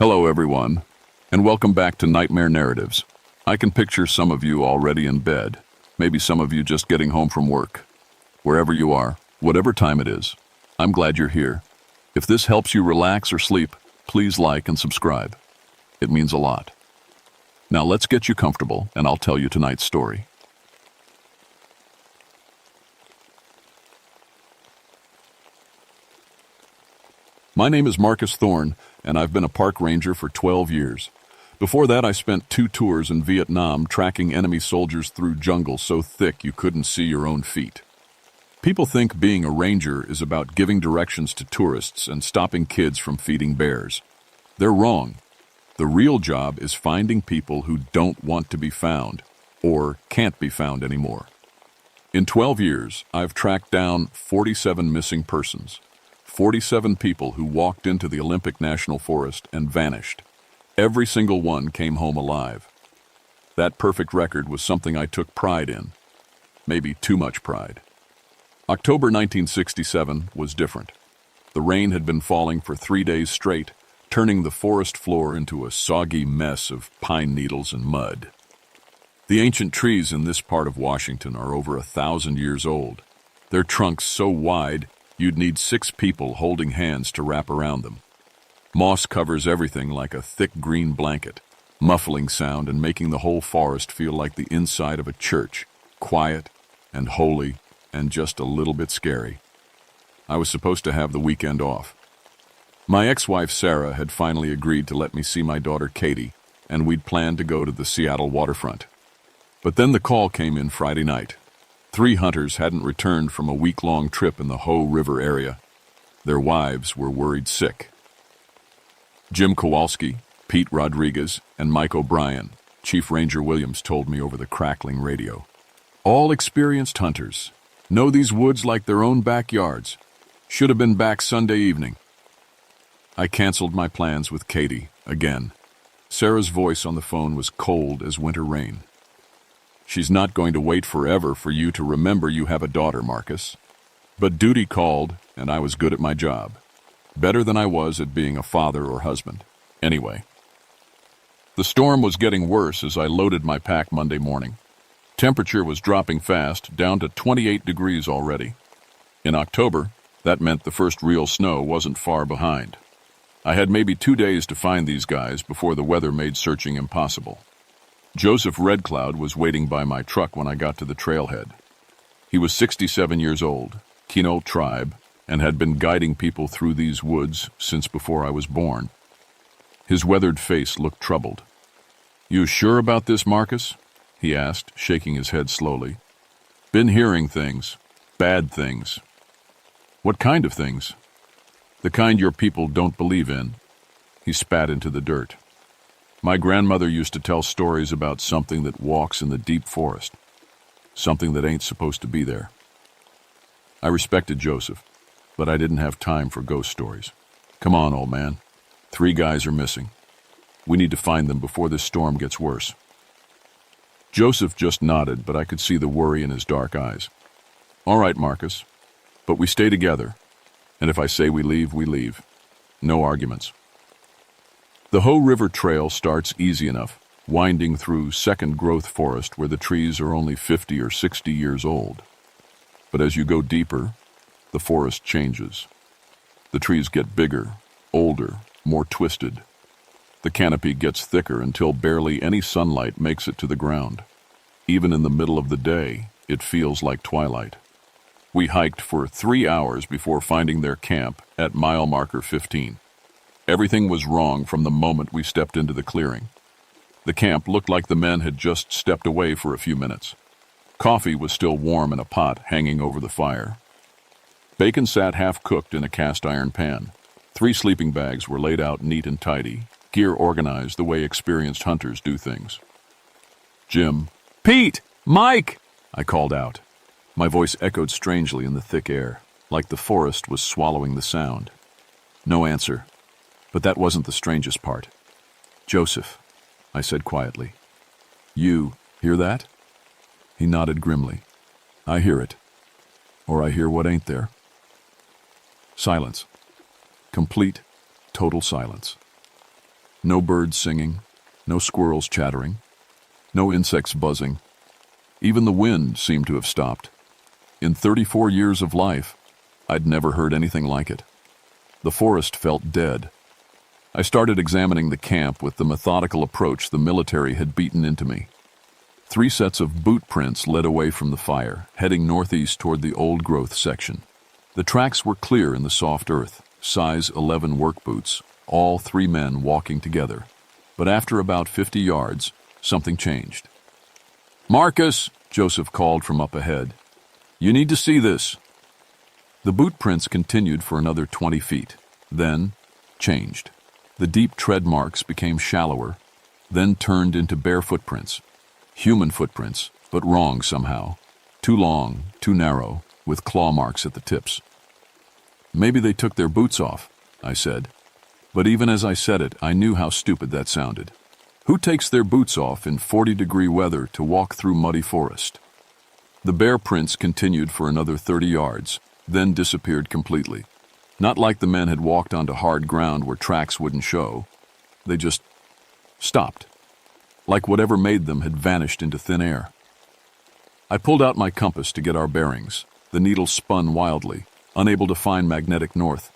Hello, everyone, and welcome back to Nightmare Narratives. I can picture some of you already in bed, maybe some of you just getting home from work. Wherever you are, whatever time it is, I'm glad you're here. If this helps you relax or sleep, please like and subscribe. It means a lot. Now let's get you comfortable, and I'll tell you tonight's story. My name is Marcus Thorne, and I've been a park ranger for 12 years. Before that, I spent 2 tours in Vietnam tracking enemy soldiers through jungle so thick you couldn't see your own feet. People think being a ranger is about giving directions to tourists and stopping kids from feeding bears. They're wrong. The real job is finding people who don't want to be found or can't be found anymore. In 12 years, I've tracked down 47 missing persons. 47 people who walked into the Olympic National Forest and vanished. Every single one came home alive. That perfect record was something I took pride in. Maybe too much pride. October 1967 was different. The rain had been falling for 3 days straight, turning the forest floor into a soggy mess of pine needles and mud. The ancient trees in this part of Washington are over 1,000 years old. Their trunks so wide, you'd need 6 people holding hands to wrap around them. Moss covers everything like a thick green blanket, muffling sound and making the whole forest feel like the inside of a church, quiet and holy and just a little bit scary. I was supposed to have the weekend off. My ex-wife Sarah had finally agreed to let me see my daughter Katie, and we'd planned to go to the Seattle waterfront. But then the call came in Friday night. 3 hunters hadn't returned from a week-long trip in the Hoh River area. Their wives were worried sick. Jim Kowalski, Pete Rodriguez, and Mike O'Brien, Chief Ranger Williams told me over the crackling radio. All experienced hunters. Know these woods like their own backyards. Should have been back Sunday evening. I canceled my plans with Katie again. Sarah's voice on the phone was cold as winter rain. She's not going to wait forever for you to remember you have a daughter, Marcus. But duty called, and I was good at my job. Better than I was at being a father or husband. Anyway. The storm was getting worse as I loaded my pack Monday morning. Temperature was dropping fast, down to 28 degrees already. In October, that meant the first real snow wasn't far behind. I had maybe 2 days to find these guys before the weather made searching impossible. Joseph Red Cloud was waiting by my truck when I got to the trailhead. He was 67 years old, Kino tribe, and had been guiding people through these woods since before I was born. His weathered face looked troubled. "You sure about this, Marcus?" he asked, shaking his head slowly. "Been hearing things. Bad things." "What kind of things?" "The kind your people don't believe in." He spat into the dirt. "My grandmother used to tell stories about something that walks in the deep forest. Something that ain't supposed to be there." I respected Joseph, but I didn't have time for ghost stories. "Come on, old man. 3 guys are missing. We need to find them before this storm gets worse." Joseph just nodded, but I could see the worry in his dark eyes. "All right, Marcus, but we stay together. And if I say we leave, we leave. No arguments." The Hoh River Trail starts easy enough, winding through second-growth forest where the trees are only 50 or 60 years old. But as you go deeper, the forest changes. The trees get bigger, older, more twisted. The canopy gets thicker until barely any sunlight makes it to the ground. Even in the middle of the day, it feels like twilight. We hiked for 3 hours before finding their camp at mile marker 15. Everything was wrong from the moment we stepped into the clearing. The camp looked like the men had just stepped away for a few minutes. Coffee was still warm in a pot hanging over the fire. Bacon sat half-cooked in a cast-iron pan. 3 sleeping bags were laid out neat and tidy, gear organized the way experienced hunters do things. "Jim." "Pete! Mike!" I called out. My voice echoed strangely in the thick air, like the forest was swallowing the sound. No answer. But that wasn't the strangest part. "Joseph," I said quietly. "You hear that?" He nodded grimly. "I hear it. Or I hear what ain't there." Silence. Complete, total silence. No birds singing, no squirrels chattering, no insects buzzing. Even the wind seemed to have stopped. In 34 years of life, I'd never heard anything like it. The forest felt dead. I started examining the camp with the methodical approach the military had beaten into me. 3 sets of boot prints led away from the fire, heading northeast toward the old-growth section. The tracks were clear in the soft earth, size 11 work boots, all 3 men walking together. But after about 50 yards, something changed. "Marcus," Joseph called from up ahead. "You need to see this." The boot prints continued for another 20 feet, then changed. The deep tread marks became shallower, then turned into bare footprints. Human footprints, but wrong somehow. Too long, too narrow, with claw marks at the tips. "Maybe they took their boots off," I said. But even as I said it, I knew how stupid that sounded. Who takes their boots off in 40-degree weather to walk through muddy forest? The bare prints continued for another 30 yards, then disappeared completely. Not like the men had walked onto hard ground where tracks wouldn't show. They just stopped. Like whatever made them had vanished into thin air. I pulled out my compass to get our bearings. The needle spun wildly, unable to find magnetic north.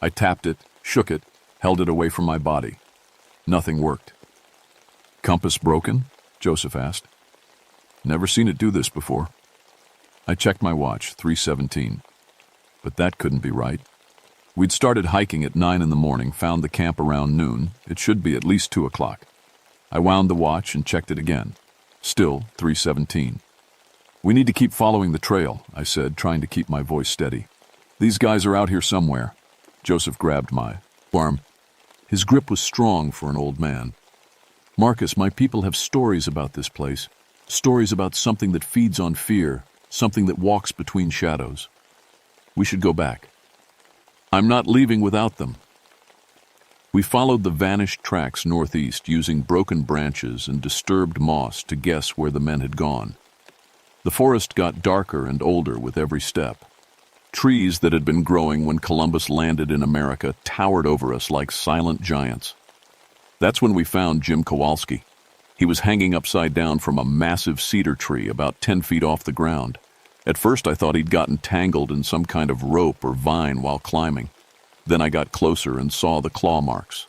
I tapped it, shook it, held it away from my body. Nothing worked. "Compass broken?" Joseph asked. "Never seen it do this before." I checked my watch, 3:17. But that couldn't be right. We'd started hiking at 9 in the morning, found the camp around noon. It should be at least 2 o'clock. I wound the watch and checked it again. Still 3:17. "We need to keep following the trail," I said, trying to keep my voice steady. "These guys are out here somewhere." Joseph grabbed my arm. His grip was strong for an old man. "Marcus, my people have stories about this place. Stories about something that feeds on fear, something that walks between shadows. We should go back. I'm not leaving without them." We followed the vanished tracks northeast, using broken branches and disturbed moss to guess where the men had gone. The forest got darker and older with every step. Trees that had been growing when Columbus landed in America towered over us like silent giants. That's when we found Jim Kowalski. He was hanging upside down from a massive cedar tree about 10 feet off the ground. At first I thought he'd gotten tangled in some kind of rope or vine while climbing. Then I got closer and saw the claw marks.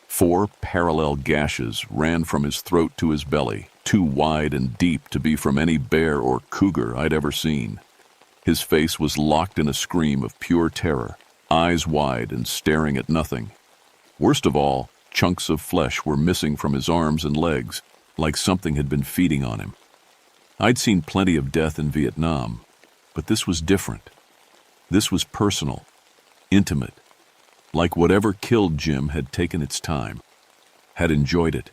4 parallel gashes ran from his throat to his belly, too wide and deep to be from any bear or cougar I'd ever seen. His face was locked in a scream of pure terror, eyes wide and staring at nothing. Worst of all, chunks of flesh were missing from his arms and legs, like something had been feeding on him. I'd seen plenty of death in Vietnam, but this was different. This was personal, intimate, like whatever killed Jim had taken its time, had enjoyed it.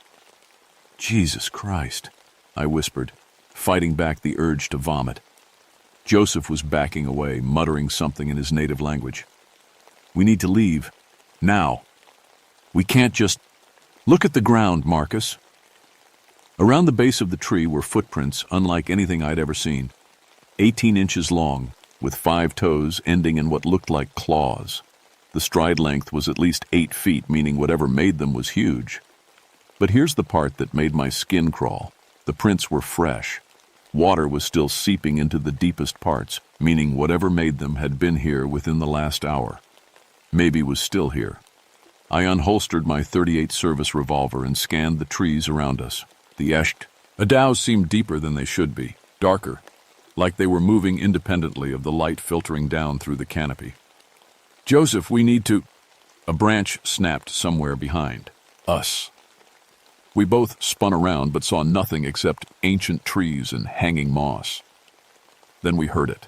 "Jesus Christ," I whispered, fighting back the urge to vomit. Joseph was backing away, muttering something in his native language. "We need to leave. Now. We can't just... Look at the ground, Marcus." Around the base of the tree were footprints unlike anything I'd ever seen. 18 inches long, with 5 toes ending in what looked like claws. The stride length was at least 8 feet, meaning whatever made them was huge. But here's the part that made my skin crawl. The prints were fresh. Water was still seeping into the deepest parts, meaning whatever made them had been here within the last hour. Maybe was still here. I unholstered my .38 service revolver and scanned the trees around us. The Adows seemed deeper than they should be, darker, like they were moving independently of the light filtering down through the canopy. "Joseph, we need to..." A branch snapped somewhere behind us. We both spun around but saw nothing except ancient trees and hanging moss. Then we heard it.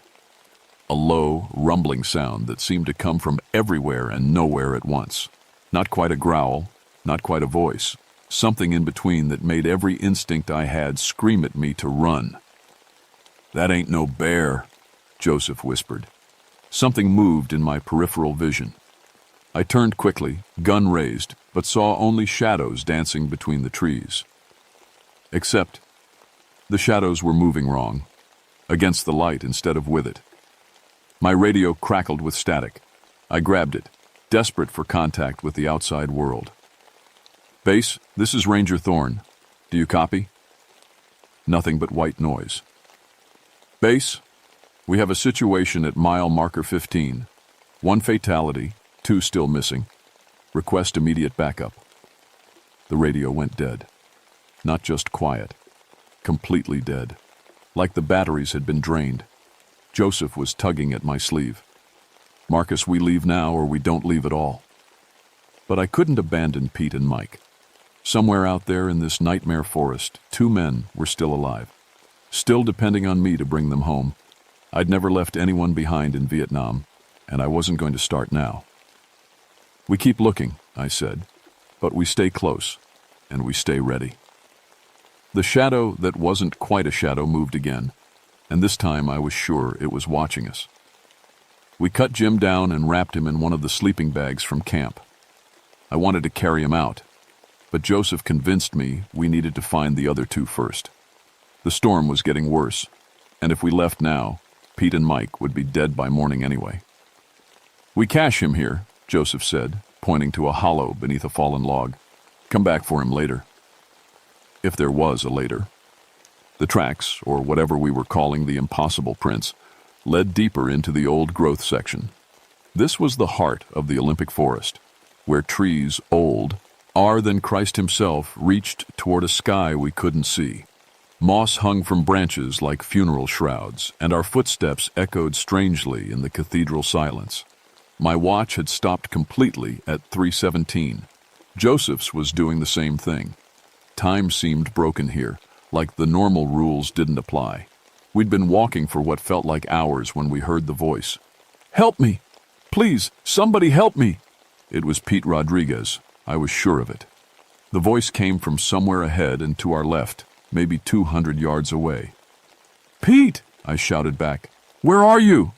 A low, rumbling sound that seemed to come from everywhere and nowhere at once. Not quite a growl, not quite a voice. Something in between that made every instinct I had scream at me to run. "That ain't no bear," Joseph whispered. Something moved in my peripheral vision. I turned quickly, gun raised, but saw only shadows dancing between the trees. Except, the shadows were moving wrong, against the light instead of with it. My radio crackled with static. I grabbed it, desperate for contact with the outside world. Base, this is Ranger Thorne. Do you copy? Nothing but white noise. Base, we have a situation at mile marker 15. 1 fatality, 2 still missing. Request immediate backup. The radio went dead. Not just quiet, completely dead. Like the batteries had been drained. Joseph was tugging at my sleeve. Marcus, we leave now or we don't leave at all. But I couldn't abandon Pete and Mike. Somewhere out there in this nightmare forest, 2 men were still alive. Still depending on me to bring them home. I'd never left anyone behind in Vietnam, and I wasn't going to start now. We keep looking, I said, but we stay close, and we stay ready. The shadow that wasn't quite a shadow moved again, and this time I was sure it was watching us. We cut Jim down and wrapped him in one of the sleeping bags from camp. I wanted to carry him out, but Joseph convinced me we needed to find the other 2 first. The storm was getting worse, and if we left now, Pete and Mike would be dead by morning anyway. We cache him here, Joseph said, pointing to a hollow beneath a fallen log. Come back for him later. If there was a later. The tracks, or whatever we were calling the impossible prints, led deeper into the old growth section. This was the heart of the Olympic forest, where trees old, older than Christ himself, reached toward a sky we couldn't see. Moss hung from branches like funeral shrouds, and our footsteps echoed strangely in the cathedral silence. My watch had stopped completely at 3:17. Joseph's was doing the same thing. Time seemed broken here, like the normal rules didn't apply. We'd been walking for what felt like hours when we heard the voice. Help me! Please, somebody help me! It was Pete Rodriguez. I was sure of it. The voice came from somewhere ahead and to our left, maybe 200 yards away. Pete! I shouted back. Where are you?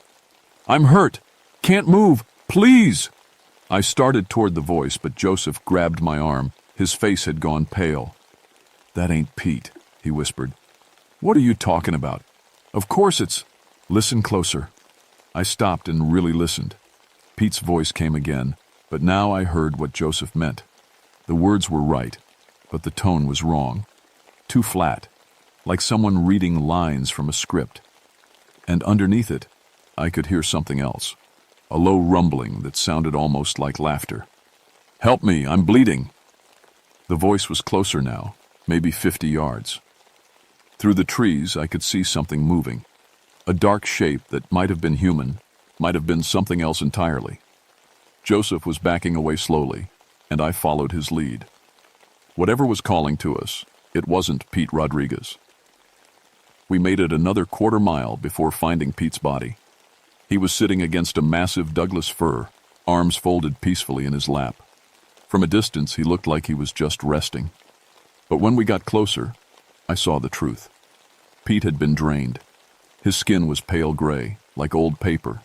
I'm hurt. Can't move. Please! I started toward the voice, but Joseph grabbed my arm. His face had gone pale. That ain't Pete, he whispered. What are you talking about? Of course it's... Listen closer. I stopped and really listened. Pete's voice came again, but now I heard what Joseph meant. The words were right, but the tone was wrong. Too flat, like someone reading lines from a script. And underneath it, I could hear something else. A low rumbling that sounded almost like laughter. Help me, I'm bleeding. The voice was closer now, maybe 50 yards. Through the trees, I could see something moving. A dark shape that might have been human, might have been something else entirely. Joseph was backing away slowly, and I followed his lead. Whatever was calling to us, it wasn't Pete Rodriguez. We made it another quarter mile before finding Pete's body. He was sitting against a massive Douglas fir, arms folded peacefully in his lap. From a distance, he looked like he was just resting. But when we got closer, I saw the truth. Pete had been drained. His skin was pale gray, like old paper.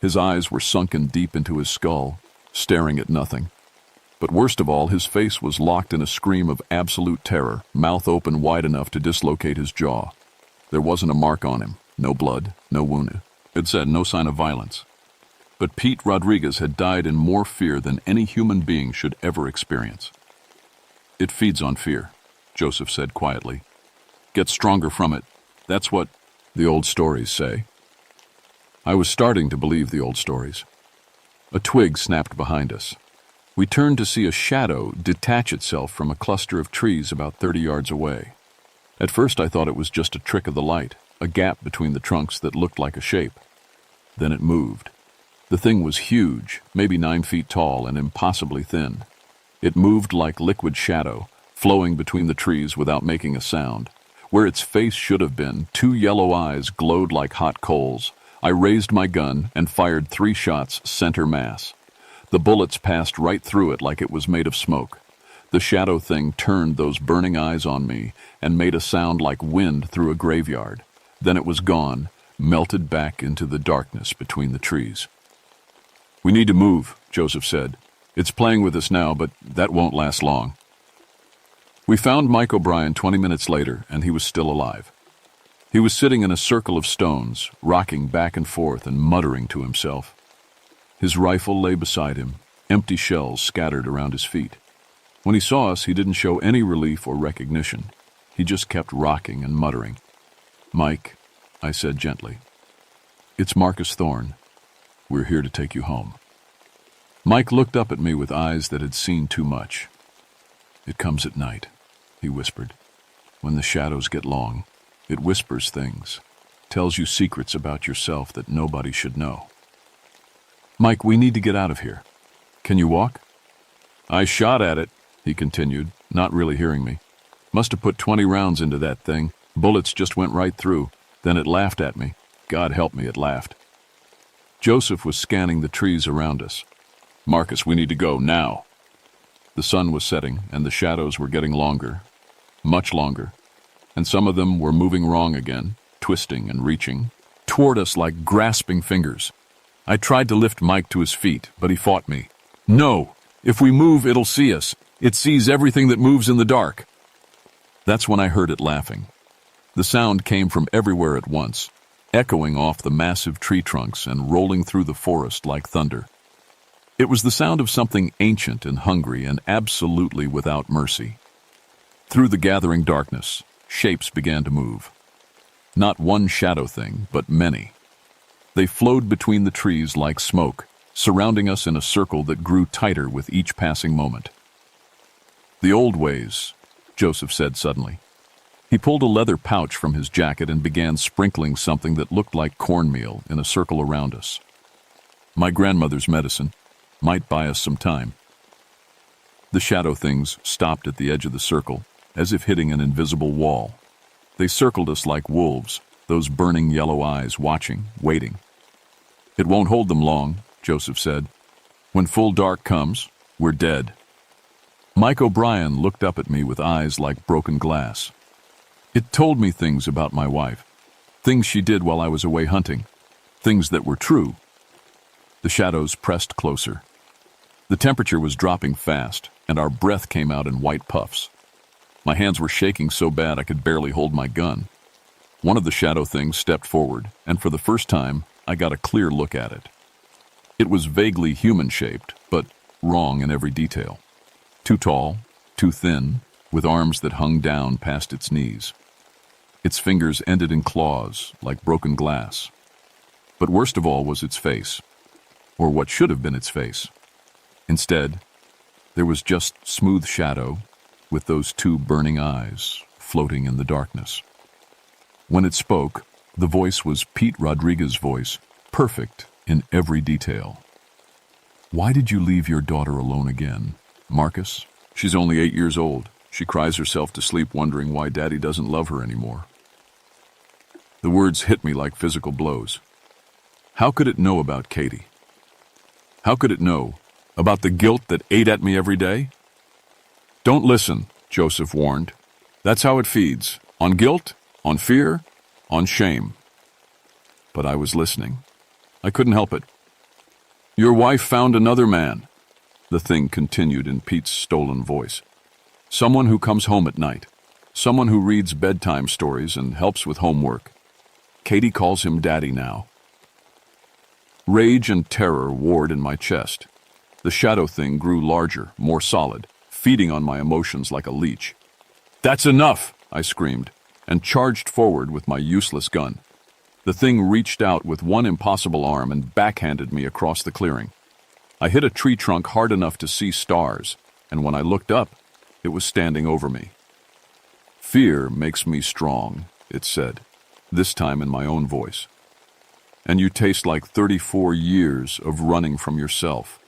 His eyes were sunken deep into his skull, staring at nothing. But worst of all, his face was locked in a scream of absolute terror, mouth open wide enough to dislocate his jaw. There wasn't a mark on him, no blood, no wound. It said no sign of violence. But Pete Rodriguez had died in more fear than any human being should ever experience. It feeds on fear, Joseph said quietly. Get stronger from it. That's what the old stories say. I was starting to believe the old stories. A twig snapped behind us. We turned to see a shadow detach itself from a cluster of trees about 30 yards away. At first I thought it was just a trick of the light, a gap between the trunks that looked like a shape. Then it moved. The thing was huge, maybe 9 feet tall and impossibly thin. It moved like liquid shadow, flowing between the trees without making a sound. Where its face should have been, 2 yellow eyes glowed like hot coals. I raised my gun and fired 3 shots center mass. The bullets passed right through it like it was made of smoke. The shadow thing turned those burning eyes on me and made a sound like wind through a graveyard. Then it was gone, melted back into the darkness between the trees. We need to move, Joseph said. It's playing with us now, but that won't last long. We found Mike O'Brien 20 minutes later, and he was still alive. He was sitting in a circle of stones, rocking back and forth and muttering to himself. His rifle lay beside him, empty shells scattered around his feet. When he saw us, he didn't show any relief or recognition. He just kept rocking and muttering. "Mike," I said gently, "it's Marcus Thorne. We're here to take you home." Mike looked up at me with eyes that had seen too much. "It comes at night," he whispered. "When the shadows get long, it whispers things, tells you secrets about yourself that nobody should know. Mike, we need to get out of here. Can you walk?" "I shot at it," he continued, not really hearing me. "Must have put 20 rounds into that thing. Bullets just went right through. Then it laughed at me. God help me, it laughed." Joseph was scanning the trees around us. "Marcus, we need to go, now." The sun was setting, and the shadows were getting longer, much longer, and some of them were moving wrong again, twisting and reaching, toward us like grasping fingers. I tried to lift Mike to his feet, but he fought me. "No! If we move, it'll see us. It sees everything that moves in the dark." That's when I heard it laughing. The sound came from everywhere at once, echoing off the massive tree trunks and rolling through the forest like thunder. It was the sound of something ancient and hungry and absolutely without mercy. Through the gathering darkness, shapes began to move. Not one shadow thing, but many. They flowed between the trees like smoke, surrounding us in a circle that grew tighter with each passing moment. "The old ways," Joseph said suddenly. He pulled a leather pouch from his jacket and began sprinkling something that looked like cornmeal in a circle around us. "My grandmother's medicine. Might buy us some time." The shadow things stopped at the edge of the circle, as if hitting an invisible wall. They circled us like wolves, those burning yellow eyes watching, waiting. "It won't hold them long," Joseph said. "When full dark comes, we're dead." Mike O'Brien looked up at me with eyes like broken glass. It told me things about my wife, things she did while I was away hunting, things that were true. The shadows pressed closer. The temperature was dropping fast, and our breath came out in white puffs. My hands were shaking so bad I could barely hold my gun. One of the shadow things stepped forward, and for the first time, I got a clear look at it. It was vaguely human-shaped, but wrong in every detail. Too tall, too thin, with arms that hung down past its knees. Its fingers ended in claws, like broken glass. But worst of all was its face, or what should have been its face. Instead, there was just smooth shadow with those two burning eyes floating in the darkness. When it spoke, the voice was Pete Rodriguez's voice, perfect in every detail. "Why did you leave your daughter alone again, Marcus? She's only 8 years old. She cries herself to sleep wondering why Daddy doesn't love her anymore." The words hit me like physical blows. How could it know about Katie? How could it know about the guilt that ate at me every day? "Don't listen," Joseph warned. "That's how it feeds. On guilt, on fear, on shame." But I was listening. I couldn't help it. "Your wife found another man," the thing continued in Pete's stolen voice. "Someone who comes home at night. Someone who reads bedtime stories and helps with homework. Katie calls him Daddy now." Rage and terror warred in my chest. The shadow thing grew larger, more solid, feeding on my emotions like a leech. "That's enough!" I screamed, and charged forward with my useless gun. The thing reached out with one impossible arm and backhanded me across the clearing. I hit a tree trunk hard enough to see stars, and when I looked up, it was standing over me. "Fear makes me strong," it said, this time in my own voice. "And you taste like 34 years of running from yourself."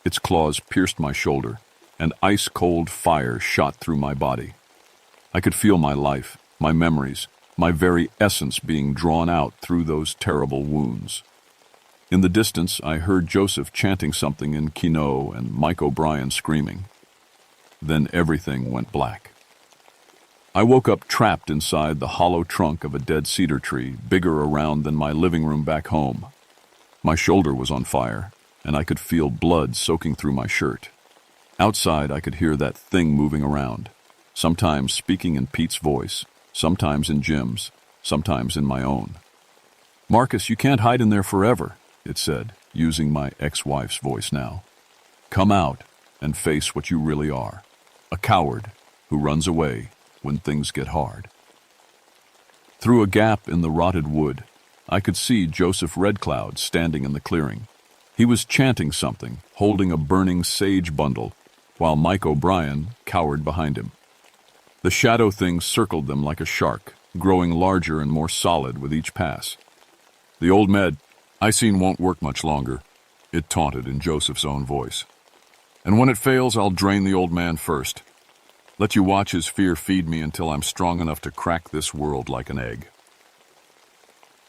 Its claws pierced my shoulder, and ice-cold fire shot through my body. I could feel my life, my memories, my very essence being drawn out through those terrible wounds. In the distance, I heard Joseph chanting something in Kino and Mike O'Brien screaming. Then everything went black. I woke up trapped inside the hollow trunk of a dead cedar tree, bigger around than my living room back home. My shoulder was on fire, and I could feel blood soaking through my shirt. Outside, I could hear that thing moving around, sometimes speaking in Pete's voice, sometimes in Jim's, sometimes in my own. "Marcus, you can't hide in there forever," it said, using my ex-wife's voice now. "Come out. and face what you really are. A coward who runs away when things get hard. Through a gap in the rotted wood, I could see Joseph Red Cloud standing in the clearing. He was chanting something, holding a burning sage bundle, while Mike O'Brien cowered behind him. The shadow thing circled them like a shark, growing larger and more solid with each pass. "The old med I seen won't work much longer," it taunted in Joseph's own voice. "And when it fails, I'll drain the old man first. Let you watch his fear feed me until I'm strong enough to crack this world like an egg."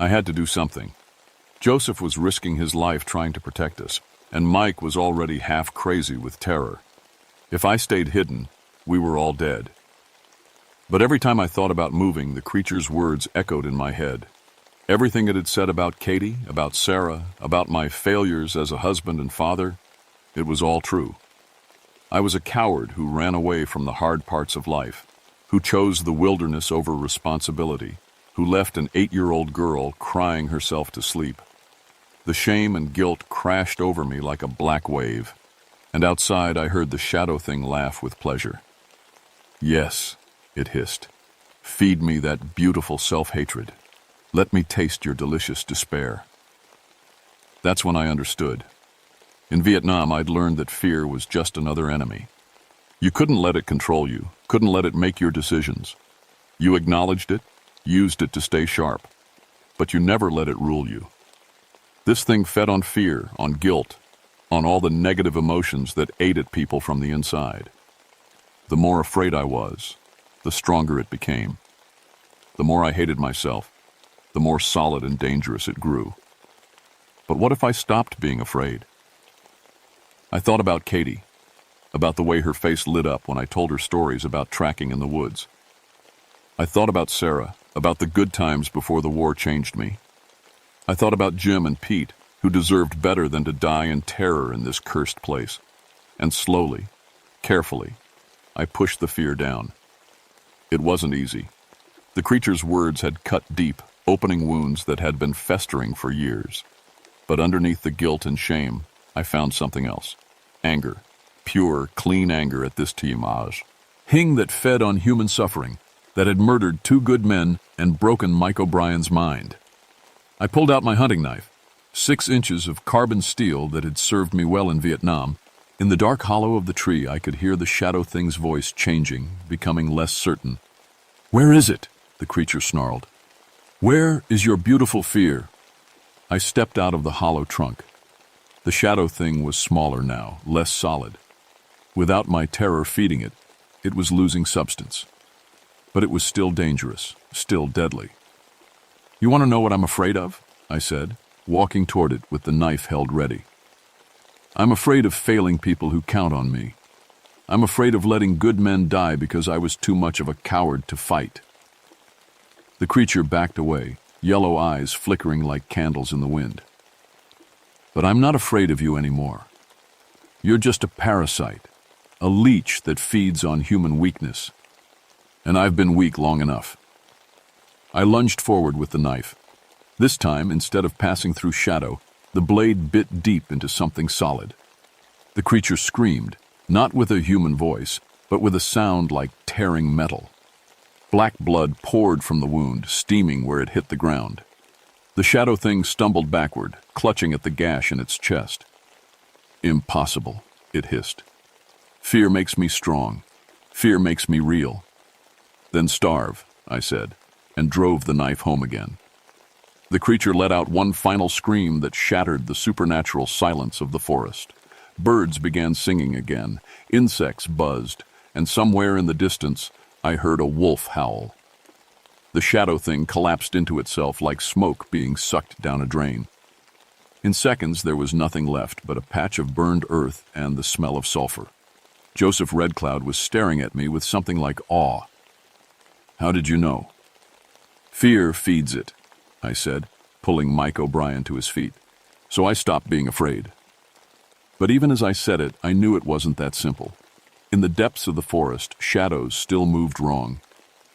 I had to do something. Joseph was risking his life trying to protect us, and Mike was already half crazy with terror. If I stayed hidden, we were all dead. But every time I thought about moving, the creature's words echoed in my head. Everything it had said about Katie, about Sarah, about my failures as a husband and father, it was all true. I was a coward who ran away from the hard parts of life, who chose the wilderness over responsibility, who left an 8-year-old girl crying herself to sleep. The shame and guilt crashed over me like a black wave, and outside I heard the shadow thing laugh with pleasure. "Yes," it hissed. "Feed me that beautiful self-hatred. Let me taste your delicious despair." That's when I understood. In Vietnam, I'd learned that fear was just another enemy. You couldn't let it control you, couldn't let it make your decisions. You acknowledged it, used it to stay sharp, but you never let it rule you. This thing fed on fear, on guilt, on all the negative emotions that ate at people from the inside. The more afraid I was, the stronger it became. The more I hated myself, the more solid and dangerous it grew. But what if I stopped being afraid? I thought about Katie, about the way her face lit up when I told her stories about tracking in the woods. I thought about Sarah, about the good times before the war changed me. I thought about Jim and Pete, who deserved better than to die in terror in this cursed place. And slowly, carefully, I pushed the fear down. It wasn't easy. The creature's words had cut deep, opening wounds that had been festering for years. But underneath the guilt and shame, I found something else. Anger. Pure, clean anger at this Tiamaj. Hing that fed on human suffering, that had murdered 2 good men and broken Mike O'Brien's mind. I pulled out my hunting knife, 6 inches of carbon steel that had served me well in Vietnam. In the dark hollow of the tree, I could hear the shadow thing's voice changing, becoming less certain. "Where is it?" the creature snarled. "Where is your beautiful fear?" I stepped out of the hollow trunk. The shadow thing was smaller now, less solid. Without my terror feeding it, it was losing substance. But it was still dangerous, still deadly. "You want to know what I'm afraid of?" I said, walking toward it with the knife held ready. "I'm afraid of failing people who count on me. I'm afraid of letting good men die because I was too much of a coward to fight." The creature backed away, yellow eyes flickering like candles in the wind. "But I'm not afraid of you anymore. You're just a parasite, a leech that feeds on human weakness. And I've been weak long enough." I lunged forward with the knife. This time, instead of passing through shadow, the blade bit deep into something solid. The creature screamed, not with a human voice, but with a sound like tearing metal. Black blood poured from the wound, steaming where it hit the ground. The shadow thing stumbled backward, clutching at the gash in its chest. "Impossible," it hissed. "Fear makes me strong. Fear makes me real." "Then starve," I said, and drove the knife home again. The creature let out one final scream that shattered the supernatural silence of the forest. Birds began singing again, insects buzzed, and somewhere in the distance, I heard a wolf howl. The shadow thing collapsed into itself like smoke being sucked down a drain. In seconds, there was nothing left but a patch of burned earth and the smell of sulfur. Joseph Red Cloud was staring at me with something like awe. "How did you know?" "Fear feeds it," I said, pulling Mike O'Brien to his feet. So I stopped being afraid. But even as I said it, I knew it wasn't that simple. In the depths of the forest, shadows still moved wrong.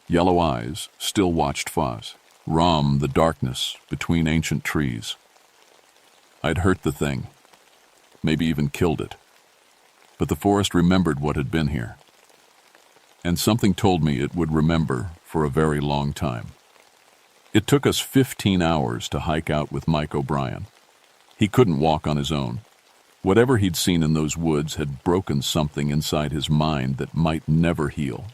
Yellow eyes still watched Foz, roam the darkness between ancient trees. I'd hurt the thing, maybe even killed it. but the forest remembered what had been here. And something told me it would remember for a very long time. It took us 15 hours to hike out with Mike O'Brien. He couldn't walk on his own. Whatever he'd seen in those woods had broken something inside his mind that might never heal.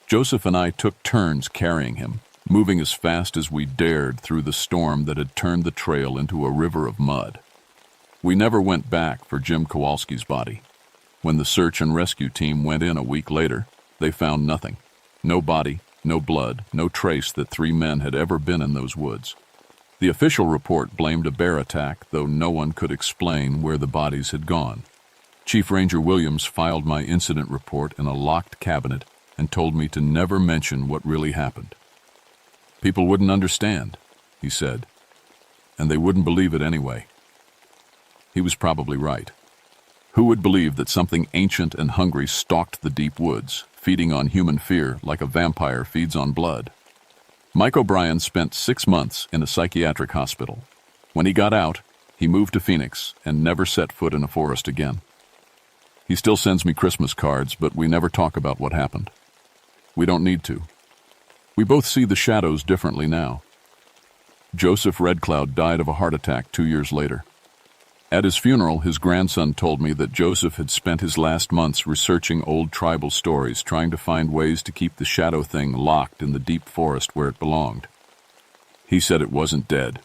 Joseph and I took turns carrying him, moving as fast as we dared through the storm that had turned the trail into a river of mud. We never went back for Jim Kowalski's body. When the search and rescue team went in a week later, they found nothing. No body, no blood, no trace that 3 men had ever been in those woods. The official report blamed a bear attack, though no one could explain where the bodies had gone. Chief Ranger Williams filed my incident report in a locked cabinet and told me to never mention what really happened. People wouldn't understand, he said, and they wouldn't believe it anyway. He was probably right. Who would believe that something ancient and hungry stalked the deep woods, feeding on human fear like a vampire feeds on blood? Mike O'Brien spent 6 months in a psychiatric hospital. When he got out, he moved to Phoenix and never set foot in a forest again. He still sends me Christmas cards, but we never talk about what happened. We don't need to. We both see the shadows differently now. Joseph Red Cloud died of a heart attack 2 years later. At his funeral, his grandson told me that Joseph had spent his last months researching old tribal stories, trying to find ways to keep the shadow thing locked in the deep forest where it belonged. He said it wasn't dead,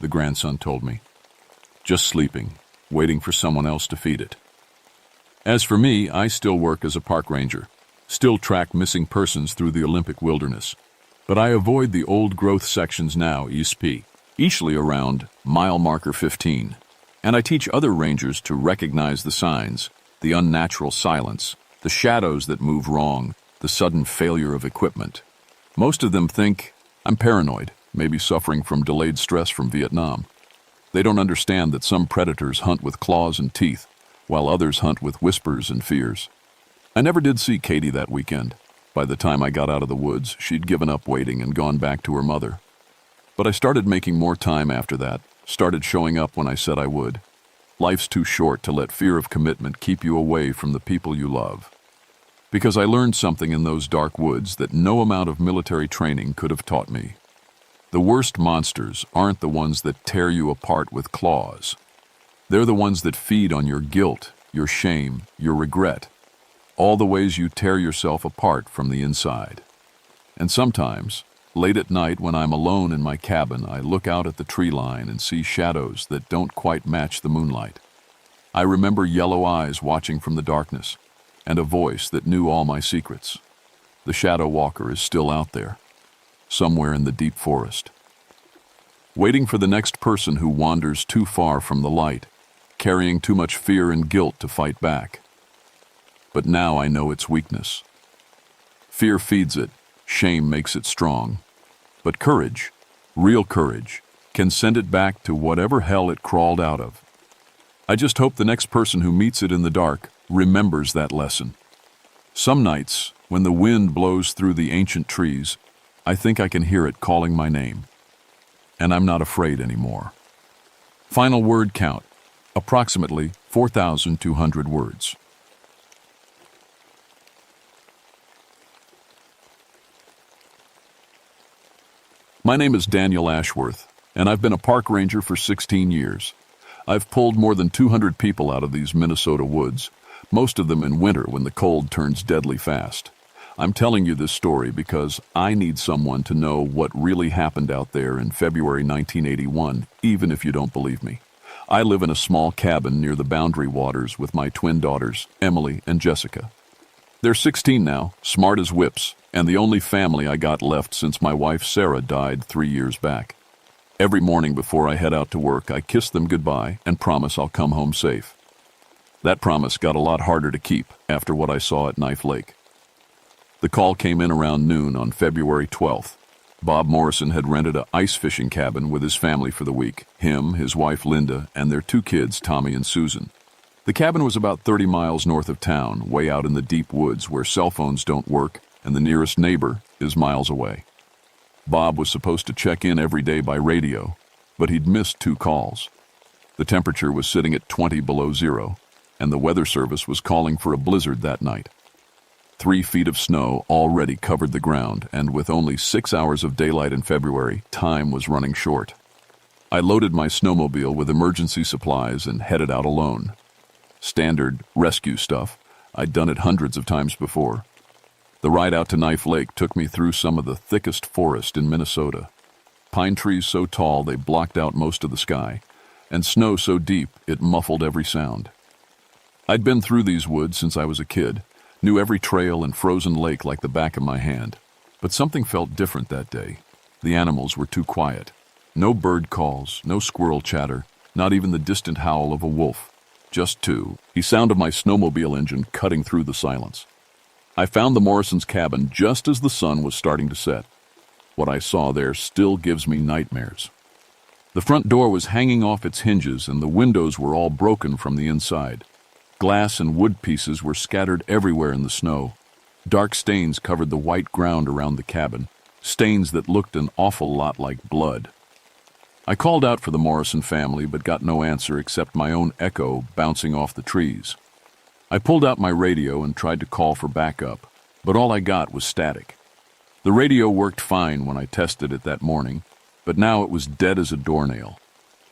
the grandson told me. Just sleeping, waiting for someone else to feed it. As for me, I still work as a park ranger, still track missing persons through the Olympic wilderness. But I avoid the old growth sections now, usually around mile marker 15. And I teach other rangers to recognize the signs, the unnatural silence, the shadows that move wrong, the sudden failure of equipment. Most of them think I'm paranoid, maybe suffering from delayed stress from Vietnam. They don't understand that some predators hunt with claws and teeth, while others hunt with whispers and fears. I never did see Katie that weekend. By the time I got out of the woods, she'd given up waiting and gone back to her mother. But I started making more time after that, started showing up when I said I would. Life's too short to let fear of commitment keep you away from the people you love. Because I learned something in those dark woods that no amount of military training could have taught me. The worst monsters aren't the ones that tear you apart with claws. They're the ones that feed on your guilt, your shame, your regret, all the ways you tear yourself apart from the inside. And sometimes, late at night when I'm alone in my cabin, I look out at the tree line and see shadows that don't quite match the moonlight. I remember yellow eyes watching from the darkness, and a voice that knew all my secrets. The shadow walker is still out there, somewhere in the deep forest, waiting for the next person who wanders too far from the light, carrying too much fear and guilt to fight back. But now I know its weakness. Fear feeds it, shame makes it strong. But courage, real courage, can send it back to whatever hell it crawled out of. I just hope the next person who meets it in the dark remembers that lesson. Some nights, when the wind blows through the ancient trees, I think I can hear it calling my name. And I'm not afraid anymore. Final word count, approximately 4,200 words. My name is Daniel Ashworth, and I've been a park ranger for 16 years. I've pulled more than 200 people out of these Minnesota woods, most of them in winter when the cold turns deadly fast. I'm telling you this story because I need someone to know what really happened out there in February 1981, even if you don't believe me. I live in a small cabin near the Boundary Waters with my twin daughters, Emily and Jessica. They're 16 now, smart as whips, and the only family I got left since my wife Sarah died 3 years back. Every morning before I head out to work, I kiss them goodbye and promise I'll come home safe. That promise got a lot harder to keep after what I saw at Knife Lake. The call came in around noon on February 12th. Bob Morrison had rented an ice fishing cabin with his family for the week, him, his wife Linda, and their 2 kids, Tommy and Susan. The cabin was about 30 miles north of town, way out in the deep woods where cell phones don't work and the nearest neighbor is miles away. Bob was supposed to check in every day by radio, but he'd missed 2 calls. The temperature was sitting at 20 below zero, and the weather service was calling for a blizzard that night. 3 feet of snow already covered the ground, and with only 6 hours of daylight in February, time was running short. I loaded my snowmobile with emergency supplies and headed out alone. Standard rescue stuff. I'd done it hundreds of times before. The ride out to Knife Lake took me through some of the thickest forest in Minnesota. Pine trees so tall they blocked out most of the sky, and snow so deep it muffled every sound. I'd been through these woods since I was a kid, knew every trail and frozen lake like the back of my hand. But something felt different that day. The animals were too quiet. No bird calls, no squirrel chatter, not even the distant howl of a wolf. Just the sound of my snowmobile engine cutting through the silence. I found the Morrisons' cabin just as the sun was starting to set. What I saw there still gives me nightmares. The front door was hanging off its hinges and the windows were all broken from the inside. Glass and wood pieces were scattered everywhere in the snow. Dark stains covered the white ground around the cabin, stains that looked an awful lot like blood. I called out for the Morrison family but got no answer except my own echo bouncing off the trees. I pulled out my radio and tried to call for backup, but all I got was static. The radio worked fine when I tested it that morning, but now it was dead as a doornail.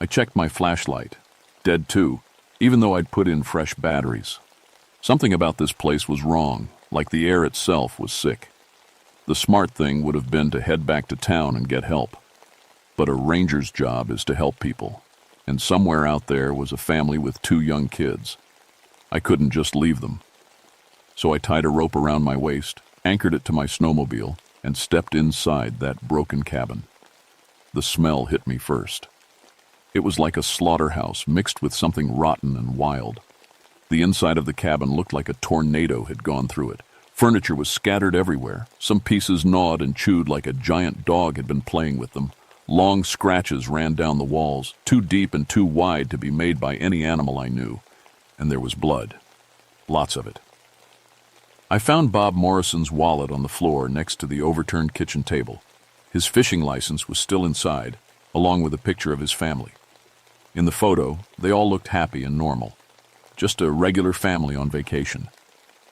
I checked my flashlight. Dead too, even though I'd put in fresh batteries. Something about this place was wrong, like the air itself was sick. The smart thing would have been to head back to town and get help. But a ranger's job is to help people, and somewhere out there was a family with 2 young kids. I couldn't just leave them. So I tied a rope around my waist, anchored it to my snowmobile, and stepped inside that broken cabin. The smell hit me first. It was like a slaughterhouse mixed with something rotten and wild. The inside of the cabin looked like a tornado had gone through it. Furniture was scattered everywhere. Some pieces gnawed and chewed like a giant dog had been playing with them. Long scratches ran down the walls, too deep and too wide to be made by any animal I knew. And there was blood. Lots of it. I found Bob Morrison's wallet on the floor next to the overturned kitchen table. His fishing license was still inside, along with a picture of his family. In the photo, they all looked happy and normal. Just a regular family on vacation.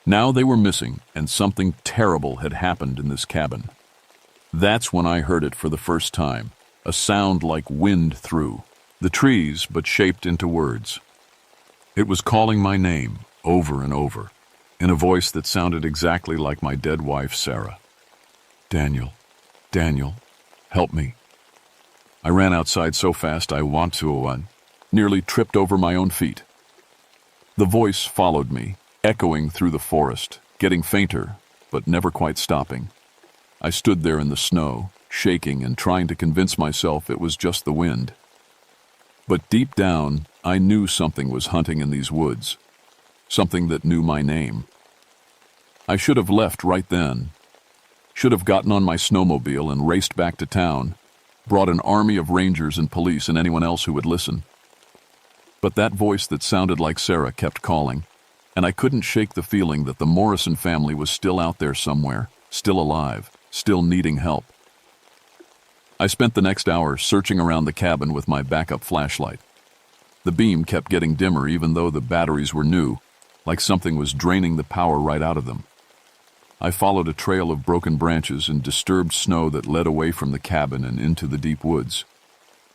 Now they were missing, and something terrible had happened in this cabin. That's when I heard it for the first time, a sound like wind through the trees, but shaped into words. It was calling my name over and over, in a voice that sounded exactly like my dead wife, Sarah. Daniel, Daniel, help me. I ran outside so fast I nearly tripped over my own feet. The voice followed me, echoing through the forest, getting fainter, but never quite stopping. I stood there in the snow, shaking and trying to convince myself it was just the wind. But deep down, I knew something was hunting in these woods, something that knew my name. I should have left right then, should have gotten on my snowmobile and raced back to town, brought an army of rangers and police and anyone else who would listen. But that voice that sounded like Sarah kept calling, and I couldn't shake the feeling that the Morrison family was still out there somewhere, still alive, still needing help. I spent the next hour searching around the cabin with my backup flashlight. The beam kept getting dimmer even though the batteries were new, like something was draining the power right out of them. I followed a trail of broken branches and disturbed snow that led away from the cabin and into the deep woods.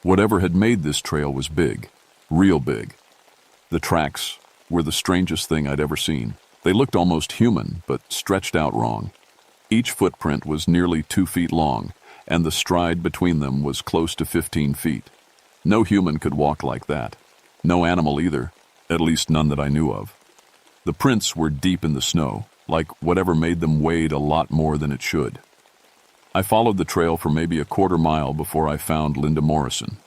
Whatever had made this trail was big, real big. The tracks were the strangest thing I'd ever seen. They looked almost human, but stretched out wrong. Each footprint was nearly 2 feet long, and the stride between them was close to 15 feet. No human could walk like that. No animal either, at least none that I knew of. The prints were deep in the snow, like whatever made them weighed a lot more than it should. I followed the trail for maybe a quarter mile before I found Linda Morrison.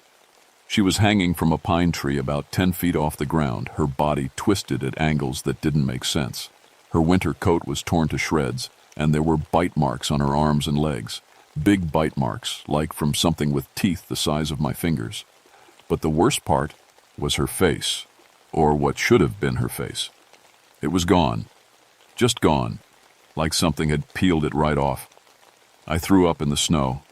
She was hanging from a pine tree about 10 feet off the ground, her body twisted at angles that didn't make sense. Her winter coat was torn to shreds, and there were bite marks on her arms and legs. Big bite marks, like from something with teeth the size of my fingers. But the worst part was her face, or what should have been her face. It was gone. Just gone, like something had peeled it right off. I threw up in the snow.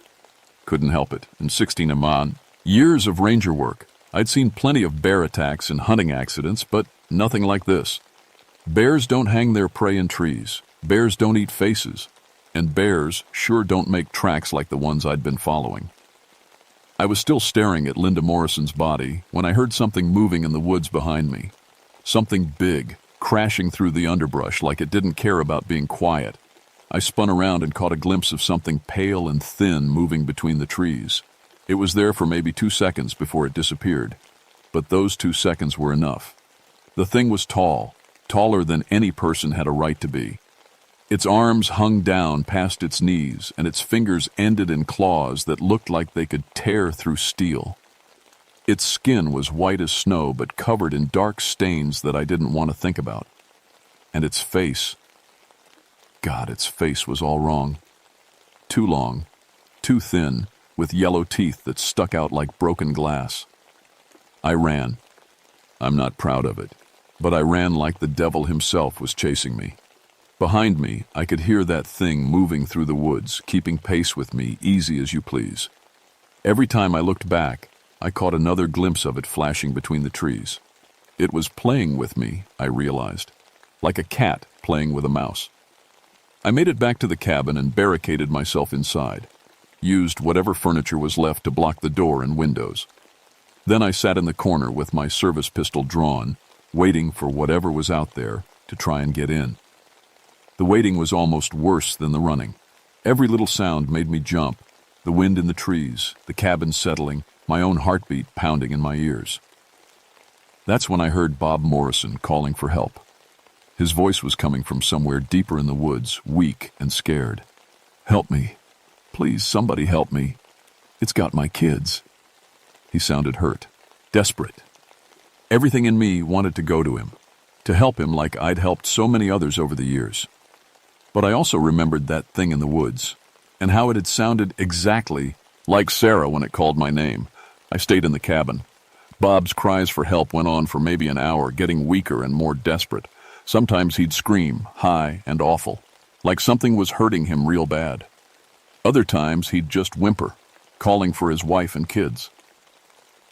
Couldn't help it. In 16 Amman, years of ranger work, I'd seen plenty of bear attacks and hunting accidents, but nothing like this. Bears don't hang their prey in trees. Bears don't eat faces. And bears sure don't make tracks like the ones I'd been following. I was still staring at Linda Morrison's body when I heard something moving in the woods behind me. Something big, crashing through the underbrush like it didn't care about being quiet. I spun around and caught a glimpse of something pale and thin moving between the trees. It was there for maybe 2 seconds before it disappeared. But those 2 seconds were enough. The thing was tall, taller than any person had a right to be. Its arms hung down past its knees, and its fingers ended in claws that looked like they could tear through steel. Its skin was white as snow, but covered in dark stains that I didn't want to think about. And its face... God, its face was all wrong. Too long, too thin, with yellow teeth that stuck out like broken glass. I ran. I'm not proud of it, but I ran like the devil himself was chasing me. Behind me, I could hear that thing moving through the woods, keeping pace with me, easy as you please. Every time I looked back, I caught another glimpse of it flashing between the trees. It was playing with me, I realized, like a cat playing with a mouse. I made it back to the cabin and barricaded myself inside, used whatever furniture was left to block the door and windows. Then I sat in the corner with my service pistol drawn, waiting for whatever was out there to try and get in. The waiting was almost worse than the running. Every little sound made me jump, the wind in the trees, the cabin settling, my own heartbeat pounding in my ears. That's when I heard Bob Morrison calling for help. His voice was coming from somewhere deeper in the woods, weak and scared. "Help me. Please, somebody help me. It's got my kids." He sounded hurt, desperate. Everything in me wanted to go to him, to help him like I'd helped so many others over the years. But I also remembered that thing in the woods, and how it had sounded exactly like Sarah when it called my name. I stayed in the cabin. Bob's cries for help went on for maybe an hour, getting weaker and more desperate. Sometimes he'd scream, high and awful, like something was hurting him real bad. Other times he'd just whimper, calling for his wife and kids.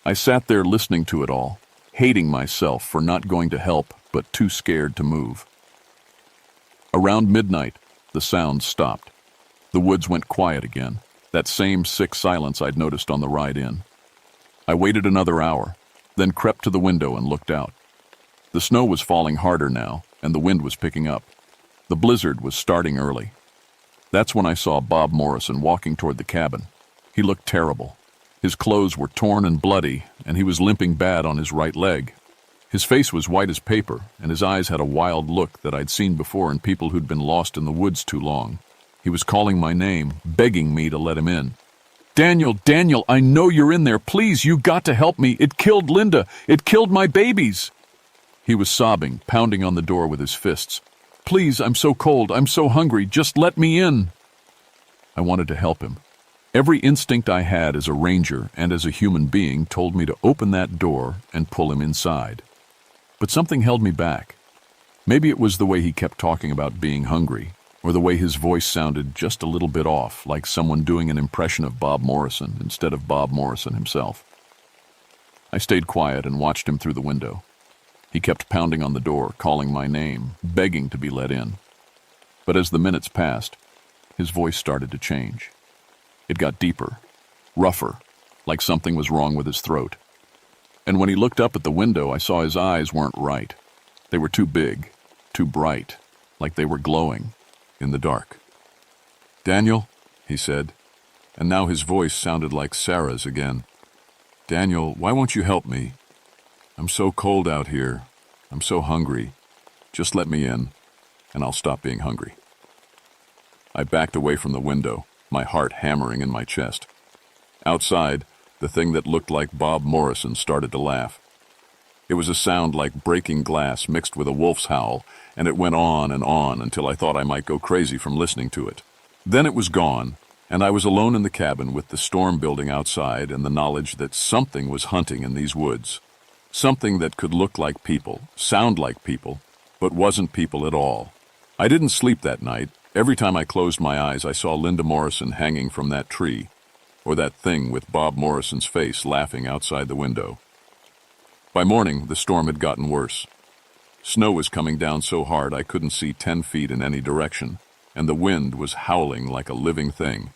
I sat there listening to it all, hating myself for not going to help, but too scared to move. Around midnight, the sounds stopped. The woods went quiet again, that same sick silence I'd noticed on the ride in. I waited another hour, then crept to the window and looked out. The snow was falling harder now, and the wind was picking up. The blizzard was starting early. That's when I saw Bob Morrison walking toward the cabin. He looked terrible. His clothes were torn and bloody, and he was limping bad on his right leg. His face was white as paper, and his eyes had a wild look that I'd seen before in people who'd been lost in the woods too long. He was calling my name, begging me to let him in. "Daniel, Daniel, I know you're in there. Please, you got to help me. It killed Linda. It killed my babies." He was sobbing, pounding on the door with his fists. "Please, I'm so cold. I'm so hungry. Just let me in." I wanted to help him. Every instinct I had as a ranger and as a human being told me to open that door and pull him inside. But something held me back. Maybe it was the way he kept talking about being hungry, or the way his voice sounded just a little bit off, like someone doing an impression of Bob Morrison instead of Bob Morrison himself. I stayed quiet and watched him through the window. He kept pounding on the door, calling my name, begging to be let in. But as the minutes passed, his voice started to change. It got deeper, rougher, like something was wrong with his throat. And when he looked up at the window, I saw his eyes weren't right. They were too big, too bright, like they were glowing in the dark. "Daniel," he said, and now his voice sounded like Sarah's again. "Daniel, why won't you help me? I'm so cold out here. I'm so hungry. Just let me in, and I'll stop being hungry." I backed away from the window, my heart hammering in my chest. Outside, the thing that looked like Bob Morrison started to laugh. It was a sound like breaking glass mixed with a wolf's howl, and it went on and on until I thought I might go crazy from listening to it. Then it was gone, and I was alone in the cabin with the storm building outside and the knowledge that something was hunting in these woods. Something that could look like people, sound like people, but wasn't people at all. I didn't sleep that night. Every time I closed my eyes, I saw Linda Morrison hanging from that tree, or that thing with Bob Morrison's face laughing outside the window. By morning, the storm had gotten worse. Snow was coming down so hard I couldn't see 10 feet in any direction, and the wind was howling like a living thing.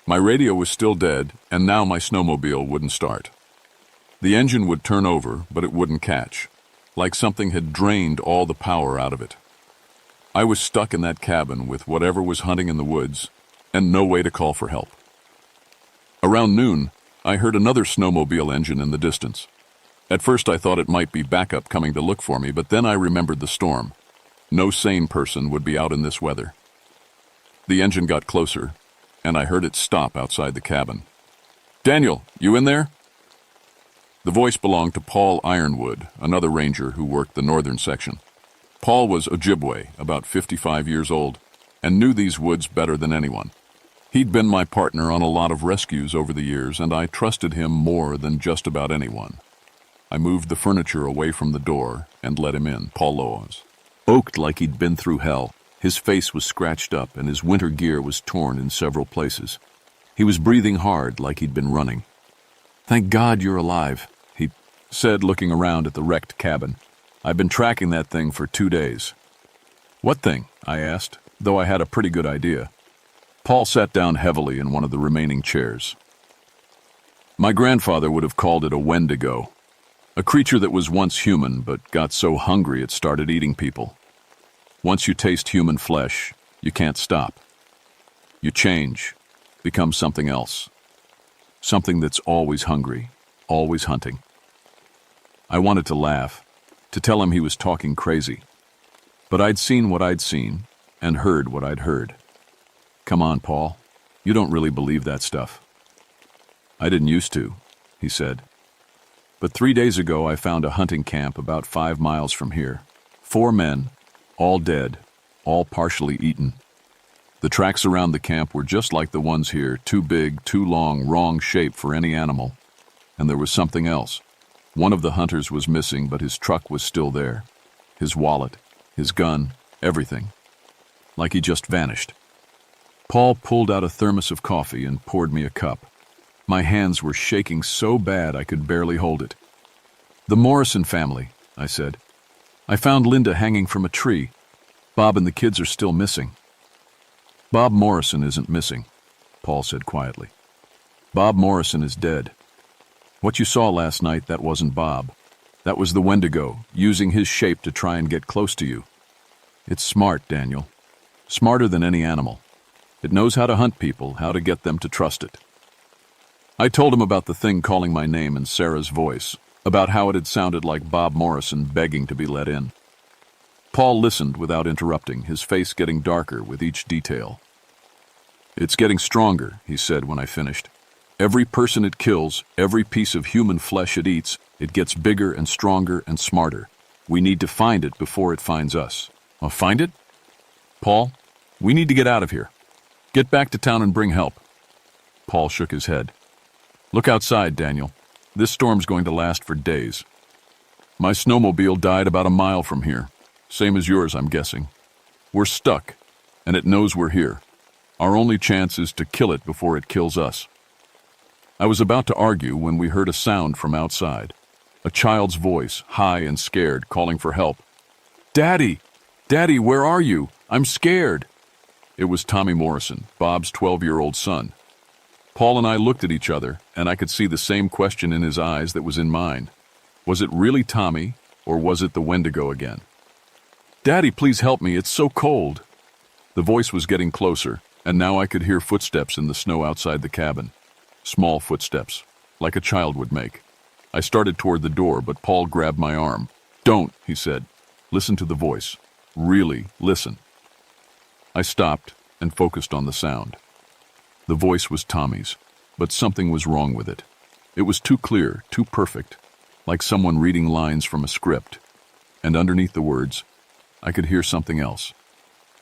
My radio was still dead, and now my snowmobile wouldn't start. The engine would turn over, but it wouldn't catch, like something had drained all the power out of it. I was stuck in that cabin with whatever was hunting in the woods, and no way to call for help. Around noon, I heard another snowmobile engine in the distance. At first I thought it might be backup coming to look for me, but then I remembered the storm. No sane person would be out in this weather. The engine got closer, and I heard it stop outside the cabin. "Daniel, you in there?" The voice belonged to Paul Ironwood, another ranger who worked the northern section. Paul was Ojibwe, about 55 years old, and knew these woods better than anyone. He'd been my partner on a lot of rescues over the years, and I trusted him more than just about anyone. I moved the furniture away from the door and let him in. Paul Loaz, oaked like he'd been through hell. His face was scratched up and his winter gear was torn in several places. He was breathing hard like he'd been running. "Thank God you're alive," he said, looking around at the wrecked cabin. "I've been tracking that thing for 2 days." "What thing?" I asked, though I had a pretty good idea. Paul sat down heavily in one of the remaining chairs. "My grandfather would have called it a Wendigo. A creature that was once human but got so hungry it started eating people. Once you taste human flesh, you can't stop. You change, become something else. Something that's always hungry, always hunting." I wanted to laugh, to tell him he was talking crazy. But I'd seen what I'd seen and heard what I'd heard. "Come on, Paul. You don't really believe that stuff." "I didn't used to," he said. "But 3 days ago I found a hunting camp about 5 miles from here. 4 men, all dead, all partially eaten. The tracks around the camp were just like the ones here, too big, too long, wrong shape for any animal. And there was something else. One of the hunters was missing, but his truck was still there. His wallet, his gun, everything. Like he just vanished." Paul pulled out a thermos of coffee and poured me a cup. My hands were shaking so bad I could barely hold it. "The Morrison family," I said. "I found Linda hanging from a tree. Bob and the kids are still missing." "Bob Morrison isn't missing," Paul said quietly. "Bob Morrison is dead. What you saw last night, that wasn't Bob. That was the Wendigo, using his shape to try and get close to you. It's smart, Daniel. Smarter than any animal. It knows how to hunt people, how to get them to trust it." I told him about the thing calling my name in Sarah's voice, about how it had sounded like Bob Morrison begging to be let in. Paul listened without interrupting, his face getting darker with each detail. "It's getting stronger," he said when I finished. "Every person it kills, every piece of human flesh it eats, it gets bigger and stronger and smarter. We need to find it before it finds us." "Find it?" "Paul, we need to get out of here. Get back to town and bring help." Paul shook his head. "Look outside, Daniel. This storm's going to last for days. My snowmobile died about a mile from here. Same as yours, I'm guessing. We're stuck, and it knows we're here. Our only chance is to kill it before it kills us." I was about to argue when we heard a sound from outside. A child's voice, high and scared, calling for help. "Daddy! Daddy, where are you? I'm scared." It was Tommy Morrison, Bob's 12-year-old son. Paul and I looked at each other, and I could see the same question in his eyes that was in mine. Was it really Tommy, or was it the Wendigo again? "Daddy, please help me, it's so cold." The voice was getting closer, and now I could hear footsteps in the snow outside the cabin. Small footsteps, like a child would make. I started toward the door, but Paul grabbed my arm. "Don't," he said. "Listen to the voice. Really, listen." I stopped and focused on the sound. The voice was Tommy's, but something was wrong with it. It was too clear, too perfect, like someone reading lines from a script. And underneath the words, I could hear something else.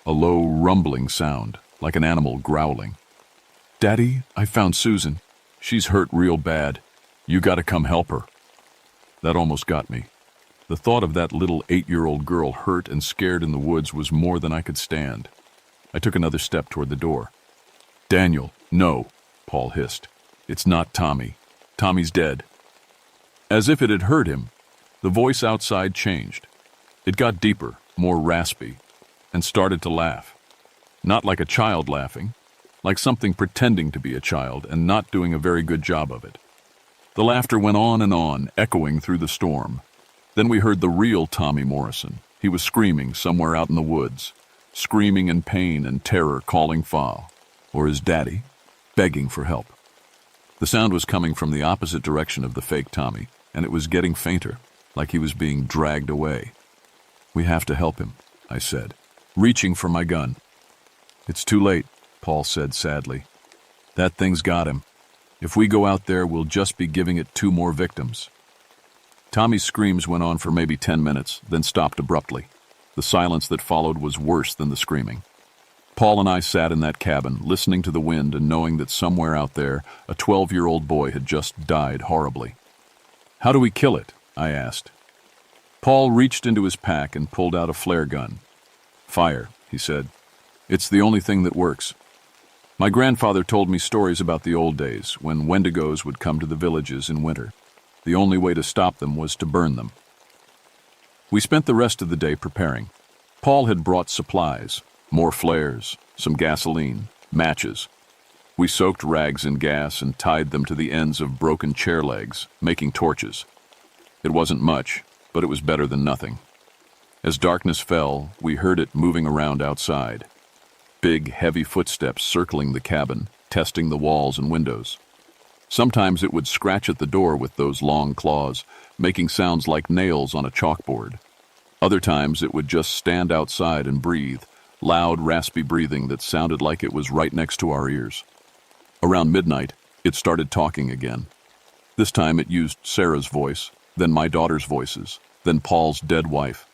A low, rumbling sound, like an animal growling. "Daddy, I found Susan. She's hurt real bad. You gotta come help her." That almost got me. The thought of that little 8-year-old girl hurt and scared in the woods was more than I could stand. I took another step toward the door. "Daniel, no," Paul hissed. "It's not Tommy. Tommy's dead." As if it had hurt him, the voice outside changed. It got deeper, more raspy, and started to laugh. Not like a child laughing, like something pretending to be a child and not doing a very good job of it. The laughter went on, echoing through the storm. Then we heard the real Tommy Morrison. He was screaming somewhere out in the woods, screaming in pain and terror, calling Fa, or his daddy, begging for help. The sound was coming from the opposite direction of the fake Tommy, and it was getting fainter, like he was being dragged away. "We have to help him," I said, reaching for my gun. "It's too late," Paul said sadly. "That thing's got him. If we go out there, we'll just be giving it 2 more victims." Tommy's screams went on for maybe 10 minutes, then stopped abruptly. The silence that followed was worse than the screaming. Paul and I sat in that cabin, listening to the wind and knowing that somewhere out there, a 12-year-old boy had just died horribly. "How do we kill it?" I asked. Paul reached into his pack and pulled out a flare gun. "Fire," he said. "It's the only thing that works. My grandfather told me stories about the old days, when Wendigos would come to the villages in winter. The only way to stop them was to burn them." We spent the rest of the day preparing. Paul had brought supplies, more flares, some gasoline, matches. We soaked rags in gas and tied them to the ends of broken chair legs, making torches. It wasn't much, but it was better than nothing. As darkness fell, we heard it moving around outside. Big, heavy footsteps circling the cabin, testing the walls and windows. Sometimes it would scratch at the door with those long claws, making sounds like nails on a chalkboard. Other times it would just stand outside and breathe, loud, raspy breathing that sounded like it was right next to our ears. Around midnight, it started talking again. This time it used Sarah's voice, then my daughter's voices, then Paul's dead wife.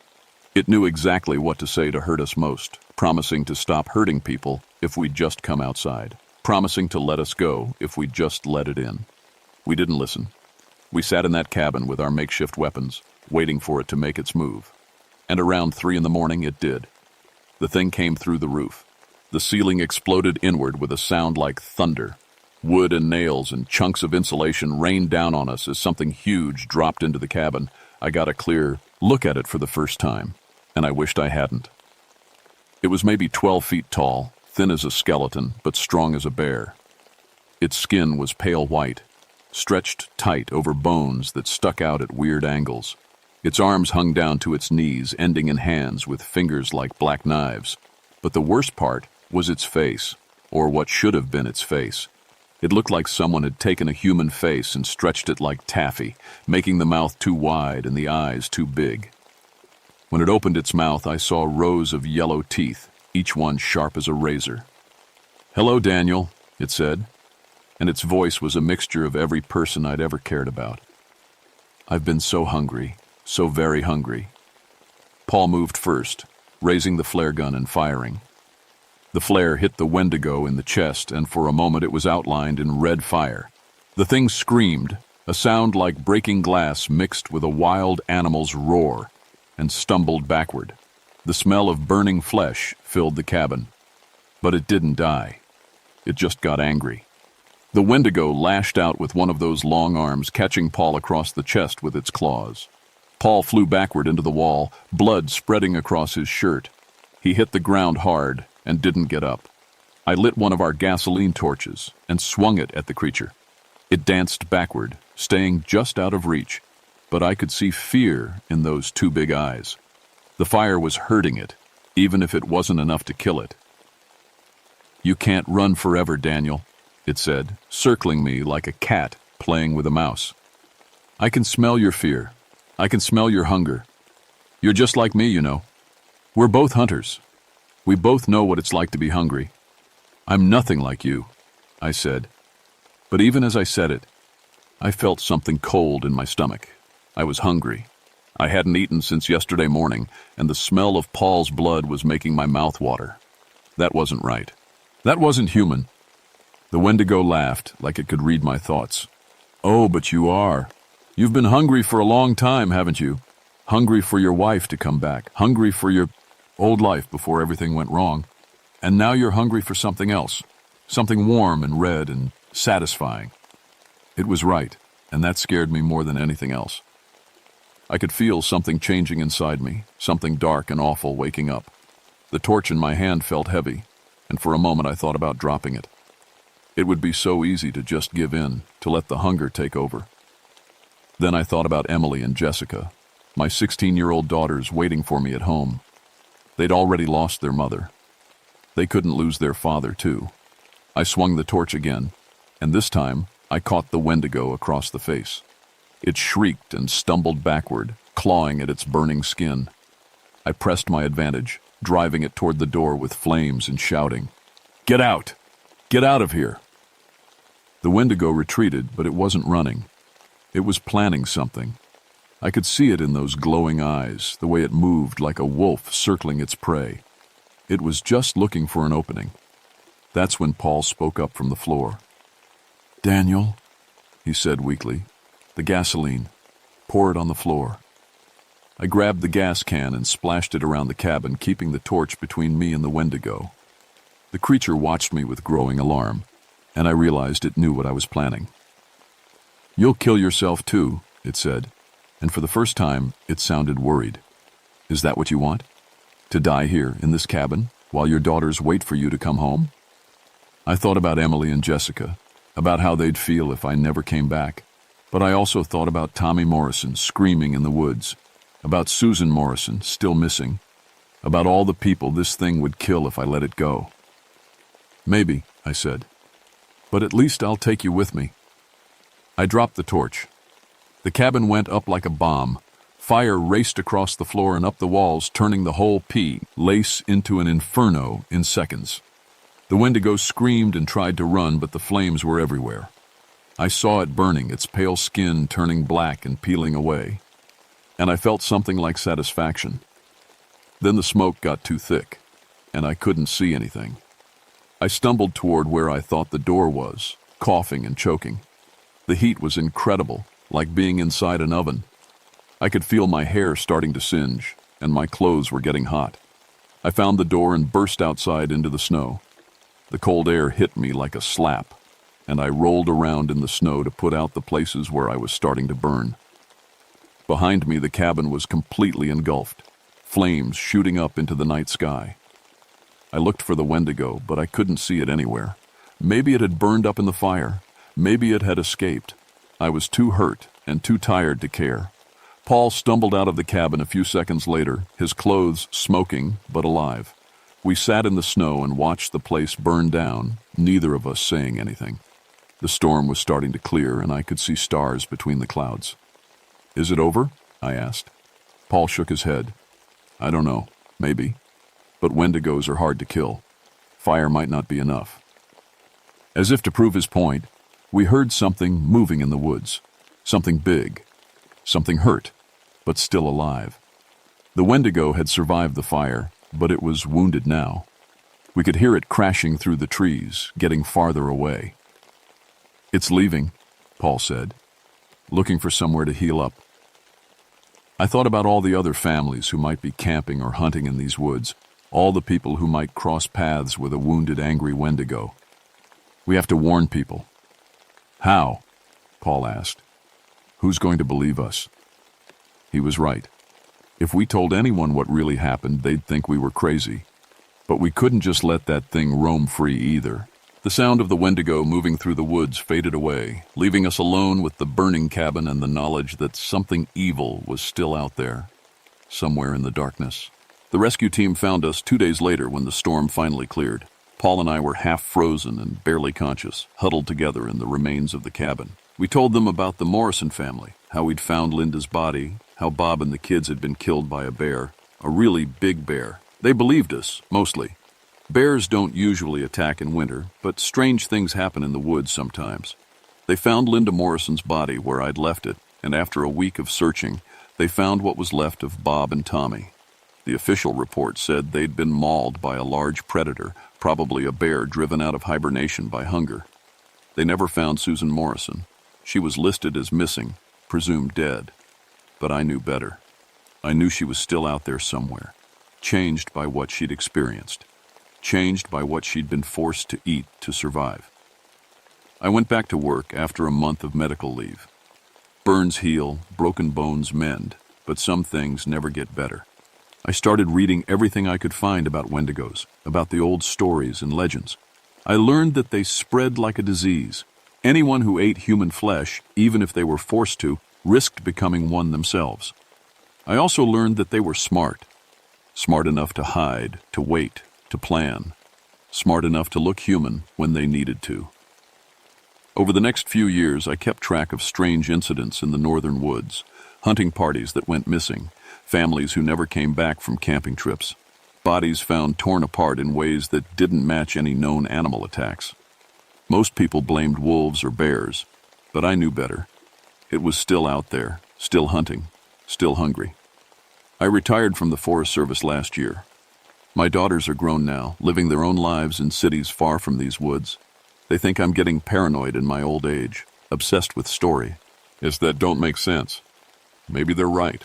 It knew exactly what to say to hurt us most, promising to stop hurting people if we'd just come outside, promising to let us go if we just let it in. We didn't listen. We sat in that cabin with our makeshift weapons, waiting for it to make its move. And around 3 a.m, it did. The thing came through the roof. The ceiling exploded inward with a sound like thunder. Wood and nails and chunks of insulation rained down on us as something huge dropped into the cabin. I got a clear look at it for the first time, and I wished I hadn't. It was maybe 12 feet tall, thin as a skeleton, but strong as a bear. Its skin was pale white, stretched tight over bones that stuck out at weird angles. Its arms hung down to its knees, ending in hands with fingers like black knives. But the worst part was its face, or what should have been its face. It looked like someone had taken a human face and stretched it like taffy, making the mouth too wide and the eyes too big. When it opened its mouth, I saw rows of yellow teeth, each one sharp as a razor. "Hello, Daniel," it said, and its voice was a mixture of every person I'd ever cared about. "I've been so hungry, so very hungry." Paul moved first, raising the flare gun and firing. The flare hit the Wendigo in the chest, and for a moment it was outlined in red fire. The thing screamed, a sound like breaking glass mixed with a wild animal's roar, and stumbled backward. The smell of burning flesh filled the cabin. But it didn't die. It just got angry. The Wendigo lashed out with one of those long arms, catching Paul across the chest with its claws. Paul flew backward into the wall, blood spreading across his shirt. He hit the ground hard and didn't get up. I lit one of our gasoline torches and swung it at the creature. It danced backward, staying just out of reach, but I could see fear in those 2 big eyes. The fire was hurting it, even if it wasn't enough to kill it. "You can't run forever, Daniel," it said, circling me like a cat playing with a mouse. "I can smell your fear. I can smell your hunger. You're just like me, you know. We're both hunters. We both know what it's like to be hungry. I'm nothing like you," I said. But even as I said it, I felt something cold in my stomach. I was hungry. I hadn't eaten since yesterday morning, and the smell of Paul's blood was making my mouth water. That wasn't right. That wasn't human. The Wendigo laughed like it could read my thoughts. "Oh, but you are. You've been hungry for a long time, haven't you? Hungry for your wife to come back. Hungry for your old life before everything went wrong. And now you're hungry for something else. Something warm and red and satisfying." It was right, and that scared me more than anything else. I could feel something changing inside me, something dark and awful waking up. The torch in my hand felt heavy, and for a moment I thought about dropping it. It would be so easy to just give in, to let the hunger take over. Then I thought about Emily and Jessica, my 16-year-old daughters waiting for me at home. They'd already lost their mother. They couldn't lose their father, too. I swung the torch again, and this time I caught the Wendigo across the face. It shrieked and stumbled backward, clawing at its burning skin. I pressed my advantage, driving it toward the door with flames and shouting, "Get out! Get out of here!" The Wendigo retreated, but it wasn't running. It was planning something. I could see it in those glowing eyes, the way it moved like a wolf circling its prey. It was just looking for an opening. That's when Paul spoke up from the floor. "Daniel," he said weakly, "the gasoline. Pour it on the floor." I grabbed the gas can and splashed it around the cabin, keeping the torch between me and the Wendigo. The creature watched me with growing alarm, and I realized it knew what I was planning. "You'll kill yourself too," it said, and for the first time it sounded worried. "Is that what you want? To die here in this cabin while your daughters wait for you to come home?" I thought about Emily and Jessica, about how they'd feel if I never came back, but I also thought about Tommy Morrison screaming in the woods, about Susan Morrison still missing, about all the people this thing would kill if I let it go. "Maybe," I said, "but at least I'll take you with me." I dropped the torch. The cabin went up like a bomb. Fire raced across the floor and up the walls, turning the whole place into an inferno in seconds. The Wendigo screamed and tried to run, but the flames were everywhere. I saw it burning, its pale skin turning black and peeling away, and I felt something like satisfaction. Then the smoke got too thick, and I couldn't see anything. I stumbled toward where I thought the door was, coughing and choking. The heat was incredible, like being inside an oven. I could feel my hair starting to singe, and my clothes were getting hot. I found the door and burst outside into the snow. The cold air hit me like a slap, and I rolled around in the snow to put out the places where I was starting to burn. Behind me, the cabin was completely engulfed, flames shooting up into the night sky. I looked for the Wendigo, but I couldn't see it anywhere. Maybe it had burned up in the fire. Maybe it had escaped. I was too hurt and too tired to care. Paul stumbled out of the cabin a few seconds later, his clothes smoking but alive. We sat in the snow and watched the place burn down, neither of us saying anything. The storm was starting to clear, and I could see stars between the clouds. "Is it over?" I asked. Paul shook his head. "I don't know. Maybe. But Wendigos are hard to kill. Fire might not be enough." As if to prove his point, we heard something moving in the woods. Something big. Something hurt, but still alive. The Wendigo had survived the fire, but it was wounded now. We could hear it crashing through the trees, getting farther away. "It's leaving," Paul said, "looking for somewhere to heal up." I thought about all the other families who might be camping or hunting in these woods, all the people who might cross paths with a wounded, angry Wendigo. We have to warn people. "How?" Paul asked. "Who's going to believe us?" He was right. If we told anyone what really happened, they'd think we were crazy. But we couldn't just let that thing roam free either. The sound of the Wendigo moving through the woods faded away, leaving us alone with the burning cabin and the knowledge that something evil was still out there, somewhere in the darkness. The rescue team found us 2 days later when the storm finally cleared. Paul and I were half frozen and barely conscious, huddled together in the remains of the cabin. We told them about the Morrison family, how we'd found Linda's body, how Bob and the kids had been killed by a bear, a really big bear. They believed us, mostly. Bears don't usually attack in winter, but strange things happen in the woods sometimes. They found Linda Morrison's body where I'd left it, and after a week of searching, they found what was left of Bob and Tommy. The official report said they'd been mauled by a large predator, probably a bear driven out of hibernation by hunger. They never found Susan Morrison. She was listed as missing, presumed dead. But I knew better. I knew she was still out there somewhere, changed by what she'd experienced, changed by what she'd been forced to eat to survive. I went back to work after a month of medical leave. Burns heal, broken bones mend, but some things never get better. I started reading everything I could find about Wendigos, about the old stories and legends. I learned that they spread like a disease. Anyone who ate human flesh, even if they were forced to, risked becoming one themselves. I also learned that they were smart. Smart enough to hide, to wait, to plan. Smart enough to look human when they needed to. Over the next few years, I kept track of strange incidents in the northern woods, hunting parties that went missing, families who never came back from camping trips, bodies found torn apart in ways that didn't match any known animal attacks. Most people blamed wolves or bears, but I knew better. It was still out there, still hunting, still hungry. I retired from the Forest Service last year. My daughters are grown now, living their own lives in cities far from these woods. They think I'm getting paranoid in my old age, obsessed with story. That don't make sense. Maybe they're right.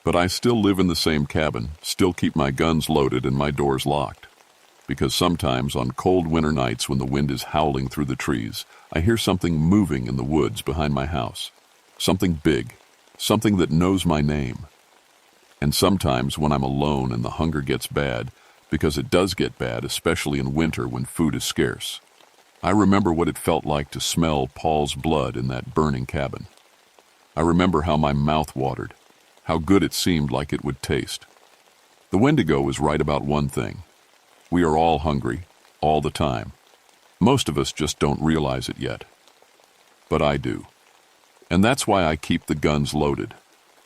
But I still live in the same cabin, still keep my guns loaded and my doors locked. Because sometimes on cold winter nights when the wind is howling through the trees, I hear something moving in the woods behind my house. Something big, something that knows my name. And sometimes when I'm alone and the hunger gets bad, because it does get bad, especially in winter when food is scarce, I remember what it felt like to smell Paul's blood in that burning cabin. I remember how my mouth watered, how good it seemed like it would taste. The Wendigo is right about one thing. We are all hungry, all the time. Most of us just don't realize it yet. But I do. And that's why I keep the guns loaded.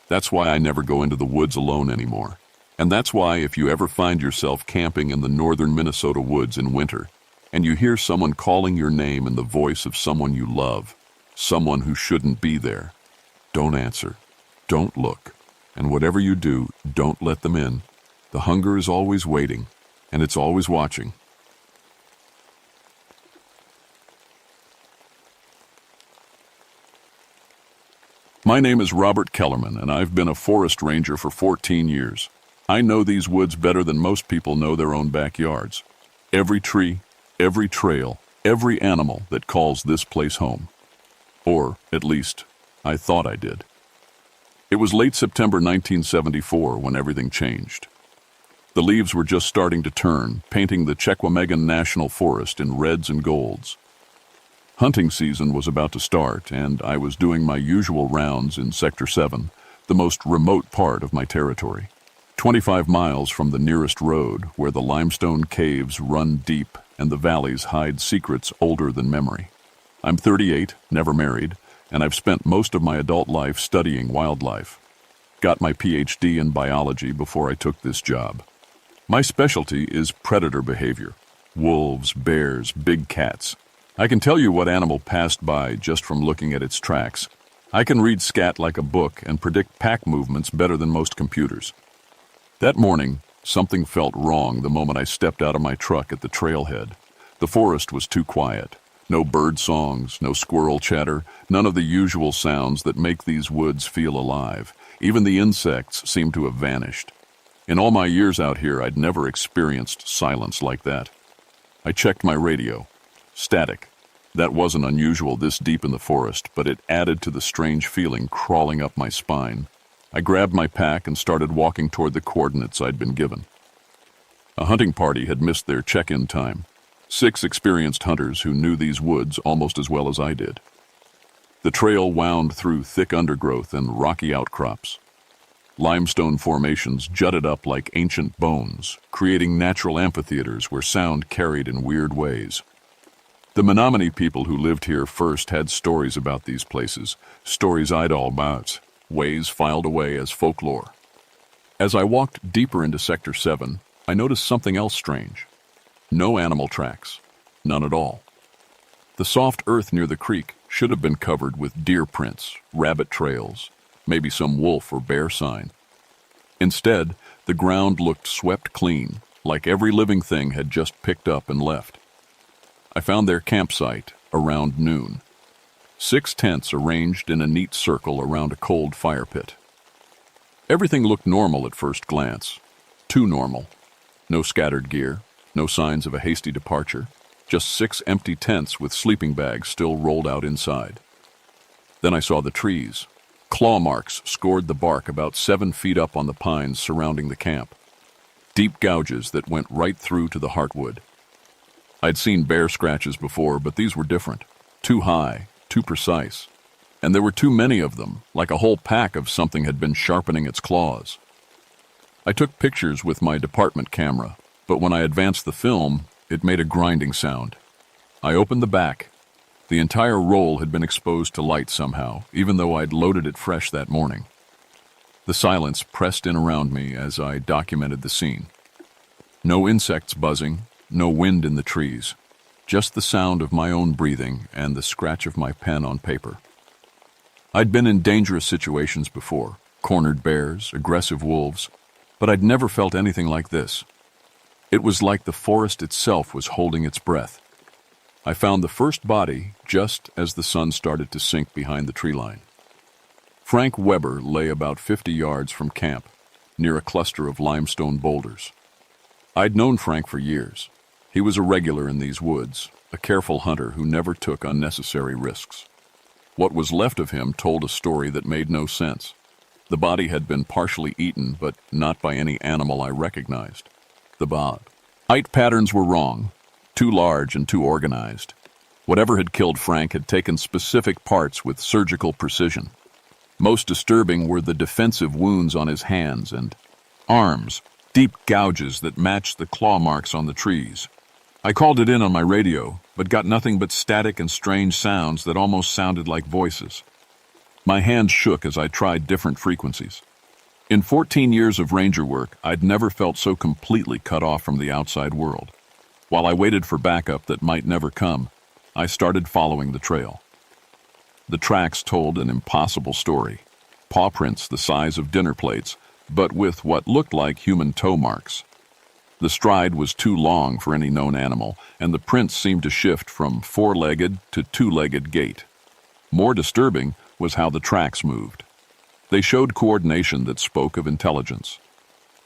That's why I never go into the woods alone anymore. And that's why if you ever find yourself camping in the northern Minnesota woods in winter, and you hear someone calling your name in the voice of someone you love, someone who shouldn't be there, don't answer. Don't look. And whatever you do, don't let them in. The hunger is always waiting, and it's always watching. My name is Robert Kellerman, and I've been a forest ranger for 14 years. I know these woods better than most people know their own backyards. Every tree, every trail, every animal that calls this place home. Or, at least, I thought I did. It was late September 1974 when everything changed. The leaves were just starting to turn, painting the Chequamegon National Forest in reds and golds. Hunting season was about to start, and I was doing my usual rounds in Sector 7, the most remote part of my territory. 25 miles from the nearest road, where the limestone caves run deep and the valleys hide secrets older than memory. I'm 38, never married, and I've spent most of my adult life studying wildlife. Got my PhD in biology before I took this job. My specialty is predator behavior. Wolves, bears, big cats. I can tell you what animal passed by just from looking at its tracks. I can read scat like a book and predict pack movements better than most computers. That morning, something felt wrong the moment I stepped out of my truck at the trailhead. The forest was too quiet. No bird songs, no squirrel chatter, none of the usual sounds that make these woods feel alive. Even the insects seemed to have vanished. In all my years out here, I'd never experienced silence like that. I checked my radio. Static. That wasn't unusual this deep in the forest, but it added to the strange feeling crawling up my spine. I grabbed my pack and started walking toward the coordinates I'd been given. A hunting party had missed their check-in time. 6 experienced hunters who knew these woods almost as well as I did. The trail wound through thick undergrowth and rocky outcrops. Limestone formations jutted up like ancient bones, creating natural amphitheaters where sound carried in weird ways. The Menominee people who lived here first had stories about these places, stories I'd all about, ways filed away as folklore. As I walked deeper into Sector 7, I noticed something else strange. No animal tracks. None at all. The soft earth near the creek should have been covered with deer prints, rabbit trails, maybe some wolf or bear sign. Instead, the ground looked swept clean, like every living thing had just picked up and left. I found their campsite around noon. 6 tents arranged in a neat circle around a cold fire pit. Everything looked normal at first glance. Too normal. No scattered gear, no signs of a hasty departure, just 6 empty tents with sleeping bags still rolled out inside. Then I saw the trees, Claw marks scored the bark about 7 feet up on the pines surrounding the camp. Deep gouges that went right through to the heartwood. I'd seen bear scratches before, but these were different. Too high, too precise. And there were too many of them, like a whole pack of something had been sharpening its claws. I took pictures with my department camera, but when I advanced the film, it made a grinding sound. I opened the back. The entire roll had been exposed to light somehow, even though I'd loaded it fresh that morning. The silence pressed in around me as I documented the scene. No insects buzzing, no wind in the trees, just the sound of my own breathing and the scratch of my pen on paper. I'd been in dangerous situations before, cornered bears, aggressive wolves, but I'd never felt anything like this. It was like the forest itself was holding its breath. I found the first body just as the sun started to sink behind the tree line. Frank Weber lay about 50 yards from camp, near a cluster of limestone boulders. I'd known Frank for years. He was a regular in these woods, a careful hunter who never took unnecessary risks. What was left of him told a story that made no sense. The body had been partially eaten, but not by any animal I recognized. The bite patterns were wrong, too large and too organized. Whatever had killed Frank had taken specific parts with surgical precision. Most disturbing were the defensive wounds on his hands and arms, deep gouges that matched the claw marks on the trees. I called it in on my radio, but got nothing but static and strange sounds that almost sounded like voices. My hands shook as I tried different frequencies. In 14 years of ranger work, I'd never felt so completely cut off from the outside world. While I waited for backup that might never come, I started following the trail. The tracks told an impossible story. Paw prints the size of dinner plates, but with what looked like human toe marks. The stride was too long for any known animal, and the prints seemed to shift from four-legged to two-legged gait. More disturbing was how the tracks moved. They showed coordination that spoke of intelligence.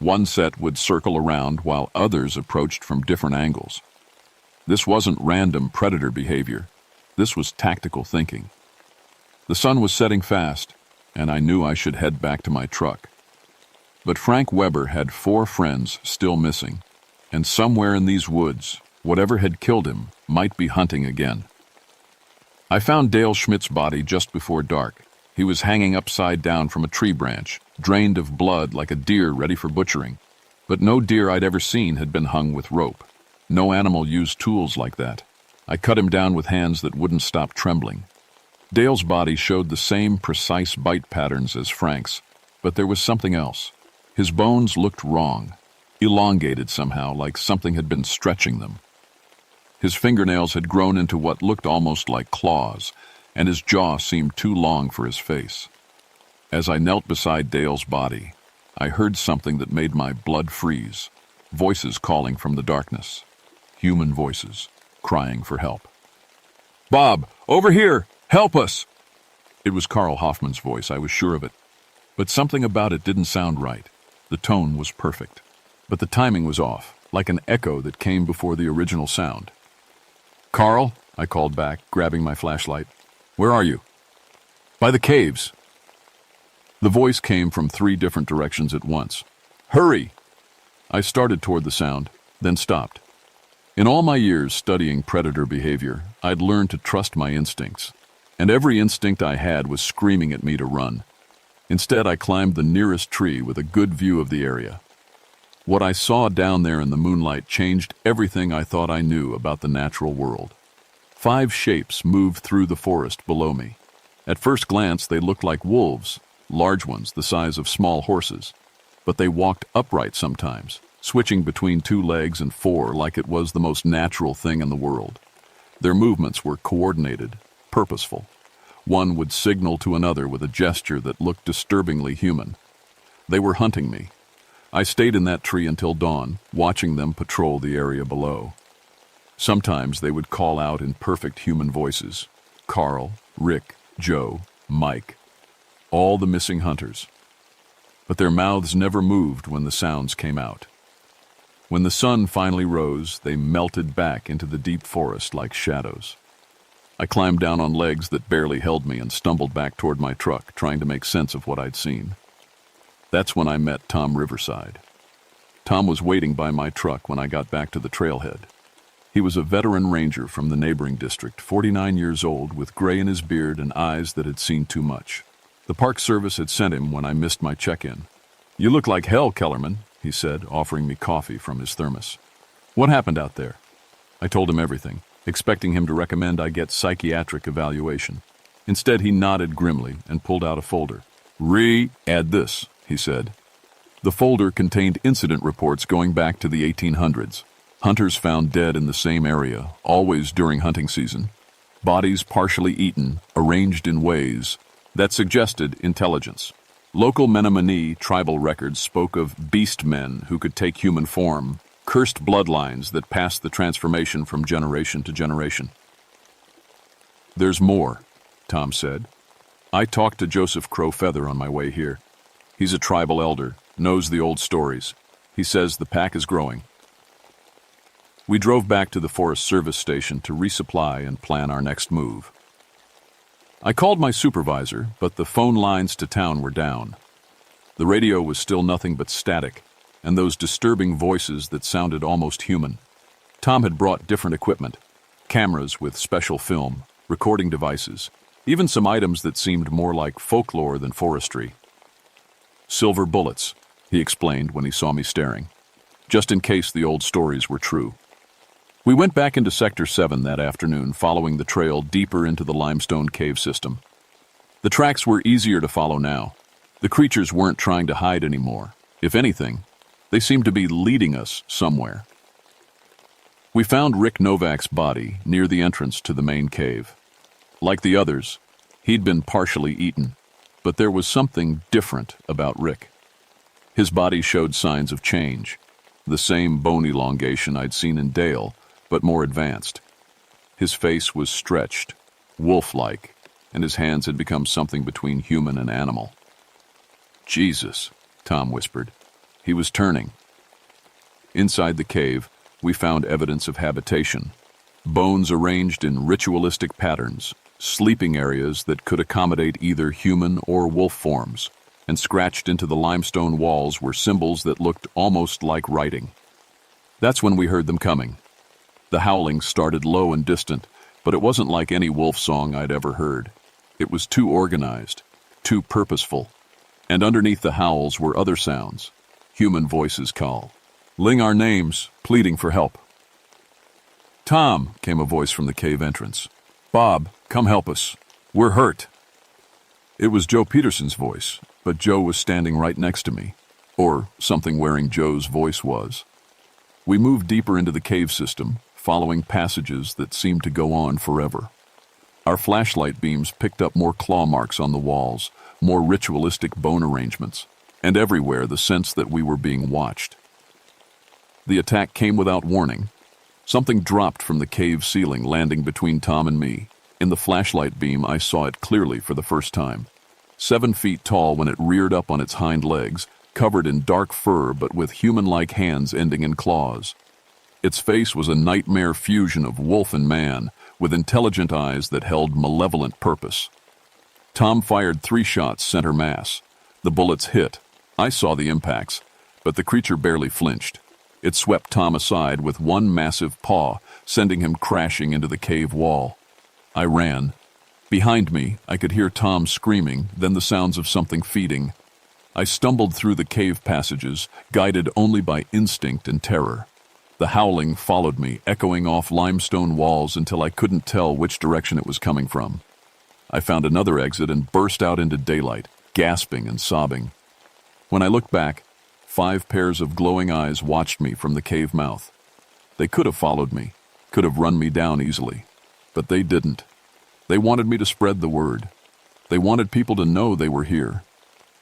One set would circle around while others approached from different angles. This wasn't random predator behavior. This was tactical thinking. The sun was setting fast, and I knew I should head back to my truck. But Frank Weber had 4 friends still missing, and somewhere in these woods, whatever had killed him might be hunting again. I found Dale Schmidt's body just before dark. He was hanging upside down from a tree branch, drained of blood like a deer ready for butchering. But no deer I'd ever seen had been hung with rope. No animal used tools like that. I cut him down with hands that wouldn't stop trembling. Dale's body showed the same precise bite patterns as Frank's, but there was something else. His bones looked wrong, elongated somehow, like something had been stretching them. His fingernails had grown into what looked almost like claws, and his jaw seemed too long for his face. As I knelt beside Dale's body, I heard something that made my blood freeze. Voices calling from the darkness. Human voices, crying for help. "Bob, over here! Help us!" It was Carl Hoffman's voice, I was sure of it. But something about it didn't sound right. The tone was perfect, but the timing was off, like an echo that came before the original sound. "Carl," I called back, grabbing my flashlight. "Where are you?" "By the caves." The voice came from 3 different directions at once. "Hurry!" I started toward the sound, then stopped. In all my years studying predator behavior, I'd learned to trust my instincts, and every instinct I had was screaming at me to run. Instead, I climbed the nearest tree with a good view of the area. What I saw down there in the moonlight changed everything I thought I knew about the natural world. 5 shapes moved through the forest below me. At first glance, they looked like wolves, large ones the size of small horses. But they walked upright sometimes, switching between 2 legs and 4 like it was the most natural thing in the world. Their movements were coordinated, purposeful. One would signal to another with a gesture that looked disturbingly human. They were hunting me. I stayed in that tree until dawn, watching them patrol the area below. Sometimes they would call out in perfect human voices. Carl, Rick, Joe, Mike. All the missing hunters. But their mouths never moved when the sounds came out. When the sun finally rose, they melted back into the deep forest like shadows. I climbed down on legs that barely held me and stumbled back toward my truck, trying to make sense of what I'd seen. That's when I met Tom Riverside. Tom was waiting by my truck when I got back to the trailhead. He was a veteran ranger from the neighboring district, 49 years old, with gray in his beard and eyes that had seen too much. The Park Service had sent him when I missed my check-in. "You look like hell, Kellerman," he said, offering me coffee from his thermos. "What happened out there?" I told him everything, expecting him to recommend I get psychiatric evaluation. Instead, he nodded grimly and pulled out a folder. "Add this," he said. The folder contained incident reports going back to the 1800s. Hunters found dead in the same area, always during hunting season. Bodies partially eaten, arranged in ways that suggested intelligence. Local Menominee tribal records spoke of beast men who could take human form, cursed bloodlines that passed the transformation from generation to generation. "There's more," Tom said. "I talked to Joseph Crowfeather on my way here. He's a tribal elder, knows the old stories. He says the pack is growing." We drove back to the Forest Service station to resupply and plan our next move. I called my supervisor, but the phone lines to town were down. The radio was still nothing but static, and those disturbing voices that sounded almost human. Tom had brought different equipment, cameras with special film, recording devices, even some items that seemed more like folklore than forestry. "Silver bullets," he explained when he saw me staring, just in case the old stories were true. We went back into Sector 7 that afternoon, following the trail deeper into the limestone cave system. The tracks were easier to follow now. The creatures weren't trying to hide anymore. If anything, they seemed to be leading us somewhere. We found Rick Novak's body near the entrance to the main cave. Like the others, he'd been partially eaten, but there was something different about Rick. His body showed signs of change, the same bone elongation I'd seen in Dale, but more advanced. His face was stretched, wolf-like, and his hands had become something between human and animal. "Jesus," Tom whispered. He was turning. Inside the cave, we found evidence of habitation. Bones arranged in ritualistic patterns, sleeping areas that could accommodate either human or wolf forms, and scratched into the limestone walls were symbols that looked almost like writing. That's when we heard them coming. The howling started low and distant, but it wasn't like any wolf song I'd ever heard. It was too organized, too purposeful. And underneath the howls were other sounds, human voices calling our names, pleading for help. "Tom," came a voice from the cave entrance. "Bob, come help us. We're hurt." It was Joe Peterson's voice, but Joe was standing right next to me, or something wearing Joe's voice was. We moved deeper into the cave system, following passages that seemed to go on forever. Our flashlight beams picked up more claw marks on the walls, more ritualistic bone arrangements, and everywhere the sense that we were being watched. The attack came without warning. Something dropped from the cave ceiling, landing between Tom and me. In the flashlight beam, I saw it clearly for the first time. 7 feet tall when it reared up on its hind legs, covered in dark fur but with human-like hands ending in claws. Its face was a nightmare fusion of wolf and man, with intelligent eyes that held malevolent purpose. Tom fired 3 shots center mass. The bullets hit. I saw the impacts, but the creature barely flinched. It swept Tom aside with one massive paw, sending him crashing into the cave wall. I ran. Behind me, I could hear Tom screaming, then the sounds of something feeding. I stumbled through the cave passages, guided only by instinct and terror. The howling followed me, echoing off limestone walls until I couldn't tell which direction it was coming from. I found another exit and burst out into daylight, gasping and sobbing. When I looked back, 5 pairs of glowing eyes watched me from the cave mouth. They could have followed me, could have run me down easily, but they didn't. They wanted me to spread the word. They wanted people to know they were here.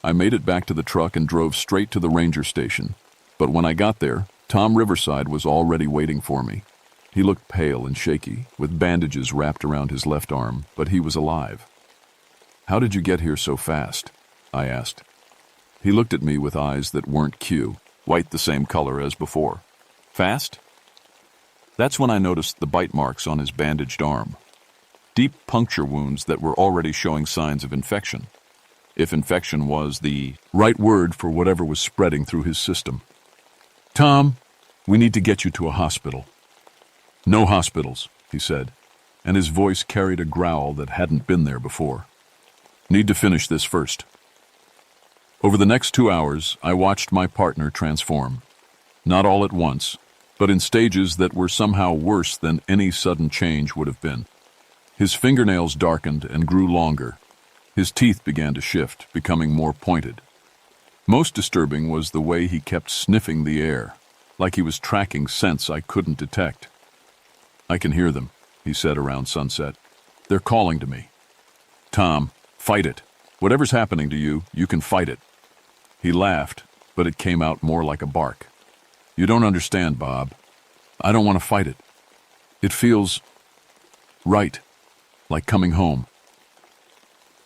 I made it back to the truck and drove straight to the ranger station. But when I got there, Tom Riverside was already waiting for me. He looked pale and shaky, with bandages wrapped around his left arm, but he was alive. "How did you get here so fast?" I asked. He looked at me with eyes that weren't Q, white the same color as before. "Fast?" That's when I noticed the bite marks on his bandaged arm. deep puncture wounds that were already showing signs of infection. If infection was the right word for whatever was spreading through his system. "Tom, we need to get you to a hospital." "No hospitals," he said, and his voice carried a growl that hadn't been there before. "Need to finish this first." Over the next 2 hours, I watched my partner transform. Not all at once, but in stages that were somehow worse than any sudden change would have been. His fingernails darkened and grew longer. His teeth began to shift, becoming more pointed. Most disturbing was the way he kept sniffing the air, like he was tracking scents I couldn't detect. "I can hear them," he said around sunset. "They're calling to me." "Tom, fight it. Whatever's happening to you, you can fight it." He laughed, but it came out more like a bark. "You don't understand, Bob. I don't want to fight it. It feels right, like coming home."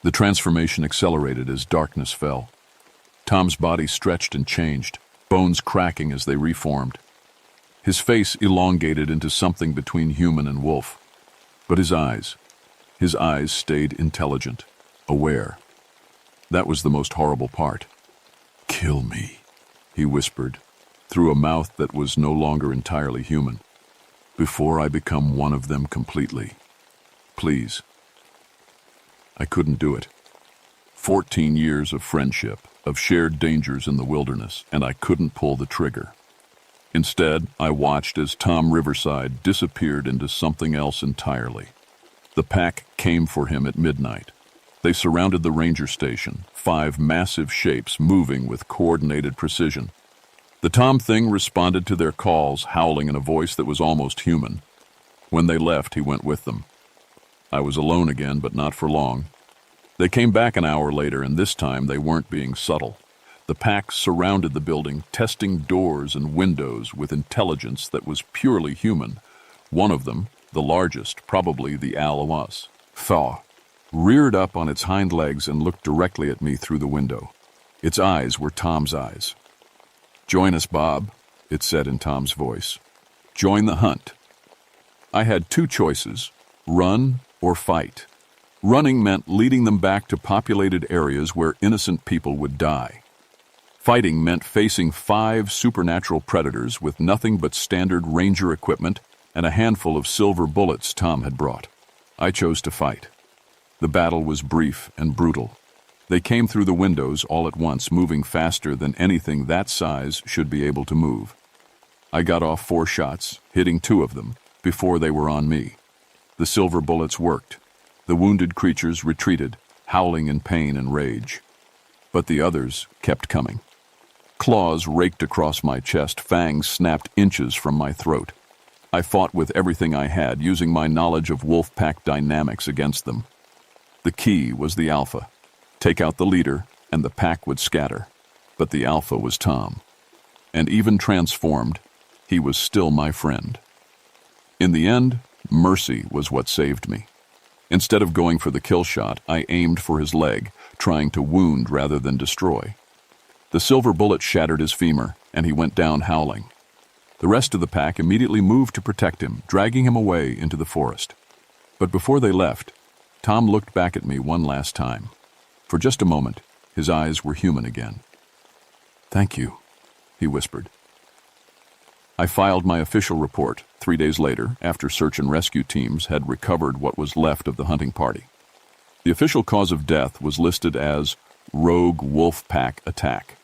The transformation accelerated as darkness fell. Tom's body stretched and changed, bones cracking as they reformed. His face elongated into something between human and wolf. But his eyes stayed intelligent, aware. That was the most horrible part. "Kill me," he whispered, through a mouth that was no longer entirely human, "before I become one of them completely. Please." I couldn't do it. 14 years of friendship, of shared dangers in the wilderness, and I couldn't pull the trigger. Instead, I watched as Tom Riverside disappeared into something else entirely. The pack came for him at midnight. They surrounded the ranger station, 5 massive shapes moving with coordinated precision. The Tom thing responded to their calls, howling in a voice that was almost human. When they left, he went with them. I was alone again, but not for long. They came back an hour later, and this time they weren't being subtle. The pack surrounded the building, testing doors and windows with intelligence that was purely human. One of them, the largest, probably the Alawas, Thaw, reared up on its hind legs and looked directly at me through the window. Its eyes were Tom's eyes. "Join us, Bob," it said in Tom's voice. "Join the hunt." I had 2 choices, run or fight. Running meant leading them back to populated areas where innocent people would die. Fighting meant facing 5 supernatural predators with nothing but standard ranger equipment and a handful of silver bullets Tom had brought. I chose to fight. The battle was brief and brutal. They came through the windows all at once, moving faster than anything that size should be able to move. I got off 4 shots, hitting 2 of them, before they were on me. The silver bullets worked. The wounded creatures retreated, howling in pain and rage. But the others kept coming. Claws raked across my chest, fangs snapped inches from my throat. I fought with everything I had, using my knowledge of wolf pack dynamics against them. The key was the alpha. Take out the leader, and the pack would scatter. But the alpha was Tom. And even transformed, he was still my friend. In the end, mercy was what saved me. Instead of going for the kill shot, I aimed for his leg, trying to wound rather than destroy. The silver bullet shattered his femur, and he went down howling. The rest of the pack immediately moved to protect him, dragging him away into the forest. But before they left, Tom looked back at me one last time. For just a moment, his eyes were human again. "Thank you," he whispered. I filed my official report 3 days later, after search and rescue teams had recovered what was left of the hunting party. The official cause of death was listed as rogue wolf pack attack.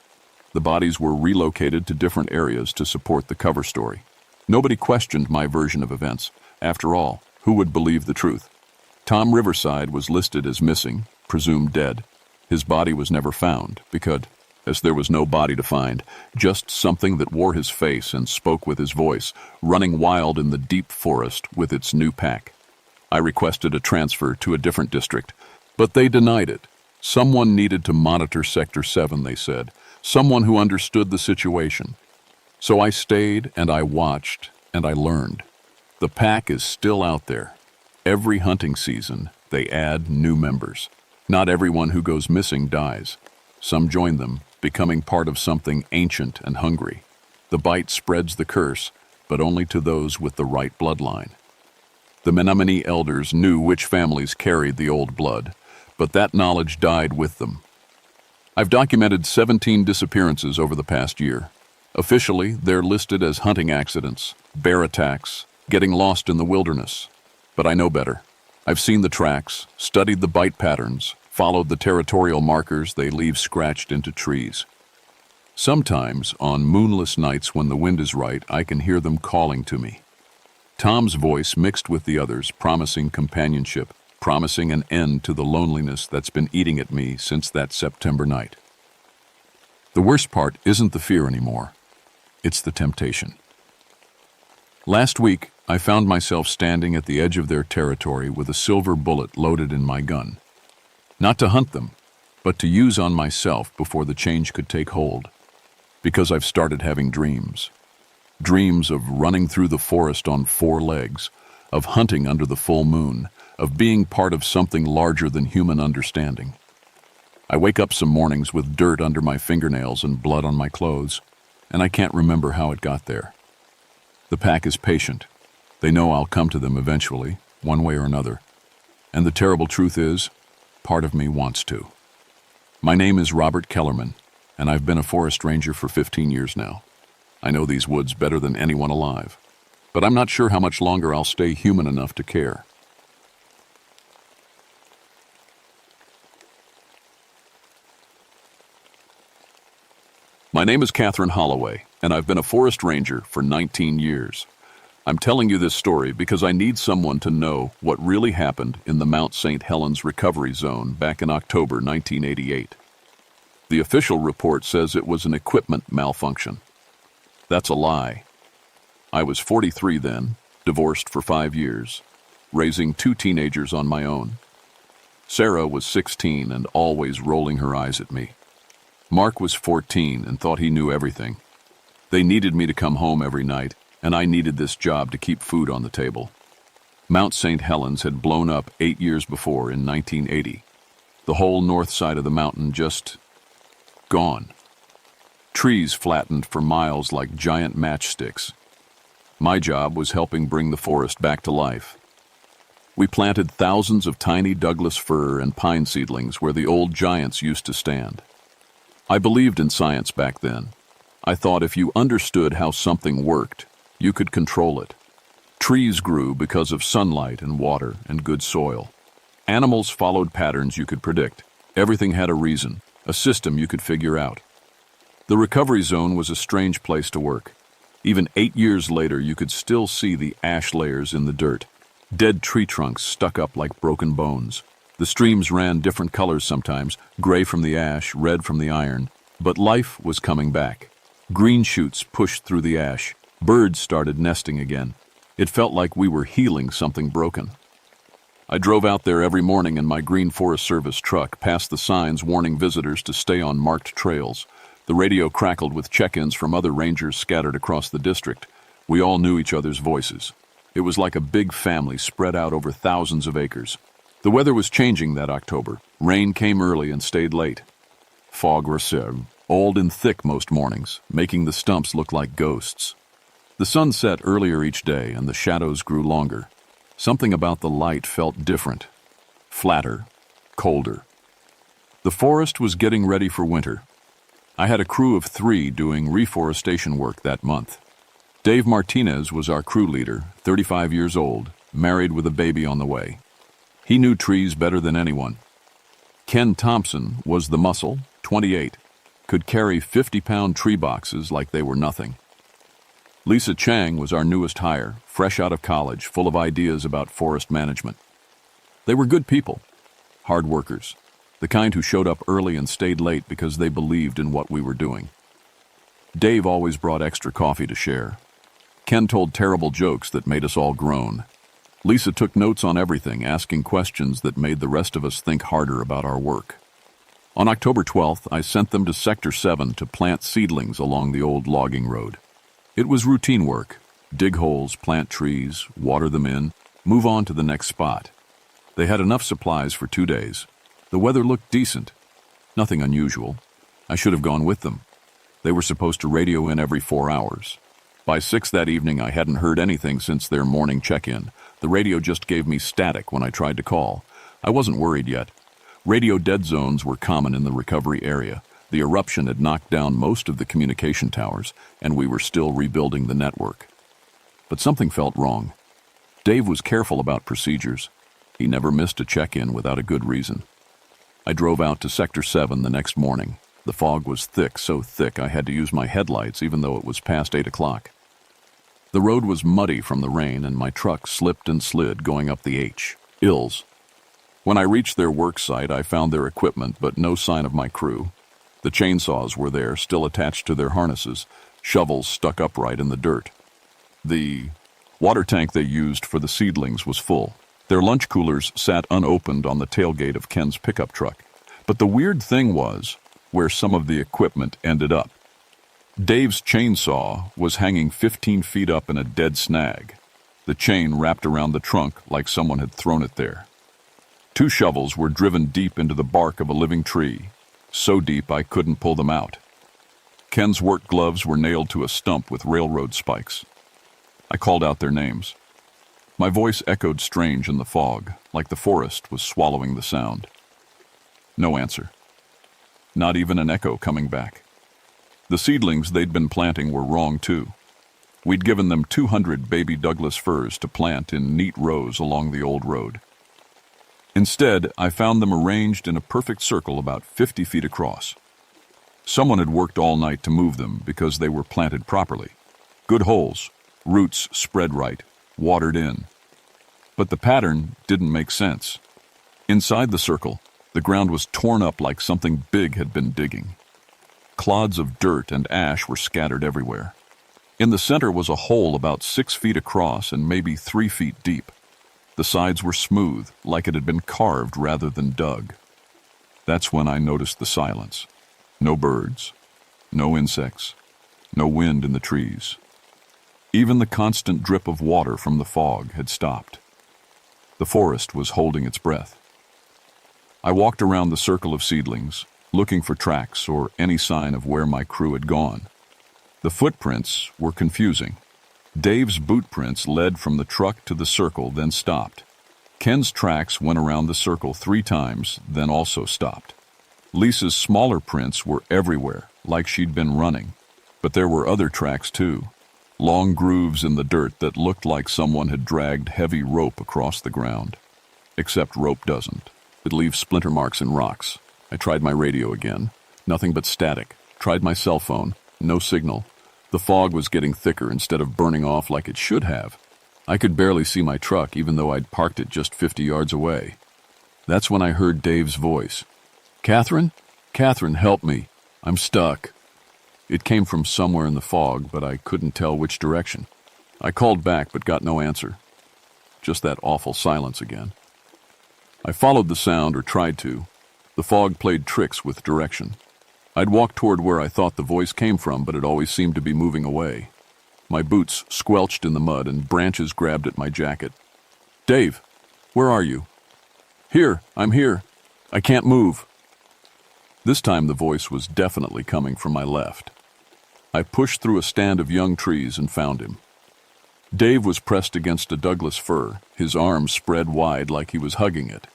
The bodies were relocated to different areas to support the cover story. Nobody questioned my version of events. After all, who would believe the truth? Tom Riverside was listed as missing, presumed dead. His body was never found because there was no body to find, just something that wore his face and spoke with his voice, running wild in the deep forest with its new pack. I requested a transfer to a different district, but they denied it. Someone needed to monitor Sector 7, they said. Someone who understood the situation. So I stayed and I watched and I learned. The pack is still out there. Every hunting season, they add new members. Not everyone who goes missing dies. Some join them, becoming part of something ancient and hungry. The bite spreads the curse, but only to those with the right bloodline. The Menominee elders knew which families carried the old blood, but that knowledge died with them. I've documented 17 disappearances over the past year. Officially, they're listed as hunting accidents, bear attacks, getting lost in the wilderness. But I know better. I've seen the tracks, studied the bite patterns, followed the territorial markers they leave scratched into trees. Sometimes, on moonless nights when the wind is right, I can hear them calling to me. Tom's voice mixed with the others, promising companionship, promising an end to the loneliness that's been eating at me since that September night. The worst part isn't the fear anymore. It's the temptation. Last week, I found myself standing at the edge of their territory with a silver bullet loaded in my gun. Not to hunt them, but to use on myself before the change could take hold. Because I've started having dreams. Dreams of running through the forest on 4 legs, of hunting under the full moon, of being part of something larger than human understanding. I wake up some mornings with dirt under my fingernails and blood on my clothes, and I can't remember how it got there. The pack is patient. They know I'll come to them eventually, one way or another. And the terrible truth is, part of me wants to. My name is Robert Kellerman, and I've been a forest ranger for 15 years now. I know these woods better than anyone alive, but I'm not sure how much longer I'll stay human enough to care. My name is Catherine Holloway, and I've been a forest ranger for 19 years. I'm telling you this story because I need someone to know what really happened in the Mount St. Helens Recovery Zone back in October 1988. The official report says it was an equipment malfunction. That's a lie. I was 43 then, divorced for 5 years, raising 2 teenagers on my own. Sarah was 16 and always rolling her eyes at me. Mark was 14 and thought he knew everything. They needed me to come home every night, and I needed this job to keep food on the table. Mount St. Helens had blown up 8 years before in 1980. The whole north side of the mountain just gone. Trees flattened for miles like giant matchsticks. My job was helping bring the forest back to life. We planted thousands of tiny Douglas fir and pine seedlings where the old giants used to stand. I believed in science back then. I thought if you understood how something worked, you could control it. Trees grew because of sunlight and water and good soil. Animals followed patterns you could predict. Everything had a reason, a system you could figure out. The recovery zone was a strange place to work. Even 8 years later, you could still see the ash layers in the dirt. Dead tree trunks stuck up like broken bones. The streams ran different colors sometimes, gray from the ash, red from the iron. But life was coming back. Green shoots pushed through the ash. Birds started nesting again. It felt like we were healing something broken. I drove out there every morning in my green Forest Service truck, past the signs warning visitors to stay on marked trails. The radio crackled with check-ins from other rangers scattered across the district. We all knew each other's voices. It was like a big family spread out over thousands of acres. The weather was changing that October. Rain came early and stayed late. Fog reserve, old and thick most mornings, making the stumps look like ghosts. The sun set earlier each day and the shadows grew longer. Something about the light felt different. Flatter, colder. The forest was getting ready for winter. I had a crew of 3 doing reforestation work that month. Dave Martinez was our crew leader, 35 years old, married with a baby on the way. He knew trees better than anyone. Ken Thompson was the muscle, 28, could carry 50-pound tree boxes like they were nothing. Lisa Chang was our newest hire, fresh out of college, full of ideas about forest management. They were good people, hard workers. The kind who showed up early and stayed late because they believed in what we were doing. Dave always brought extra coffee to share. Ken told terrible jokes that made us all groan. Lisa took notes on everything, asking questions that made the rest of us think harder about our work. On October 12th, I sent them to Sector 7 to plant seedlings along the old logging road. It was routine work. Dig holes, plant trees, water them in, move on to the next spot. They had enough supplies for 2 days. The weather looked decent. Nothing unusual. I should have gone with them. They were supposed to radio in every 4 hours. By 6 that evening, I hadn't heard anything since their morning check-in. The radio just gave me static when I tried to call. I wasn't worried yet. Radio dead zones were common in the recovery area. The eruption had knocked down most of the communication towers, and we were still rebuilding the network. But something felt wrong. Dave was careful about procedures. He never missed a check-in without a good reason. I drove out to Sector 7 the next morning. The fog was thick, so thick I had to use my headlights even though it was past 8 o'clock. The road was muddy from the rain, and my truck slipped and slid going up the hills. When I reached their work site, I found their equipment, but no sign of my crew. The chainsaws were there, still attached to their harnesses, shovels stuck upright in the dirt. The water tank they used for the seedlings was full. Their lunch coolers sat unopened on the tailgate of Ken's pickup truck. But the weird thing was where some of the equipment ended up. Dave's chainsaw was hanging 15 feet up in a dead snag, the chain wrapped around the trunk like someone had thrown it there. 2 shovels were driven deep into the bark of a living tree, so deep I couldn't pull them out. Ken's work gloves were nailed to a stump with railroad spikes. I called out their names. My voice echoed strange in the fog, like the forest was swallowing the sound. No answer. Not even an echo coming back. The seedlings they'd been planting were wrong, too. We'd given them 200 baby Douglas firs to plant in neat rows along the old road. Instead, I found them arranged in a perfect circle about 50 feet across. Someone had worked all night to move them because they were planted properly. Good holes, roots spread right, watered in. But the pattern didn't make sense. Inside the circle, the ground was torn up like something big had been digging. Clods of dirt and ash were scattered everywhere. In the center was a hole about 6 feet across and maybe 3 feet deep. The sides were smooth, like it had been carved rather than dug. That's when I noticed the silence. No birds, no insects, no wind in the trees. Even the constant drip of water from the fog had stopped. The forest was holding its breath. I walked around the circle of seedlings, looking for tracks or any sign of where my crew had gone. The footprints were confusing. Dave's boot prints led from the truck to the circle, then stopped. Ken's tracks went around the circle 3 times, then also stopped. Lisa's smaller prints were everywhere, like she'd been running. But there were other tracks too. Long grooves in the dirt that looked like someone had dragged heavy rope across the ground. Except rope doesn't. It leaves splinter marks in rocks. I tried my radio again. Nothing but static. Tried my cell phone. No signal. The fog was getting thicker instead of burning off like it should have. I could barely see my truck even though I'd parked it just 50 yards away. That's when I heard Dave's voice. "Catherine? Catherine, help me. I'm stuck." It came from somewhere in the fog, but I couldn't tell which direction. I called back but got no answer. Just that awful silence again. I followed the sound, or tried to. The fog played tricks with direction. I'd walk toward where I thought the voice came from, but it always seemed to be moving away. My boots squelched in the mud and branches grabbed at my jacket. "Dave, where are you?" "Here, I'm here. I can't move." This time the voice was definitely coming from my left. I pushed through a stand of young trees and found him. Dave was pressed against a Douglas fir, his arms spread wide like he was hugging it.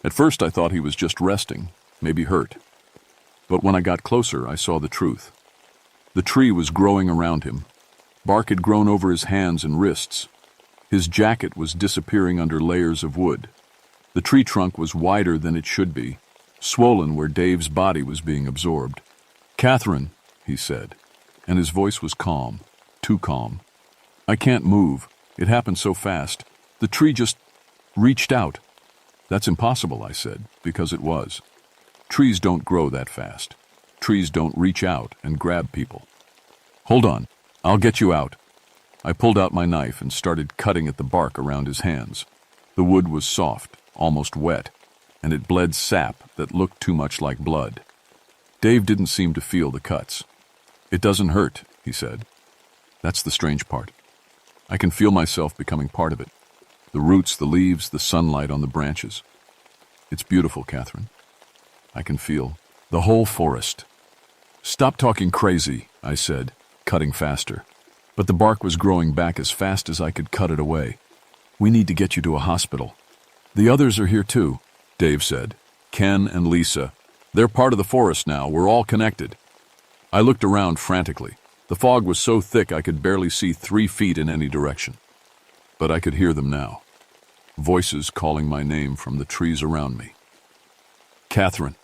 At first I thought he was just resting, maybe hurt. But when I got closer, I saw the truth. The tree was growing around him. Bark had grown over his hands and wrists. His jacket was disappearing under layers of wood. The tree trunk was wider than it should be, swollen where Dave's body was being absorbed. "Catherine," he said, and his voice was calm, too calm. "I can't move. It happened so fast. The tree just reached out." "That's impossible," I said, because it was. Trees don't grow that fast. Trees don't reach out and grab people. "Hold on, I'll get you out." I pulled out my knife and started cutting at the bark around his hands. The wood was soft, almost wet, and it bled sap that looked too much like blood. Dave didn't seem to feel the cuts. "It doesn't hurt," he said. That's the strange part. I can feel myself becoming part of it. The roots, the leaves, the sunlight on the branches. It's beautiful, Catherine. I can feel the whole forest. "Stop talking crazy," I said, cutting faster. But the bark was growing back as fast as I could cut it away. "We need to get you to a hospital." "The others are here too," Dave said. "Ken and Lisa. They're part of the forest now. We're all connected." I looked around frantically. The fog was so thick I could barely see 3 feet in any direction. But I could hear them now. Voices calling my name from the trees around me. "Catherine."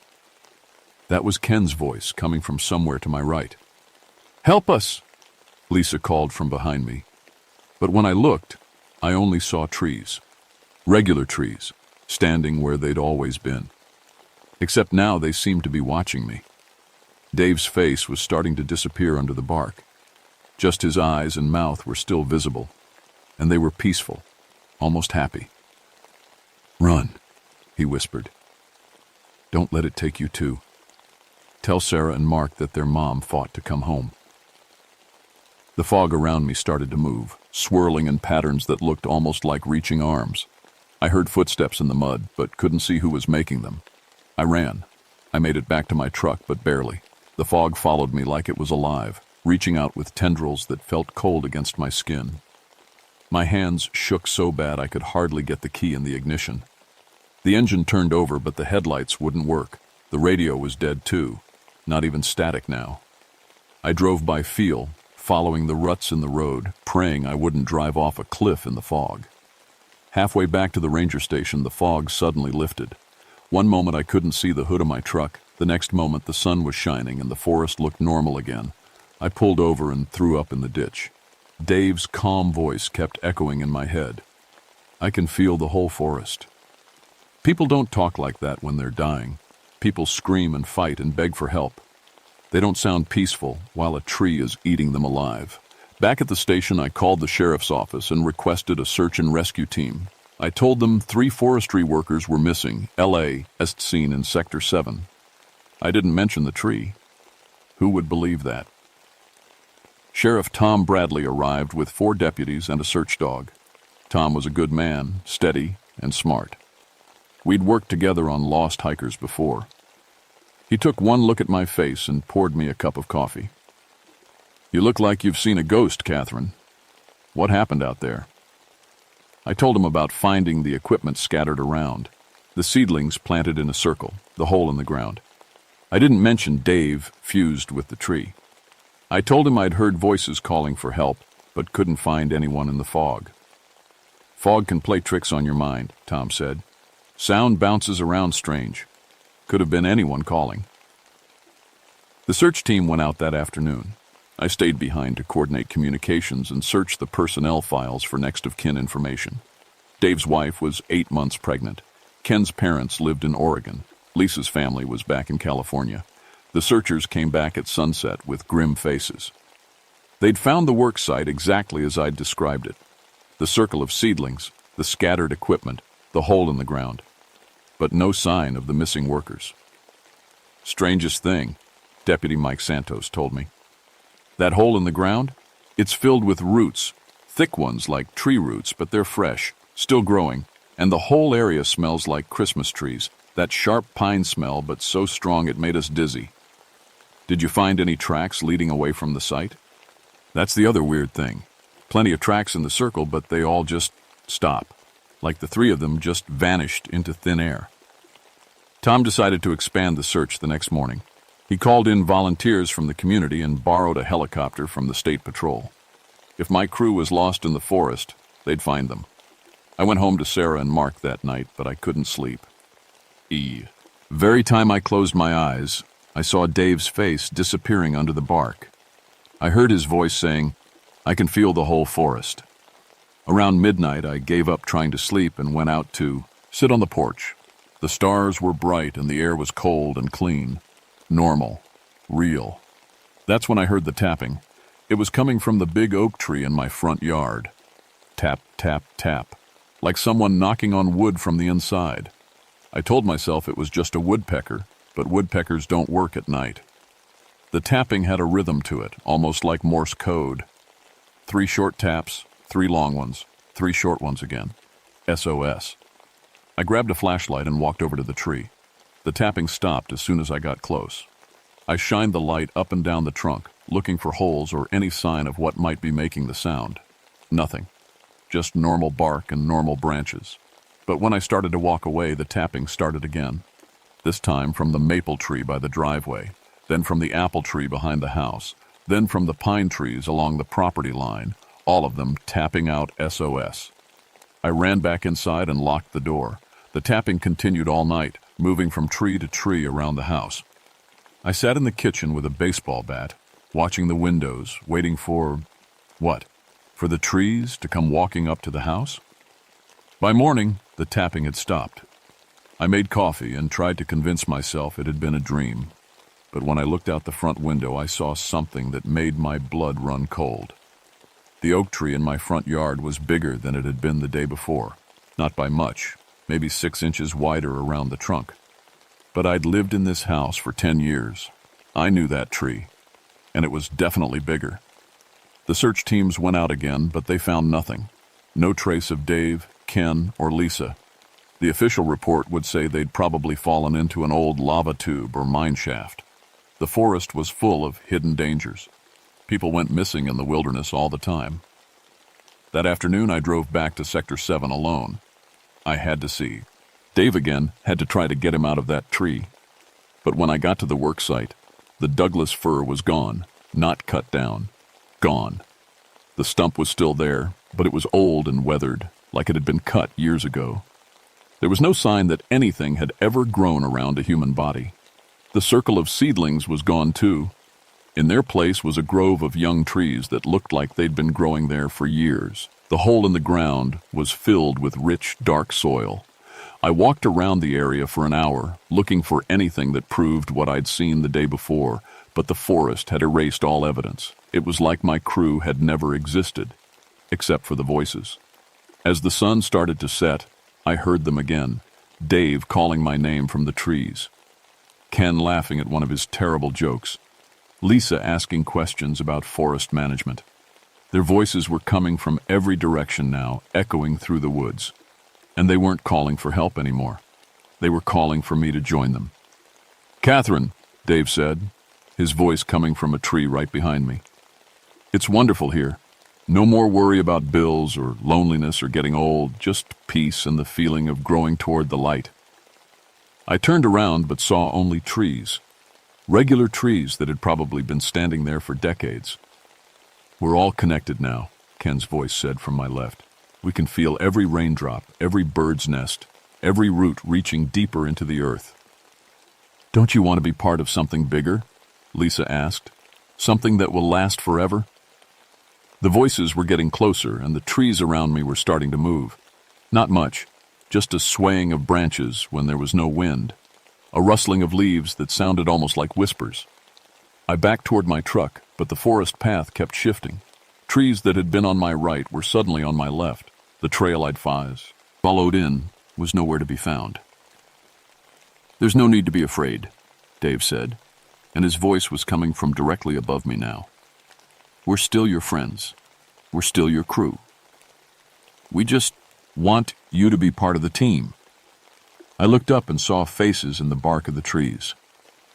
That was Ken's voice coming from somewhere to my right. "Help us," Lisa called from behind me. But when I looked, I only saw trees. Regular trees, standing where they'd always been. Except now they seemed to be watching me. Dave's face was starting to disappear under the bark. Just his eyes and mouth were still visible, and they were peaceful, almost happy. "Run," he whispered. "Don't let it take you too. Tell Sarah and Mark that their mom fought to come home." The fog around me started to move, swirling in patterns that looked almost like reaching arms. I heard footsteps in the mud, but couldn't see who was making them. I ran. I made it back to my truck, but barely. The fog followed me like it was alive, reaching out with tendrils that felt cold against my skin. My hands shook so bad I could hardly get the key in the ignition. The engine turned over, but the headlights wouldn't work. The radio was dead too, not even static now. I drove by feel, following the ruts in the road, praying I wouldn't drive off a cliff in the fog. Halfway back to the ranger station, the fog suddenly lifted. One moment I couldn't see the hood of my truck. The next moment the sun was shining and the forest looked normal again. I pulled over and threw up in the ditch. Dave's calm voice kept echoing in my head. "I can feel the whole forest." People don't talk like that when they're dying. People scream and fight and beg for help. They don't sound peaceful while a tree is eating them alive. Back at the station, I called the sheriff's office and requested a search and rescue team. I told them 3 forestry workers were missing, LA, as seen in Sector 7. I didn't mention the tree. Who would believe that? Sheriff Tom Bradley arrived with 4 deputies and a search dog. Tom was a good man, steady and smart. We'd worked together on lost hikers before. He took one look at my face and poured me a cup of coffee. "You look like you've seen a ghost, Catherine. What happened out there?" I told him about finding the equipment scattered around, the seedlings planted in a circle, the hole in the ground. I didn't mention Dave fused with the tree. I told him I'd heard voices calling for help, but couldn't find anyone in the fog. "Fog can play tricks on your mind," Tom said. "Sound bounces around strange. Could have been anyone calling." The search team went out that afternoon. I stayed behind to coordinate communications and search the personnel files for next of kin information. Dave's wife was 8 months pregnant. Ken's parents lived in Oregon. Lisa's family was back in California. The searchers came back at sunset with grim faces. They'd found the work site exactly as I'd described it. The circle of seedlings, the scattered equipment, the hole in the ground. But no sign of the missing workers. "Strangest thing," Deputy Mike Santos told me. "That hole in the ground? It's filled with roots, thick ones like tree roots, but they're fresh, still growing, and the whole area smells like Christmas trees, that sharp pine smell, but so strong it made us dizzy." "Did you find any tracks leading away from the site?" "That's the other weird thing. Plenty of tracks in the circle, but they all just stop, like the 3 of them just vanished into thin air." Tom decided to expand the search the next morning. He called in volunteers from the community and borrowed a helicopter from the state patrol. If my crew was lost in the forest, they'd find them. I went home to Sarah and Mark that night, but I couldn't sleep. Very time I closed my eyes, I saw Dave's face disappearing under the bark. I heard his voice saying, "I can feel the whole forest." Around midnight, I gave up trying to sleep and went out to sit on the porch. The stars were bright and the air was cold and clean. Normal. Real. That's when I heard the tapping. It was coming from the big oak tree in my front yard. Tap, tap, tap. Like someone knocking on wood from the inside. I told myself it was just a woodpecker, but woodpeckers don't work at night. The tapping had a rhythm to it, almost like Morse code. 3 short taps, 3 long ones, 3 short ones again. SOS. I grabbed a flashlight and walked over to the tree. The tapping stopped as soon as I got close. I shined the light up and down the trunk, looking for holes or any sign of what might be making the sound. Nothing. Just normal bark and normal branches. But when I started to walk away, the tapping started again. This time from the maple tree by the driveway, then from the apple tree behind the house, then from the pine trees along the property line, all of them tapping out SOS. I ran back inside and locked the door. The tapping continued all night, moving from tree to tree around the house. I sat in the kitchen with a baseball bat, watching the windows, waiting for... what? For the trees to come walking up to the house? By morning, the tapping had stopped. I made coffee and tried to convince myself it had been a dream. But when I looked out the front window, I saw something that made my blood run cold. The oak tree in my front yard was bigger than it had been the day before. Not by much, maybe 6 inches wider around the trunk. But I'd lived in this house for 10 years. I knew that tree, and it was definitely bigger. The search teams went out again, but they found nothing. No trace of Dave, Ken, or Lisa. The official report would say they'd probably fallen into an old lava tube or mine shaft. The forest was full of hidden dangers. People went missing in the wilderness all the time. That afternoon, I drove back to Sector 7 alone. I had to see. Dave again, had to try to get him out of that tree. But when I got to the work site, the Douglas fir was gone, not cut down. Gone. The stump was still there, but it was old and weathered, like it had been cut years ago. There was no sign that anything had ever grown around a human body. The circle of seedlings was gone too. In their place was a grove of young trees that looked like they'd been growing there for years. The hole in the ground was filled with rich, dark soil. I walked around the area for an hour, looking for anything that proved what I'd seen the day before, but the forest had erased all evidence. It was like my crew had never existed, except for the voices. As the sun started to set, I heard them again, Dave calling my name from the trees, Ken laughing at one of his terrible jokes, Lisa asking questions about forest management. Their voices were coming from every direction now, echoing through the woods. And they weren't calling for help anymore. They were calling for me to join them. "Catherine," Dave said, his voice coming from a tree right behind me. "It's wonderful here. No more worry about bills or loneliness or getting old, just peace and the feeling of growing toward the light." I turned around but saw only trees. Regular trees that had probably been standing there for decades. "We're all connected now," Ken's voice said from my left. "We can feel every raindrop, every bird's nest, every root reaching deeper into the earth." "Don't you want to be part of something bigger?" Lisa asked. "Something that will last forever?" The voices were getting closer, and the trees around me were starting to move. Not much, just a swaying of branches when there was no wind, a rustling of leaves that sounded almost like whispers. I backed toward my truck, but the forest path kept shifting. Trees that had been on my right were suddenly on my left. The trail I'd followed in was nowhere to be found. "There's no need to be afraid," Dave said, and his voice was coming from directly above me now. "We're still your friends. We're still your crew. We just want you to be part of the team." I looked up and saw faces in the bark of the trees.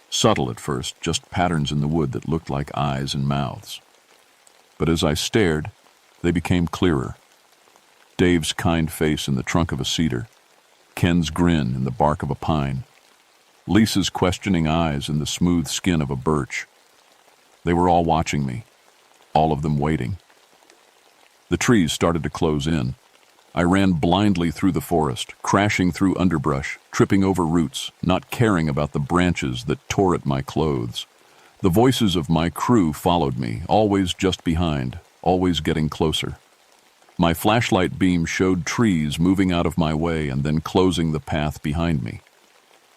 Subtle at first, just patterns in the wood that looked like eyes and mouths. But as I stared, they became clearer. Dave's kind face in the trunk of a cedar, Ken's grin in the bark of a pine, Lisa's questioning eyes in the smooth skin of a birch. They were all watching me, all of them waiting. The trees started to close in. I ran blindly through the forest, crashing through underbrush, tripping over roots, not caring about the branches that tore at my clothes. The voices of my crew followed me, always just behind, always getting closer. My flashlight beam showed trees moving out of my way and then closing the path behind me.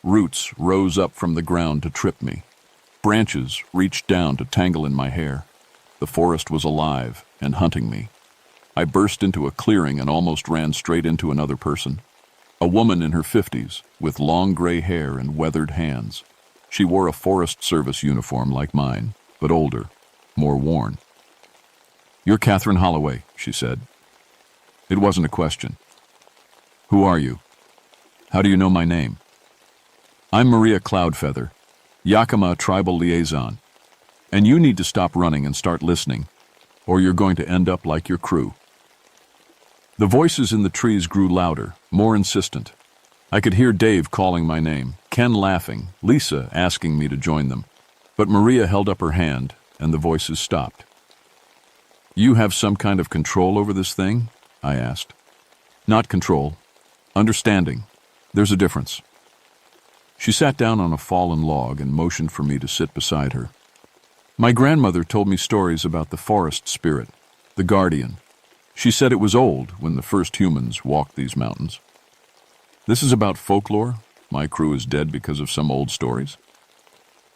Roots rose up from the ground to trip me. Branches reached down to tangle in my hair. The forest was alive and hunting me. I burst into a clearing and almost ran straight into another person. A woman in her 50s, with long gray hair and weathered hands. She wore a Forest Service uniform like mine, but older, more worn. "You're Catherine Holloway," she said. It wasn't a question. "Who are you? How do you know my name?" "I'm Maria Cloudfeather. Yakima Tribal Liaison. And you need to stop running and start listening, or you're going to end up like your crew. The voices in the trees grew louder, more insistent. I could hear Dave calling my name, Ken laughing, Lisa asking me to join them. But Maria held up her hand, and the voices stopped. You have some kind of control over this thing? I asked. Not control. Understanding. There's a difference. She sat down on a fallen log and motioned for me to sit beside her. My grandmother told me stories about the forest spirit, the guardian. She said it was old when the first humans walked these mountains. This is about folklore? My crew is dead because of some old stories?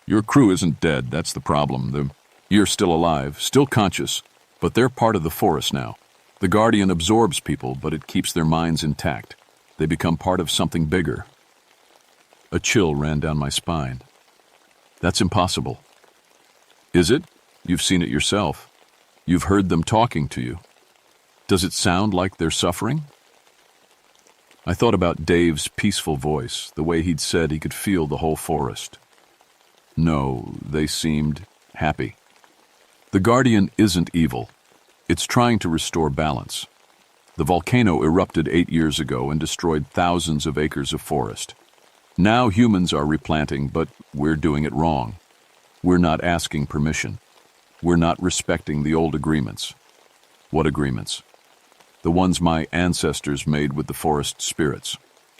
Your crew isn't dead, that's the problem. You're still alive, still conscious, but they're part of the forest now. The guardian absorbs people, but it keeps their minds intact. They become part of something bigger. A chill ran down my spine. That's impossible. Is it? You've seen it yourself. You've heard them talking to you. Does it sound like they're suffering? I thought about Dave's peaceful voice, the way he'd said he could feel the whole forest. No, they seemed happy. The Guardian isn't evil. It's trying to restore balance. The volcano erupted 8 years ago and destroyed thousands of acres of forest. Now humans are replanting, but we're doing it wrong. We're not asking permission. We're not respecting the old agreements. What agreements? The ones my ancestors made with the forest spirits.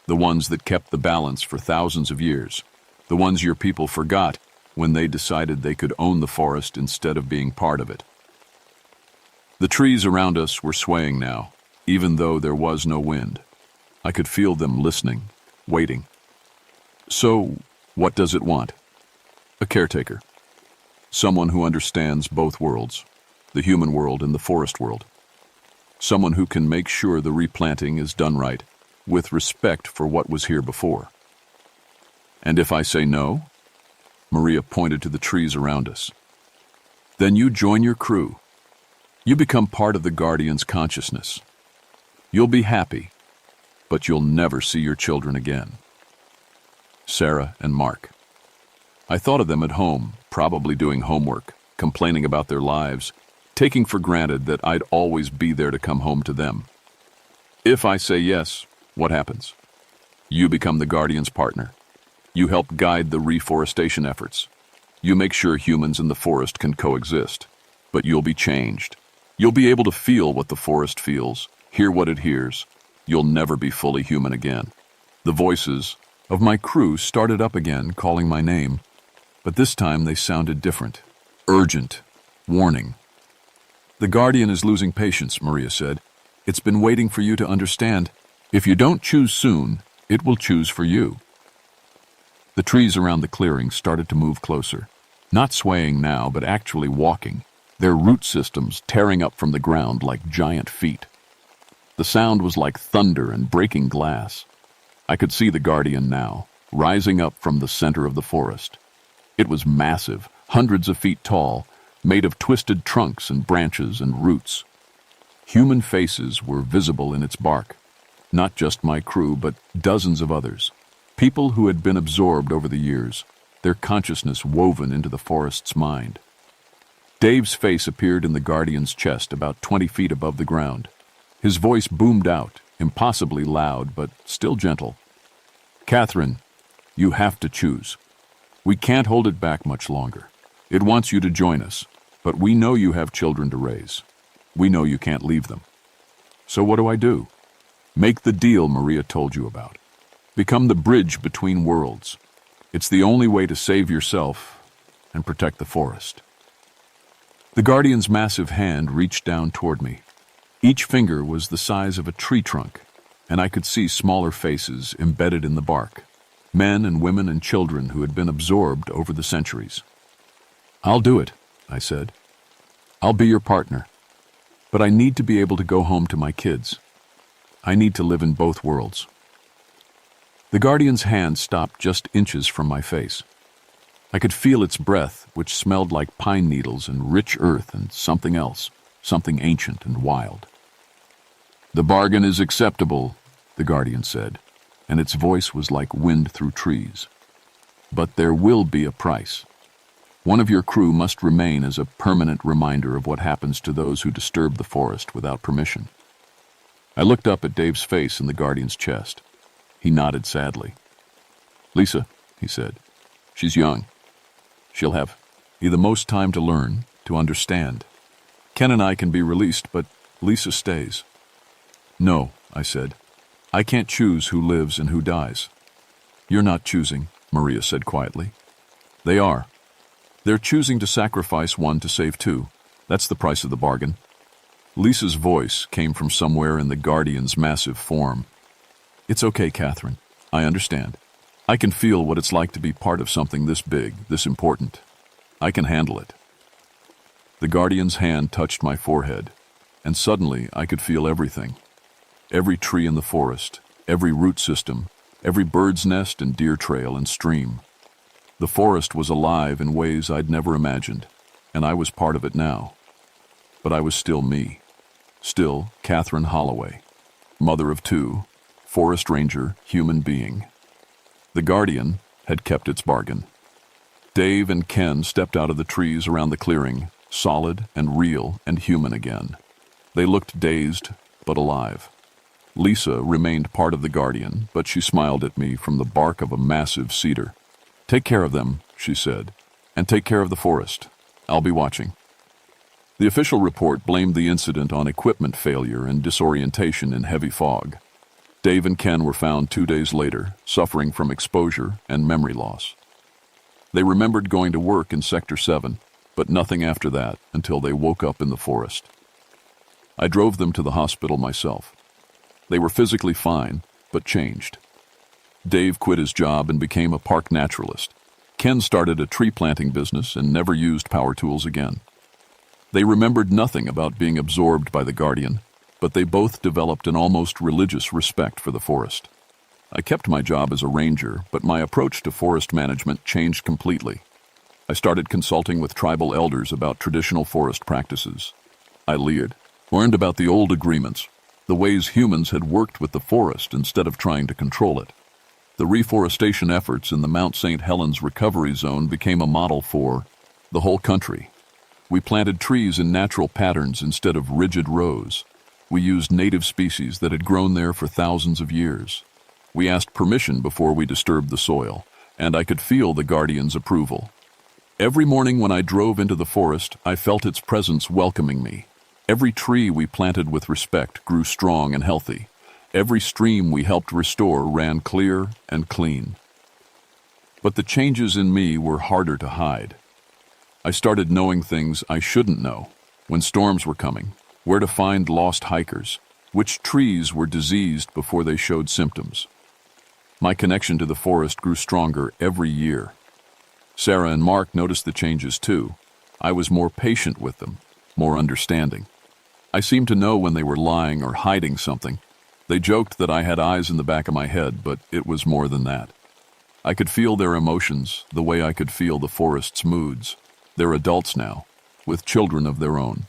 The ones that kept the balance for thousands of years. The ones your people forgot when they decided they could own the forest instead of being part of it. The trees around us were swaying now, even though there was no wind. I could feel them listening, waiting. So, what does it want? A caretaker. Someone who understands both worlds, the human world and the forest world. Someone who can make sure the replanting is done right, with respect for what was here before. And if I say no? Maria pointed to the trees around us. Then you join your crew. You become part of the Guardian's consciousness. You'll be happy, but you'll never see your children again. Sarah and Mark. I thought of them at home, probably doing homework, complaining about their lives, taking for granted that I'd always be there to come home to them. If I say yes, what happens? You become the Guardian's partner. You help guide the reforestation efforts. You make sure humans and the forest can coexist. But you'll be changed. You'll be able to feel what the forest feels, hear what it hears. You'll never be fully human again. The voices of my crew started up again, calling my name. But this time they sounded different. Urgent. Warning. The Guardian is losing patience, Maria said. It's been waiting for you to understand. If you don't choose soon, it will choose for you. The trees around the clearing started to move closer. Not swaying now, but actually walking, their root systems tearing up from the ground like giant feet. The sound was like thunder and breaking glass. I could see the Guardian now, rising up from the center of the forest. It was massive, hundreds of feet tall, made of twisted trunks and branches and roots. Human faces were visible in its bark. Not just my crew, but dozens of others. People who had been absorbed over the years, their consciousness woven into the forest's mind. Dave's face appeared in the Guardian's chest about 20 feet above the ground. His voice boomed out, impossibly loud, but still gentle. Catherine, you have to choose. We can't hold it back much longer. It wants you to join us, but we know you have children to raise. We know you can't leave them. So what do I do? Make the deal Maria told you about. Become the bridge between worlds. It's the only way to save yourself and protect the forest. The Guardian's massive hand reached down toward me. Each finger was the size of a tree trunk, and I could see smaller faces embedded in the bark. Men and women and children who had been absorbed over the centuries. I'll do it, I said. I'll be your partner. But I need to be able to go home to my kids. I need to live in both worlds. The Guardian's hand stopped just inches from my face. I could feel its breath, which smelled like pine needles and rich earth and something else, something ancient and wild. The bargain is acceptable, the Guardian said, and its voice was like wind through trees. But there will be a price. One of your crew must remain as a permanent reminder of what happens to those who disturb the forest without permission. I looked up at Dave's face in the Guardian's chest. He nodded sadly. Lisa, he said, she's young. She'll have the most time to learn, to understand. Ken and I can be released, but Lisa stays. No, I said. I can't choose who lives and who dies. You're not choosing, Maria said quietly. They are. They're choosing to sacrifice one to save two. That's the price of the bargain. Lisa's voice came from somewhere in the Guardian's massive form. It's okay, Catherine. I understand. I can feel what it's like to be part of something this big, this important. I can handle it. The Guardian's hand touched my forehead, and suddenly I could feel everything. Every tree in the forest, every root system, every bird's nest and deer trail and stream. The forest was alive in ways I'd never imagined, and I was part of it now. But I was still me. Still Catherine Holloway, mother of two, forest ranger, human being. The Guardian had kept its bargain. Dave and Ken stepped out of the trees around the clearing, solid and real and human again. They looked dazed, but alive. Lisa remained part of the Guardian, but she smiled at me from the bark of a massive cedar. Take care of them, she said, and take care of the forest. I'll be watching. The official report blamed the incident on equipment failure and disorientation in heavy fog. Dave and Ken were found 2 days later, suffering from exposure and memory loss. They remembered going to work in Sector 7, but nothing after that until they woke up in the forest. I drove them to the hospital myself. They were physically fine, but changed. Dave quit his job and became a park naturalist. Ken started a tree planting business and never used power tools again. They remembered nothing about being absorbed by the Guardian, but they both developed an almost religious respect for the forest. I kept my job as a ranger, but my approach to forest management changed completely. I started consulting with tribal elders about traditional forest practices. I learned about the old agreements, the ways humans had worked with the forest instead of trying to control it. The reforestation efforts in the Mount St. Helens recovery zone became a model for the whole country. We planted trees in natural patterns instead of rigid rows. We used native species that had grown there for thousands of years. We asked permission before we disturbed the soil, and I could feel the Guardian's approval. Every morning when I drove into the forest, I felt its presence welcoming me. Every tree we planted with respect grew strong and healthy. Every stream we helped restore ran clear and clean. But the changes in me were harder to hide. I started knowing things I shouldn't know. When storms were coming, where to find lost hikers, which trees were diseased before they showed symptoms. My connection to the forest grew stronger every year. Sarah and Mark noticed the changes too. I was more patient with them, more understanding. I seemed to know when they were lying or hiding something. They joked that I had eyes in the back of my head, but it was more than that. I could feel their emotions the way I could feel the forest's moods. They're adults now, with children of their own.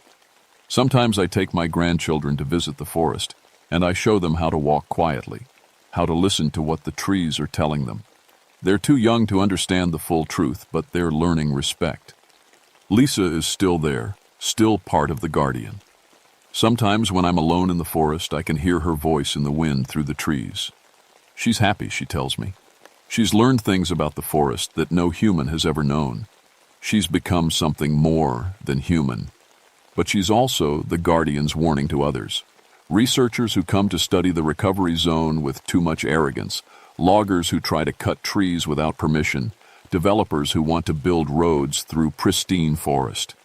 Sometimes I take my grandchildren to visit the forest, and I show them how to walk quietly, how to listen to what the trees are telling them. They're too young to understand the full truth, but they're learning respect. Lisa is still there, still part of the Guardian. Sometimes when I'm alone in the forest, I can hear her voice in the wind through the trees. She's happy, she tells me. She's learned things about the forest that no human has ever known. She's become something more than human. But she's also the Guardian's warning to others. Researchers who come to study the recovery zone with too much arrogance, loggers who try to cut trees without permission, developers who want to build roads through pristine forest.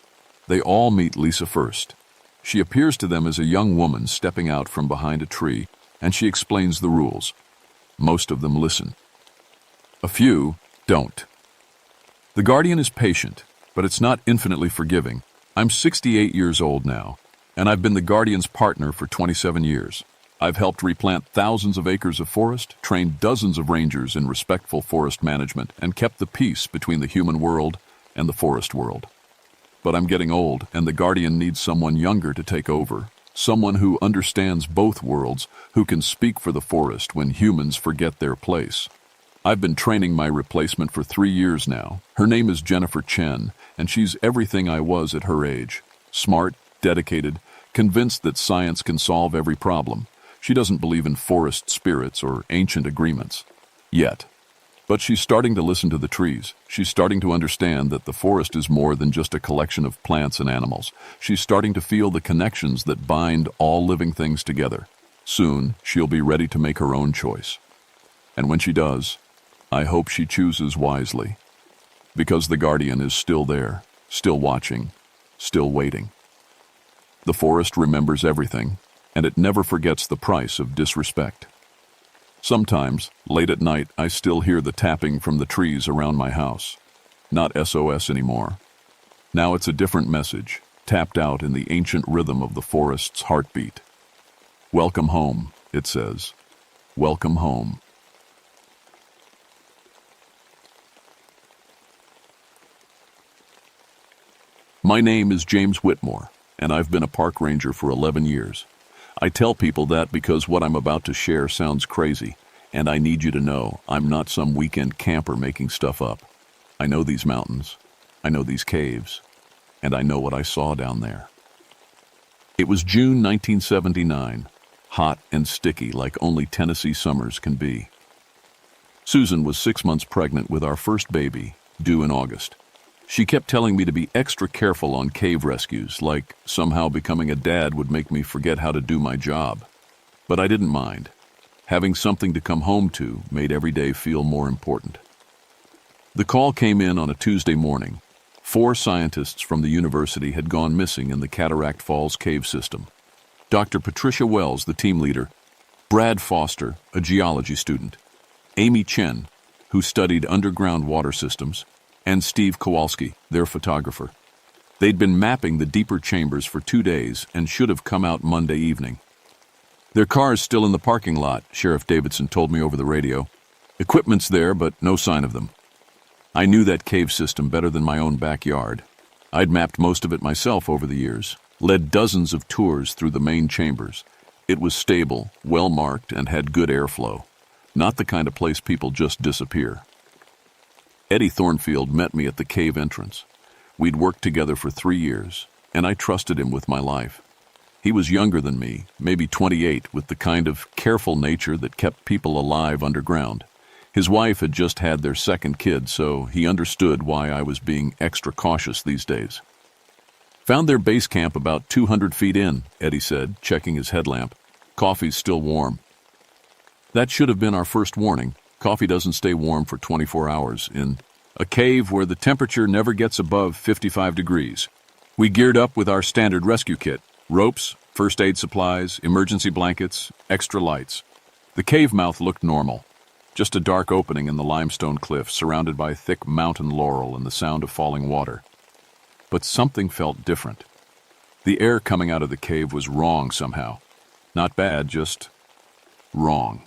They all meet Lisa first. She appears to them as a young woman stepping out from behind a tree, and she explains the rules. Most of them listen. A few don't. The Guardian is patient, but it's not infinitely forgiving. I'm 68 years old now, and I've been the Guardian's partner for 27 years. I've helped replant thousands of acres of forest, trained dozens of rangers in respectful forest management, and kept the peace between the human world and the forest world. But I'm getting old, and the Guardian needs someone younger to take over, someone who understands both worlds, who can speak for the forest when humans forget their place. I've been training my replacement for 3 years now. Her name is Jennifer Chen, and she's everything I was at her age. Smart, dedicated, convinced that science can solve every problem. She doesn't believe in forest spirits or ancient agreements. Yet. But she's starting to listen to the trees. She's starting to understand that the forest is more than just a collection of plants and animals. She's starting to feel the connections that bind all living things together. Soon, she'll be ready to make her own choice. And when she does, I hope she chooses wisely. Because the guardian is still there, still watching, still waiting. The forest remembers everything, and it never forgets the price of disrespect. Sometimes, late at night, I still hear the tapping from the trees around my house. Not SOS anymore. Now it's a different message, tapped out in the ancient rhythm of the forest's heartbeat. Welcome home, it says. Welcome home. My name is James Whitmore, and I've been a park ranger for 11 years. I tell people that because what I'm about to share sounds crazy, and I need you to know I'm not some weekend camper making stuff up. I know these mountains, I know these caves, and I know what I saw down there. It was June 1979, hot and sticky like only Tennessee summers can be. Susan was 6 months pregnant with our first baby, due in August. She kept telling me to be extra careful on cave rescues, like somehow becoming a dad would make me forget how to do my job. But I didn't mind. Having something to come home to made every day feel more important. The call came in on a Tuesday morning. 4 scientists from the university had gone missing in the Cataract Falls cave system. Dr. Patricia Wells, the team leader, Brad Foster, a geology student, Amy Chen, who studied underground water systems, and Steve Kowalski, their photographer. They'd been mapping the deeper chambers for 2 days and should have come out Monday evening. Their car's still in the parking lot, Sheriff Davidson told me over the radio. Equipment's there, but no sign of them. I knew that cave system better than my own backyard. I'd mapped most of it myself over the years, led dozens of tours through the main chambers. It was stable, well-marked, and had good airflow. Not the kind of place people just disappear. Eddie Thornfield met me at the cave entrance. We'd worked together for 3 years, and I trusted him with my life. He was younger than me, maybe 28, with the kind of careful nature that kept people alive underground. His wife had just had their second kid, so he understood why I was being extra cautious these days. Found their base camp about 200 feet in, Eddie said, checking his headlamp. Coffee's still warm. That should have been our first warning. Coffee doesn't stay warm for 24 hours in a cave where the temperature never gets above 55 degrees. We geared up with our standard rescue kit, ropes, first aid supplies, emergency blankets, extra lights. The cave mouth looked normal, just a dark opening in the limestone cliff surrounded by thick mountain laurel and the sound of falling water. But something felt different. The air coming out of the cave was wrong somehow. Not bad, just wrong.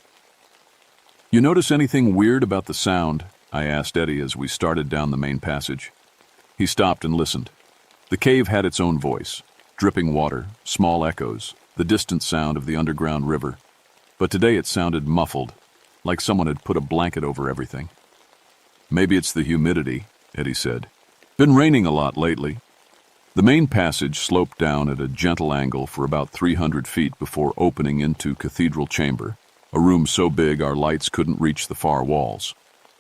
You notice anything weird about the sound? I asked Eddie as we started down the main passage. He stopped and listened. The cave had its own voice, dripping water, small echoes, the distant sound of the underground river. But today it sounded muffled, like someone had put a blanket over everything. Maybe it's the humidity, Eddie said. Been raining a lot lately. The main passage sloped down at a gentle angle for about 300 feet before opening into Cathedral Chamber, a room so big our lights couldn't reach the far walls.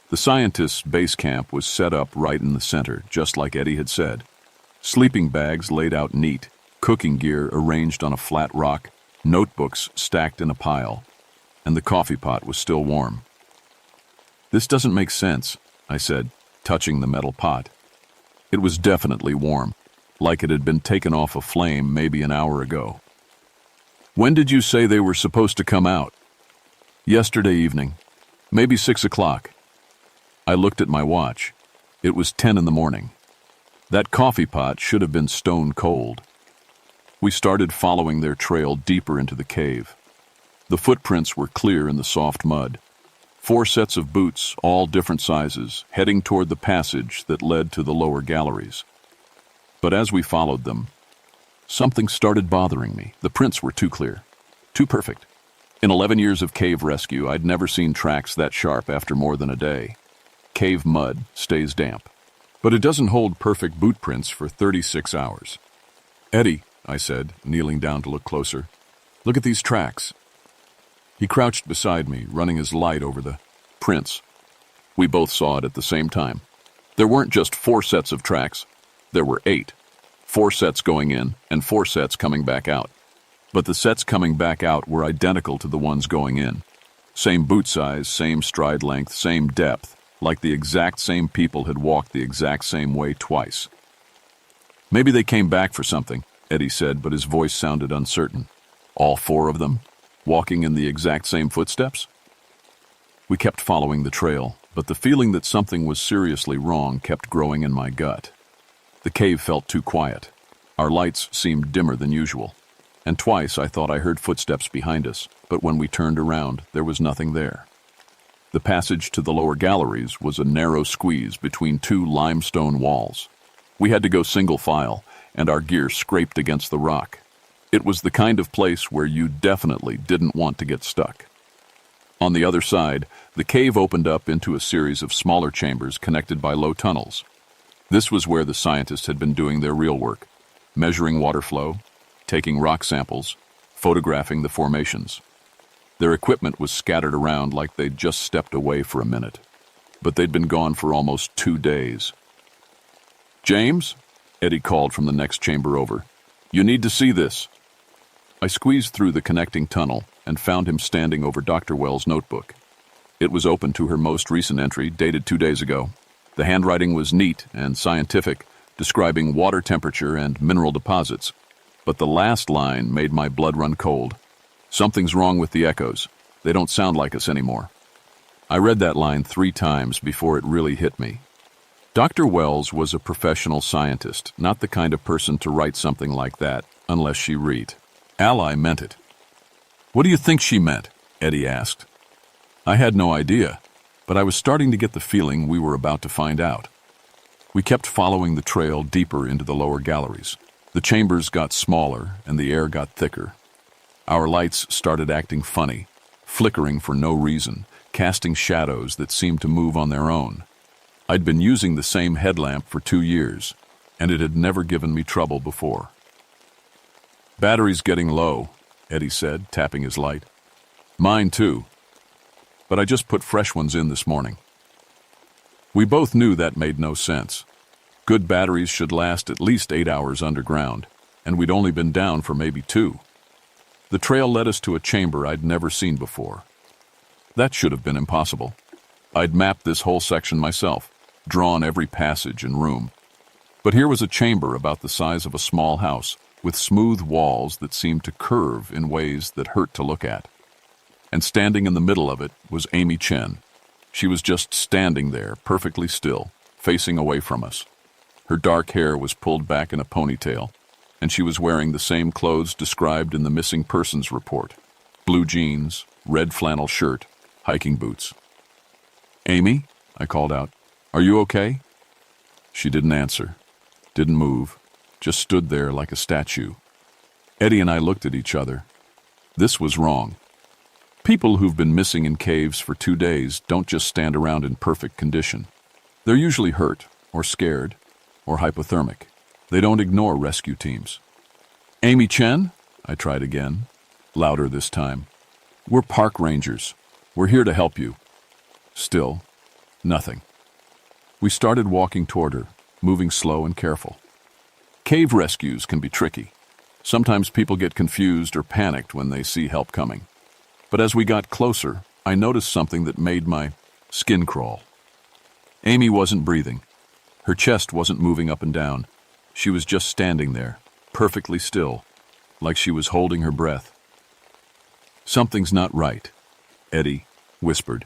The scientists' base camp was set up right in the center, just like Eddie had said. Sleeping bags laid out neat, cooking gear arranged on a flat rock, notebooks stacked in a pile, and the coffee pot was still warm. This doesn't make sense, I said, touching the metal pot. It was definitely warm, like it had been taken off a flame maybe an hour ago. When did you say they were supposed to come out? Yesterday evening, maybe 6 o'clock. I looked at my watch. It was 10 in the morning. That coffee pot should have been stone cold. We started following their trail deeper into the cave. The footprints were clear in the soft mud. 4 sets of boots, all different sizes, heading toward the passage that led to the lower galleries. But as we followed them, something started bothering me. The prints were too clear, too perfect. In 11 years of cave rescue, I'd never seen tracks that sharp after more than a day. Cave mud stays damp, but it doesn't hold perfect boot prints for 36 hours. "Eddie," I said, kneeling down to look closer, "look at these tracks." He crouched beside me, running his light over the prints. We both saw it at the same time. There weren't just 4 sets of tracks. There were 8. 4 sets going in and 4 sets coming back out. But the sets coming back out were identical to the ones going in. Same boot size, same stride length, same depth, like the exact same people had walked the exact same way twice. "Maybe they came back for something," Eddie said, but his voice sounded uncertain. "All 4 of them? Walking in the exact same footsteps?" We kept following the trail, but the feeling that something was seriously wrong kept growing in my gut. The cave felt too quiet. Our lights seemed dimmer than usual. And twice I thought I heard footsteps behind us, but when we turned around, there was nothing there. The passage to the lower galleries was a narrow squeeze between 2 limestone walls. We had to go single file, and our gear scraped against the rock. It was the kind of place where you definitely didn't want to get stuck. On the other side, the cave opened up into a series of smaller chambers connected by low tunnels. This was where the scientists had been doing their real work, measuring water flow, taking rock samples, photographing the formations. Their equipment was scattered around like they'd just stepped away for a minute, but they'd been gone for almost 2 days. "James," Eddie called from the next chamber over, "you need to see this." I squeezed through the connecting tunnel and found him standing over Dr. Wells' notebook. It was open to her most recent entry, dated 2 days ago. The handwriting was neat and scientific, describing water temperature and mineral deposits. But the last line made my blood run cold. "Something's wrong with the echoes. They don't sound like us anymore." I read that line 3 times before it really hit me. Dr. Wells was a professional scientist, not the kind of person to write something like that unless she read. Ally meant it. "What do you think she meant?" Eddie asked. I had no idea, but I was starting to get the feeling we were about to find out. We kept following the trail deeper into the lower galleries. The chambers got smaller and the air got thicker. Our lights started acting funny, flickering for no reason, casting shadows that seemed to move on their own. I'd been using the same headlamp for 2 years, and it had never given me trouble before. "Battery's getting low," Eddie said, tapping his light. "Mine too. But I just put fresh ones in this morning." We both knew that made no sense. Good batteries should last at least 8 hours underground, and we'd only been down for maybe 2. The trail led us to a chamber I'd never seen before. That should have been impossible. I'd mapped this whole section myself, drawn every passage and room. But here was a chamber about the size of a small house, with smooth walls that seemed to curve in ways that hurt to look at. And standing in the middle of it was Amy Chen. She was just standing there, perfectly still, facing away from us. Her dark hair was pulled back in a ponytail, and she was wearing the same clothes described in the missing persons report: blue jeans, red flannel shirt, hiking boots. "Amy," I called out, "are you okay?" She didn't answer, didn't move, just stood there like a statue. Eddie and I looked at each other. This was wrong. People who've been missing in caves for 2 days don't just stand around in perfect condition. They're usually hurt, or scared, or hypothermic. They don't ignore rescue teams. "Amy Chen?" I tried again, louder this time. "We're park rangers. We're here to help you." Still, nothing. We started walking toward her, moving slow and careful. Cave rescues can be tricky. Sometimes people get confused or panicked when they see help coming. But as we got closer, I noticed something that made my skin crawl. Amy wasn't breathing. Her chest wasn't moving up and down. She was just standing there, perfectly still, like she was holding her breath. "Something's not right," Eddie whispered.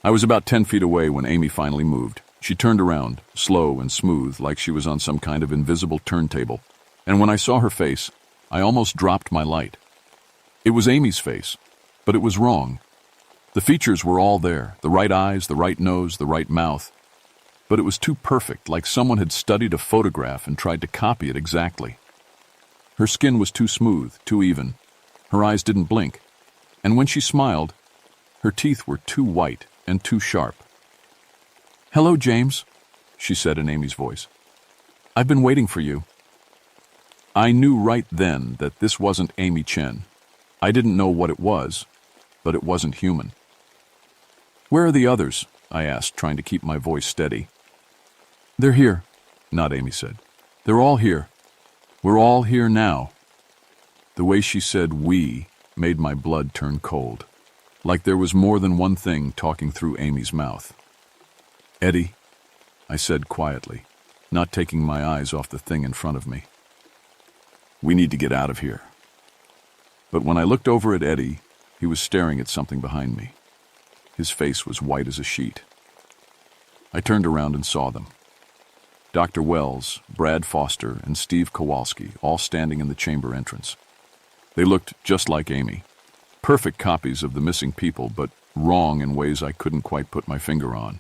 I was about 10 feet away when Amy finally moved. She turned around, slow and smooth, like she was on some kind of invisible turntable. And when I saw her face, I almost dropped my light. It was Amy's face, but it was wrong. The features were all there, the right eyes, the right nose, the right mouth. But it was too perfect, like someone had studied a photograph and tried to copy it exactly. Her skin was too smooth, too even. Her eyes didn't blink. And when she smiled, her teeth were too white and too sharp. "Hello, James," she said in Amy's voice. "I've been waiting for you." I knew right then that this wasn't Amy Chen. I didn't know what it was, but it wasn't human. "Where are the others?" I asked, trying to keep my voice steady. "They're here," not Amy said. "They're all here. We're all here now." The way she said "we" made my blood turn cold, like there was more than one thing talking through Amy's mouth. "Eddie," I said quietly, not taking my eyes off the thing in front of me. "We need to get out of here." But when I looked over at Eddie, he was staring at something behind me. His face was white as a sheet. I turned around and saw them. Dr. Wells, Brad Foster, and Steve Kowalski, all standing in the chamber entrance. They looked just like Amy. Perfect copies of the missing people, but wrong in ways I couldn't quite put my finger on.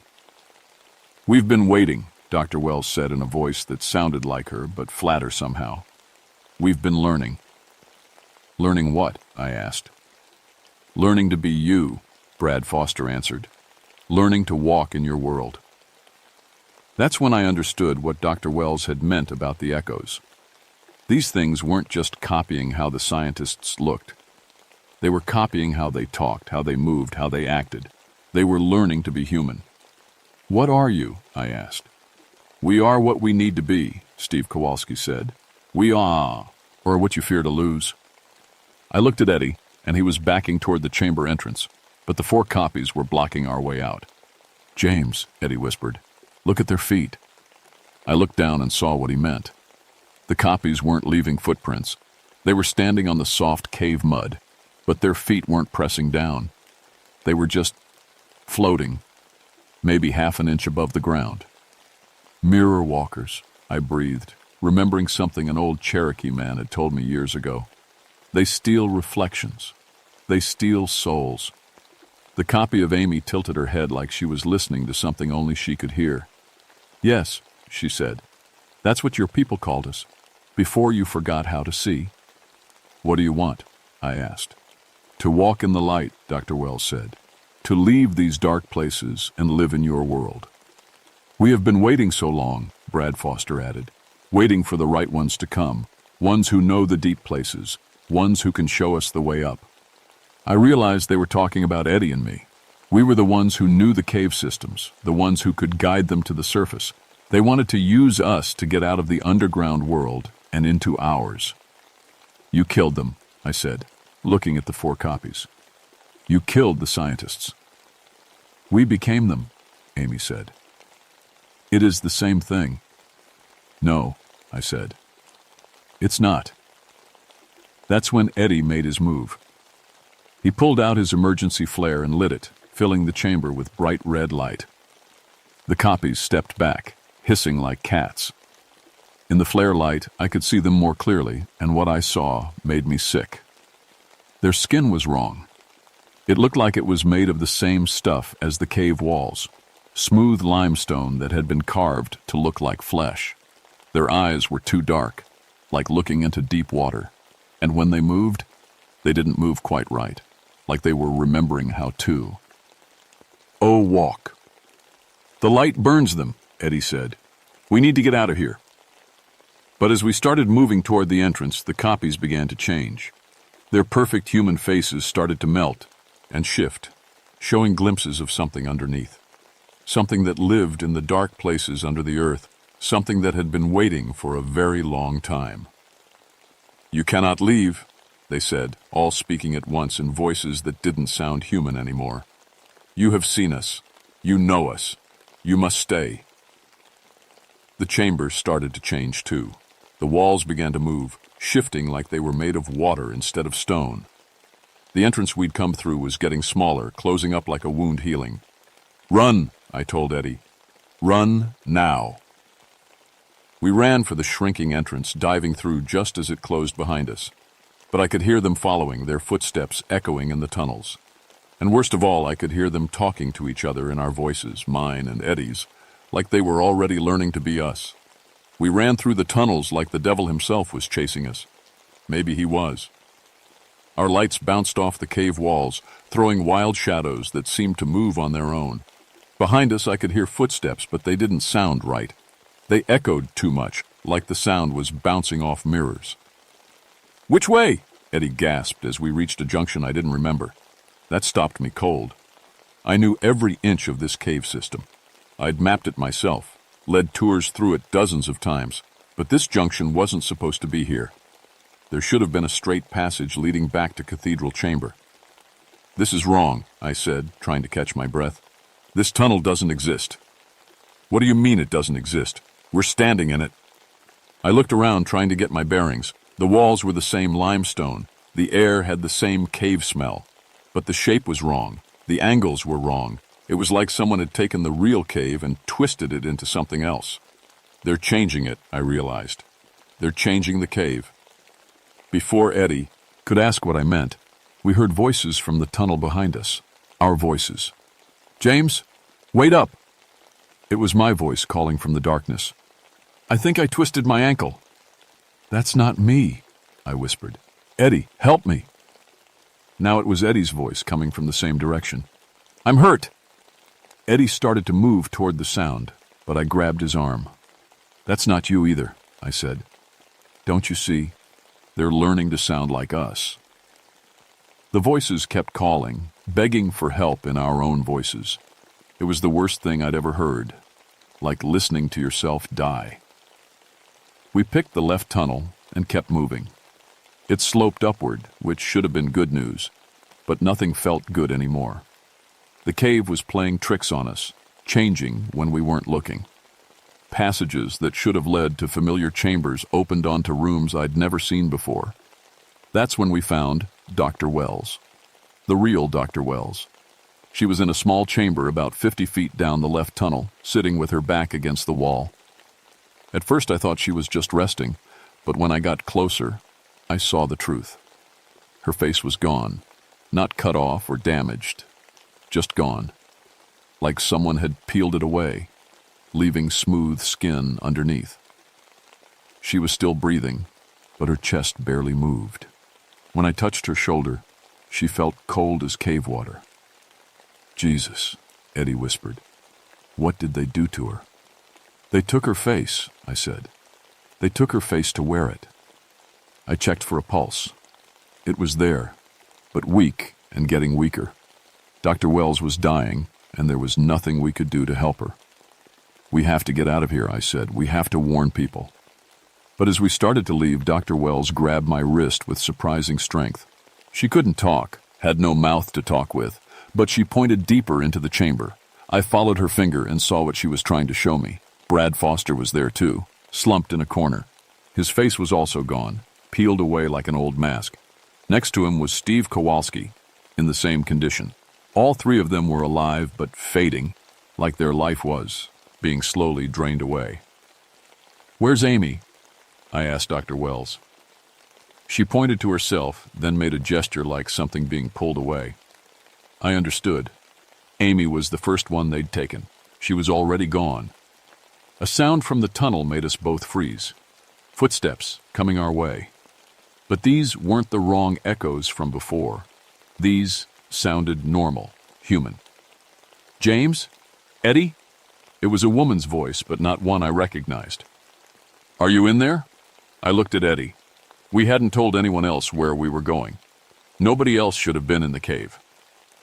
"We've been waiting," Dr. Wells said in a voice that sounded like her, but flatter somehow. "We've been learning." "Learning what?" I asked. "Learning to be you," Brad Foster answered. "Learning to walk in your world." That's when I understood what Dr. Wells had meant about the echoes. These things weren't just copying how the scientists looked. They were copying how they talked, how they moved, how they acted. They were learning to be human. "What are you?" I asked. "We are what we need to be," Steve Kowalski said. "We are, or what you fear to lose." I looked at Eddie, and he was backing toward the chamber entrance, but the 4 copies were blocking our way out. "James," Eddie whispered, "look at their feet." I looked down and saw what he meant. The copies weren't leaving footprints. They were standing on the soft cave mud, but their feet weren't pressing down. They were just floating, maybe half an inch above the ground. "Mirror walkers," I breathed, remembering something an old Cherokee man had told me years ago. They steal reflections. They steal souls. The copy of Amy tilted her head like she was listening to something only she could hear. "Yes," she said. "That's what your people called us, before you forgot how to see." "What do you want?" I asked. "To walk in the light," Dr. Wells said. "To leave these dark places and live in your world." "We have been waiting so long," Brad Foster added, "waiting for the right ones to come, ones who know the deep places, ones who can show us the way up." I realized they were talking about Eddie and me. We were the ones who knew the cave systems, the ones who could guide them to the surface. They wanted to use us to get out of the underground world and into ours. "You killed them," I said, looking at the 4 copies. "You killed the scientists." "We became them," Amy said. "It is the same thing." "No," I said. "It's not." That's when Eddie made his move. He pulled out his emergency flare and lit it, filling the chamber with bright red light. The copies stepped back, hissing like cats. In the flare light, I could see them more clearly, and what I saw made me sick. Their skin was wrong. It looked like it was made of the same stuff as the cave walls, smooth limestone that had been carved to look like flesh. Their eyes were too dark, like looking into deep water, and when they moved, they didn't move quite right, like they were remembering how to. "Oh, walk." "The light burns them," Eddie said. "We need to get out of here." But as we started moving toward the entrance, the copies began to change. Their perfect human faces started to melt and shift, showing glimpses of something underneath. Something that lived in the dark places under the earth, something that had been waiting for a very long time. "You cannot leave," they said, all speaking at once in voices that didn't sound human anymore. "You have seen us. You know us. You must stay." The chamber started to change too. The walls began to move, shifting like they were made of water instead of stone. The entrance we'd come through was getting smaller, closing up like a wound healing. "Run," I told Eddie. "Run now." We ran for the shrinking entrance, diving through just as it closed behind us. But I could hear them following, their footsteps echoing in the tunnels. And worst of all, I could hear them talking to each other in our voices, mine and Eddie's, like they were already learning to be us. We ran through the tunnels like the devil himself was chasing us. Maybe he was. Our lights bounced off the cave walls, throwing wild shadows that seemed to move on their own. Behind us, I could hear footsteps, but they didn't sound right. They echoed too much, like the sound was bouncing off mirrors. "Which way?" Eddie gasped as we reached a junction I didn't remember. That stopped me cold. I knew every inch of this cave system. I'd mapped it myself, led tours through it dozens of times, but this junction wasn't supposed to be here. There should have been a straight passage leading back to Cathedral Chamber. "This is wrong," I said, trying to catch my breath. "This tunnel doesn't exist." "What do you mean it doesn't exist? We're standing in it." I looked around trying to get my bearings. The walls were the same limestone. The air had the same cave smell. But the shape was wrong. The angles were wrong. It was like someone had taken the real cave and twisted it into something else. "They're changing it," I realized. "They're changing the cave." Before Eddie could ask what I meant, we heard voices from the tunnel behind us. Our voices. "James, wait up!" It was my voice calling from the darkness. "I think I twisted my ankle." "That's not me," I whispered. "Eddie, help me." Now it was Eddie's voice coming from the same direction. "I'm hurt." Eddie started to move toward the sound, but I grabbed his arm. "That's not you either," I said. "Don't you see? They're learning to sound like us." The voices kept calling, begging for help in our own voices. It was the worst thing I'd ever heard, like listening to yourself die. We picked the left tunnel and kept moving. It sloped upward, which should have been good news, but nothing felt good anymore. The cave was playing tricks on us, changing when we weren't looking. Passages that should have led to familiar chambers opened onto rooms I'd never seen before. That's when we found Dr. Wells. The real Dr. Wells. She was in a small chamber about 50 feet down the left tunnel, sitting with her back against the wall. At first I thought she was just resting, but when I got closer, I saw the truth. Her face was gone, not cut off or damaged, just gone, like someone had peeled it away, leaving smooth skin underneath. She was still breathing, but her chest barely moved. When I touched her shoulder, she felt cold as cave water. "Jesus," Eddie whispered. "What did they do to her?" "They took her face," I said. "They took her face to wear it." I checked for a pulse. It was there, but weak and getting weaker. Dr. Wells was dying, and there was nothing we could do to help her. "We have to get out of here," I said. "We have to warn people." But as we started to leave, Dr. Wells grabbed my wrist with surprising strength. She couldn't talk, had no mouth to talk with, but she pointed deeper into the chamber. I followed her finger and saw what she was trying to show me. Brad Foster was there too, slumped in a corner. His face was also gone, peeled away like an old mask. Next to him was Steve Kowalski, in the same condition. All three of them were alive but fading, like their life was, being slowly drained away. "Where's Amy?" I asked Dr. Wells. She pointed to herself, then made a gesture like something being pulled away. I understood. Amy was the first one they'd taken. She was already gone. A sound from the tunnel made us both freeze. Footsteps coming our way. But these weren't the wrong echoes from before. These sounded normal, human. "James? Eddie?" It was a woman's voice, but not one I recognized. "Are you in there?" I looked at Eddie. We hadn't told anyone else where we were going. Nobody else should have been in the cave.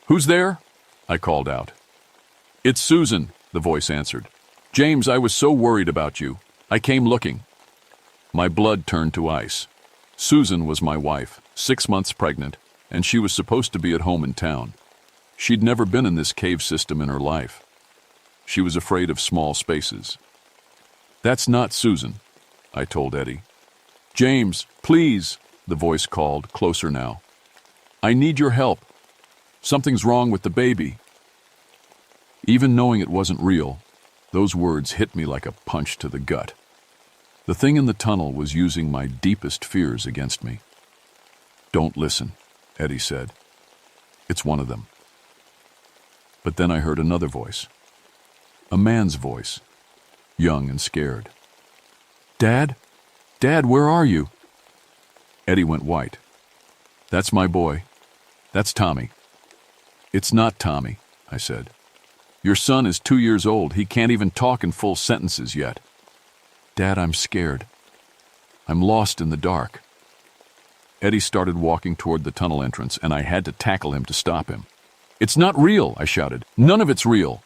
"Who's there?" I called out. "It's Susan," the voice answered. "James, I was so worried about you. I came looking." My blood turned to ice. Susan was my wife, 6 months pregnant, and she was supposed to be at home in town. She'd never been in this cave system in her life. She was afraid of small spaces. "That's not Susan," I told Eddie. "James, please," the voice called, closer now. "I need your help. Something's wrong with the baby." Even knowing it wasn't real, those words hit me like a punch to the gut. The thing in the tunnel was using my deepest fears against me. "Don't listen," Eddie said. "It's one of them." But then I heard another voice. A man's voice, young and scared. "Dad? Dad, where are you?" Eddie went white. That's my boy. That's Tommy. It's not Tommy, I said. Your son is 2 years old. He can't even talk in full sentences yet. Dad, I'm scared. I'm lost in the dark. Eddie started walking toward the tunnel entrance, and I had to tackle him to stop him. It's not real, I shouted. None of it's real.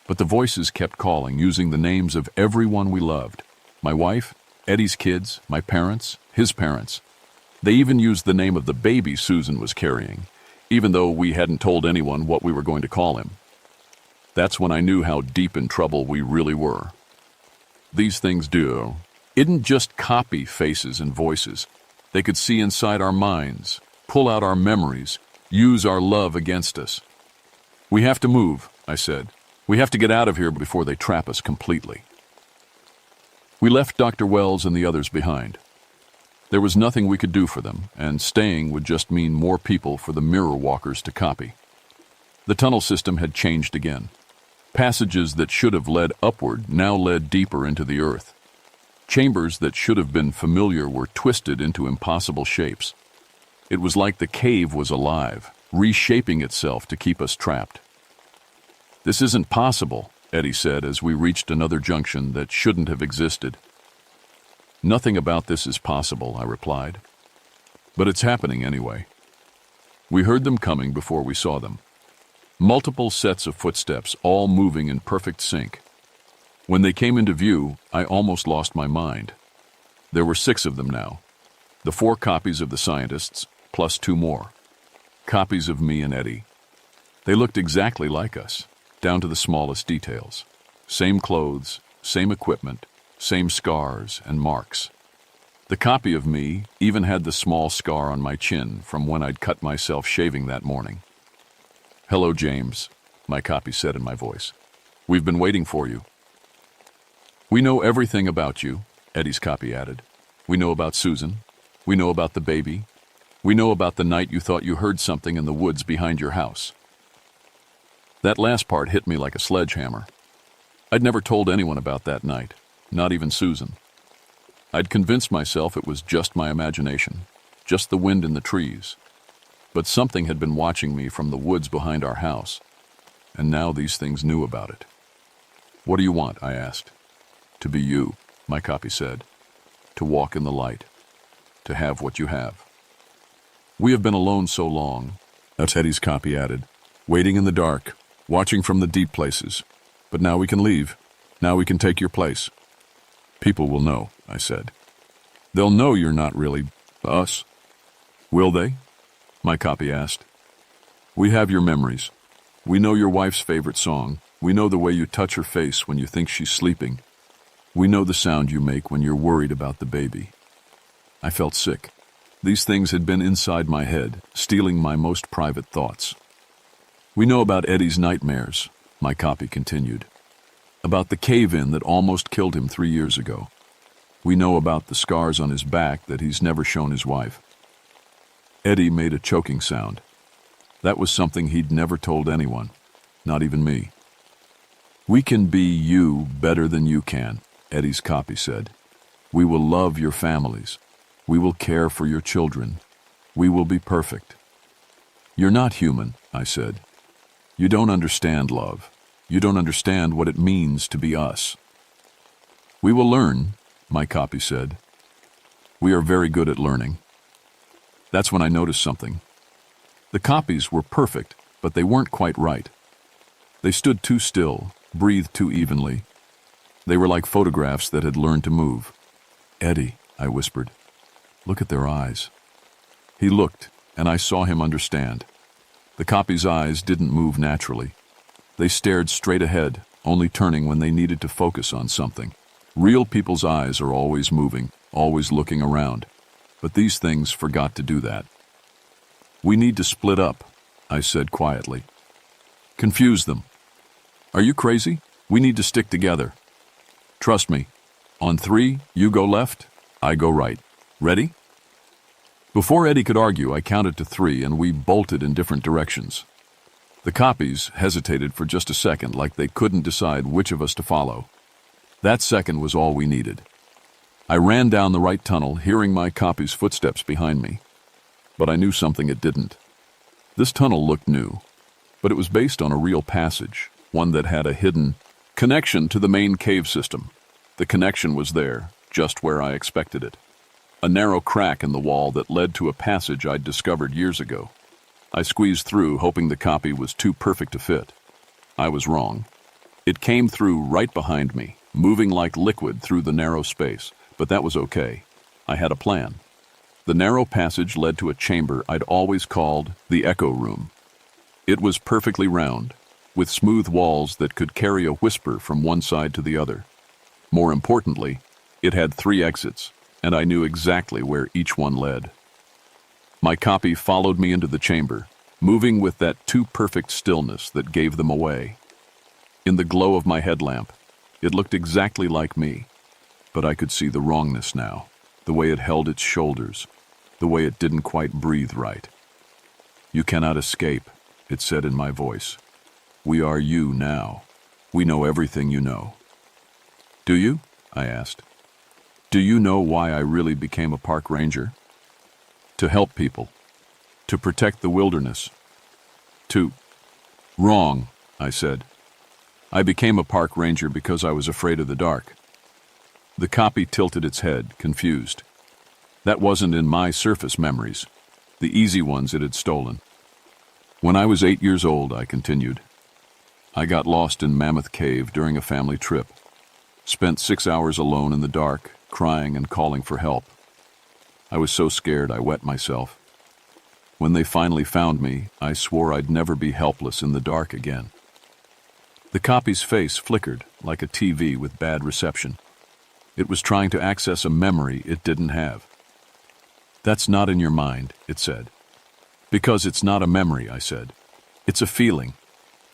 But the voices kept calling, using the names of everyone we loved. My wife, Eddie's kids, my parents, his parents. They even used the name of the baby Susan was carrying, even though we hadn't told anyone what we were going to call him. That's when I knew how deep in trouble we really were. These things didn't just copy faces and voices. They could see inside our minds, pull out our memories, use our love against us. We have to move, I said. We have to get out of here before they trap us completely. We left Dr. Wells and the others behind. There was nothing we could do for them, and staying would just mean more people for the mirror walkers to copy. The tunnel system had changed again. Passages that should have led upward now led deeper into the earth. Chambers that should have been familiar were twisted into impossible shapes. It was like the cave was alive, reshaping itself to keep us trapped. This isn't possible, Eddie said as we reached another junction that shouldn't have existed. Nothing about this is possible, I replied. But it's happening anyway. We heard them coming before we saw them. Multiple sets of footsteps, all moving in perfect sync. When they came into view, I almost lost my mind. There were 6 of them now. The 4 copies of the scientists, plus 2 more. Copies of me and Eddie. They looked exactly like us, down to the smallest details. Same clothes, same equipment, same scars and marks. The copy of me even had the small scar on my chin from when I'd cut myself shaving that morning. Hello, James, my copy said in my voice. We've been waiting for you. We know everything about you, Eddie's copy added. We know about Susan. We know about the baby. We know about the night you thought you heard something in the woods behind your house. That last part hit me like a sledgehammer. I'd never told anyone about that night, not even Susan. I'd convinced myself it was just my imagination, just the wind in the trees. But something had been watching me from the woods behind our house, and now these things knew about it. What do you want? I asked. To be you, my copy said. To walk in the light. To have what you have. We have been alone so long, that's Eddie's copy added, waiting in the dark, watching from the deep places. But now we can leave. Now we can take your place. People will know, I said. They'll know you're not really us. Will they? My copy asked. We have your memories. We know your wife's favorite song. We know the way you touch her face when you think she's sleeping. We know the sound you make when you're worried about the baby. I felt sick. These things had been inside my head, stealing my most private thoughts. We know about Eddie's nightmares, my copy continued. About the cave-in that almost killed him 3 years ago. We know about the scars on his back that he's never shown his wife. Eddie made a choking sound. That was something he'd never told anyone, not even me. We can be you better than you can, Eddie's copy said. We will love your families. We will care for your children. We will be perfect. You're not human, I said. You don't understand love. You don't understand what it means to be us. We will learn, my copy said. We are very good at learning. That's when I noticed something. The copies were perfect, but they weren't quite right. They stood too still, breathed too evenly. They were like photographs that had learned to move. Eddie, I whispered, look at their eyes. He looked, and I saw him understand. The copy's eyes didn't move naturally. They stared straight ahead, only turning when they needed to focus on something. Real people's eyes are always moving, always looking around. But these things forgot to do that. We need to split up, I said quietly. Confuse them. Are you crazy? We need to stick together. Trust me. On 3, you go left, I go right. Ready? Before Eddie could argue, I counted to 3 and we bolted in different directions. The copies hesitated for just a second, like they couldn't decide which of us to follow. That second was all we needed. I ran down the right tunnel, hearing my copy's footsteps behind me. but I knew something it didn't. This tunnel looked new, but it was based on a real passage, one that had a hidden connection to the main cave system. The connection was there, just where I expected it. A narrow crack in the wall that led to a passage I'd discovered years ago. I squeezed through, hoping the copy was too perfect to fit. I was wrong. It came through right behind me, moving like liquid through the narrow space, but that was okay. I had a plan. The narrow passage led to a chamber I'd always called the Echo Room. It was perfectly round, with smooth walls that could carry a whisper from one side to the other. More importantly, it had 3 exits, and I knew exactly where each one led. My copy followed me into the chamber, moving with that too-perfect stillness that gave them away. In the glow of my headlamp, it looked exactly like me, but I could see the wrongness now, the way it held its shoulders, the way it didn't quite breathe right. "You cannot escape," it said in my voice. "We are you now. We know everything you know." "Do you?" I asked. "Do you know why I really became a park ranger? To help people. To protect the wilderness. To—" "Wrong," I said. "I became a park ranger because I was afraid of the dark." The copy tilted its head, confused. That wasn't in my surface memories, the easy ones it had stolen. "When I was 8 years old," I continued, "I got lost in Mammoth Cave during a family trip. Spent 6 hours alone in the dark, crying and calling for help. I was so scared I wet myself. When they finally found me, I swore I'd never be helpless in the dark again." The copy's face flickered like a TV with bad reception. It was trying to access a memory it didn't have. "That's not in your mind," it said. "Because it's not a memory," I said. "It's a feeling.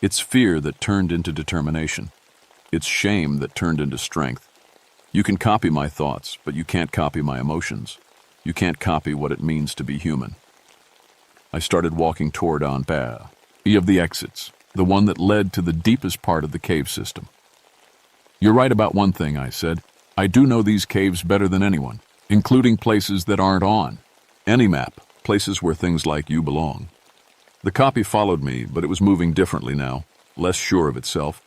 It's fear that turned into determination. It's shame that turned into strength. You can copy my thoughts, but you can't copy my emotions. You can't copy what it means to be human." I started walking toward Anpa, of the exits, the one that led to the deepest part of the cave system. "You're right about one thing," I said. "I do know these caves better than anyone, including places that aren't on any map, places where things like you belong." The copy followed me, but it was moving differently now, less sure of itself.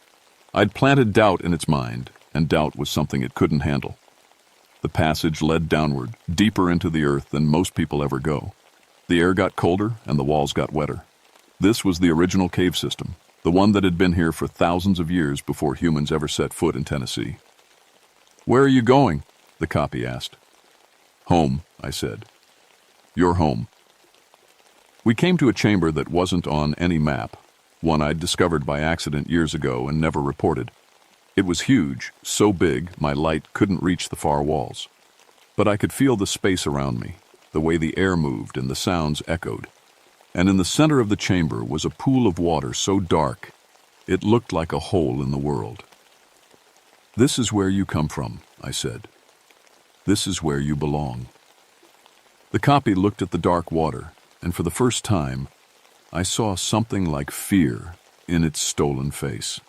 I'd planted doubt in its mind, and doubt was something it couldn't handle. The passage led downward, deeper into the earth than most people ever go. The air got colder, and the walls got wetter. This was the original cave system, the one that had been here for thousands of years before humans ever set foot in Tennessee. "Where are you going?" the copy asked. "Home," I said. "Your home." We came to a chamber that wasn't on any map, one I'd discovered by accident years ago and never reported. It was huge, so big my light couldn't reach the far walls. But I could feel the space around me, the way the air moved and the sounds echoed. And in the center of the chamber was a pool of water so dark, it looked like a hole in the world. "This is where you come from," I said. "This is where you belong." The copy looked at the dark water, and for the first time, I saw something like fear in its stolen face.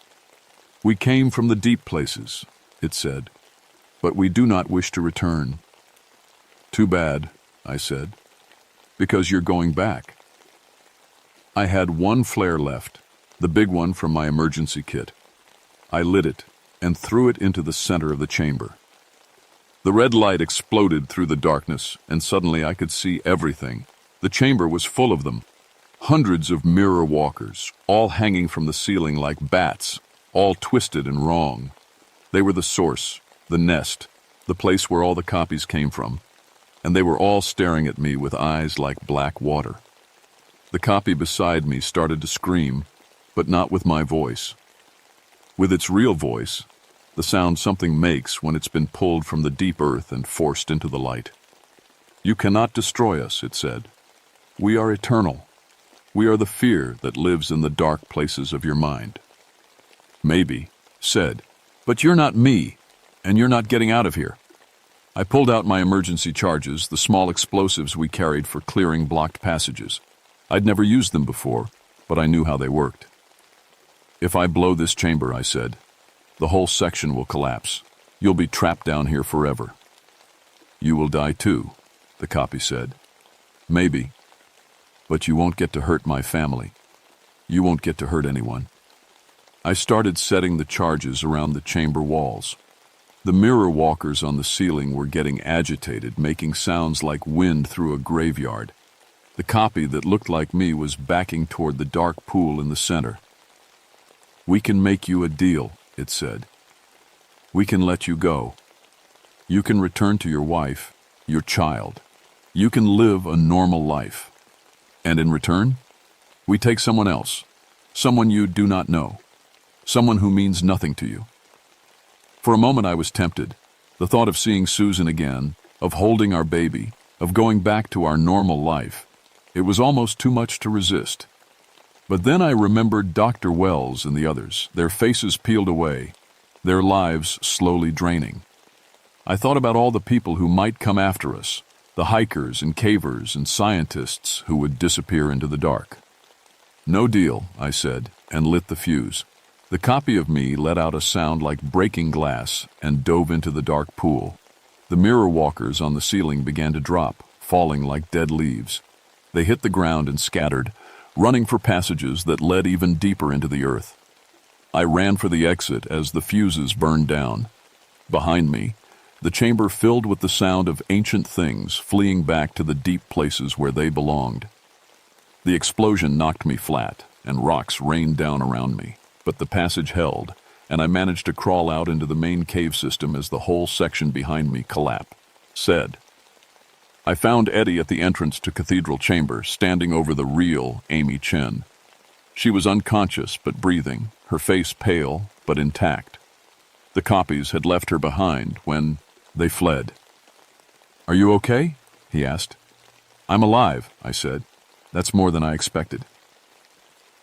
"We came from the deep places," it said, "but we do not wish to return." "Too bad," I said, "because you're going back." I had one flare left, the big one from my emergency kit. I lit it and threw it into the center of the chamber. The red light exploded through the darkness, and suddenly I could see everything. The chamber was full of them. Hundreds of mirror walkers, all hanging from the ceiling like bats, all twisted and wrong. They were the source, the nest, the place where all the copies came from, and they were all staring at me with eyes like black water. The copy beside me started to scream, but not with my voice. With its real voice, the sound something makes when it's been pulled from the deep earth and forced into the light. "You cannot destroy us," it said. "We are eternal. We are the fear that lives in the dark places of your mind." "Maybe," said, "but you're not me, and you're not getting out of here." I pulled out my emergency charges, the small explosives we carried for clearing blocked passages. I'd never used them before, but I knew how they worked. "If I blow this chamber," I said, "the whole section will collapse. You'll be trapped down here forever." "You will die too," the copy said. "Maybe, But you won't get to hurt my family. You won't get to hurt anyone. I started setting the charges around the chamber walls. The mirror walkers on the ceiling were getting agitated, making sounds like wind through a graveyard. The copy that looked like me was backing toward the dark pool in the center. "We can make you a deal," it said. "We can let you go. You can return to your wife, your child. You can live a normal life. And in return, we take someone else, someone you do not know, someone who means nothing to you." For a moment I was tempted. The thought of seeing Susan again, of holding our baby, of going back to our normal life, it was almost too much to resist. But then I remembered Dr. Wells and the others, their faces peeled away, their lives slowly draining. I thought about all the people who might come after us, the hikers and cavers and scientists who would disappear into the dark. "No deal," I said, and lit the fuse. The copy of me let out a sound like breaking glass and dove into the dark pool. The mirror walkers on the ceiling began to drop, falling like dead leaves. They hit the ground and scattered, running for passages that led even deeper into the earth. I ran for the exit as the fuses burned down. Behind me, the chamber filled with the sound of ancient things fleeing back to the deep places where they belonged. The explosion knocked me flat, and rocks rained down around me, but the passage held, and I managed to crawl out into the main cave system as the whole section behind me collapsed. I found Eddie at the entrance to Cathedral Chamber, standing over the real Amy Chen. She was unconscious but breathing, her face pale but intact. The copies had left her behind when they fled. "Are you okay?" he asked. "I'm alive," I said. "That's more than I expected."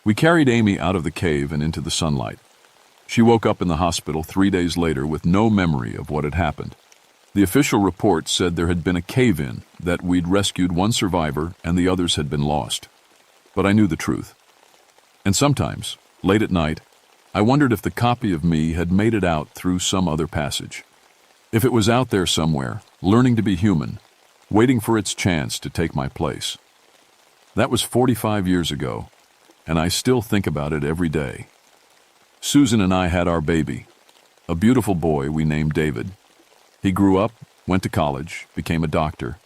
We carried Amy out of the cave and into the sunlight. She woke up in the hospital 3 days later with no memory of what had happened. The official report said there had been a cave-in, that we'd rescued one survivor and the others had been lost. But I knew the truth. And sometimes, late at night, I wondered if the copy of me had made it out through some other passage. If it was out there somewhere, learning to be human, waiting for its chance to take my place. That was 45 years ago, and I still think about it every day. Susan and I had our baby, a beautiful boy we named David. He grew up, went to college, became a doctor.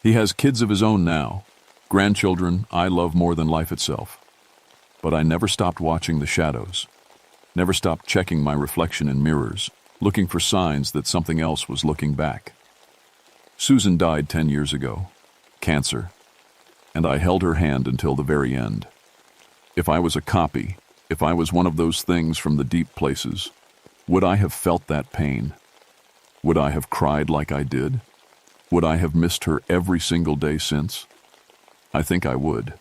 He has kids of his own now, grandchildren I love more than life itself. But I never stopped watching the shadows, never stopped checking my reflection in mirrors, looking for signs that something else was looking back. Susan died 10 years ago, cancer, and I held her hand until the very end. If I was a copy, if I was one of those things from the deep places, would I have felt that pain? Would I have cried like I did? Would I have missed her every single day since? I think I would.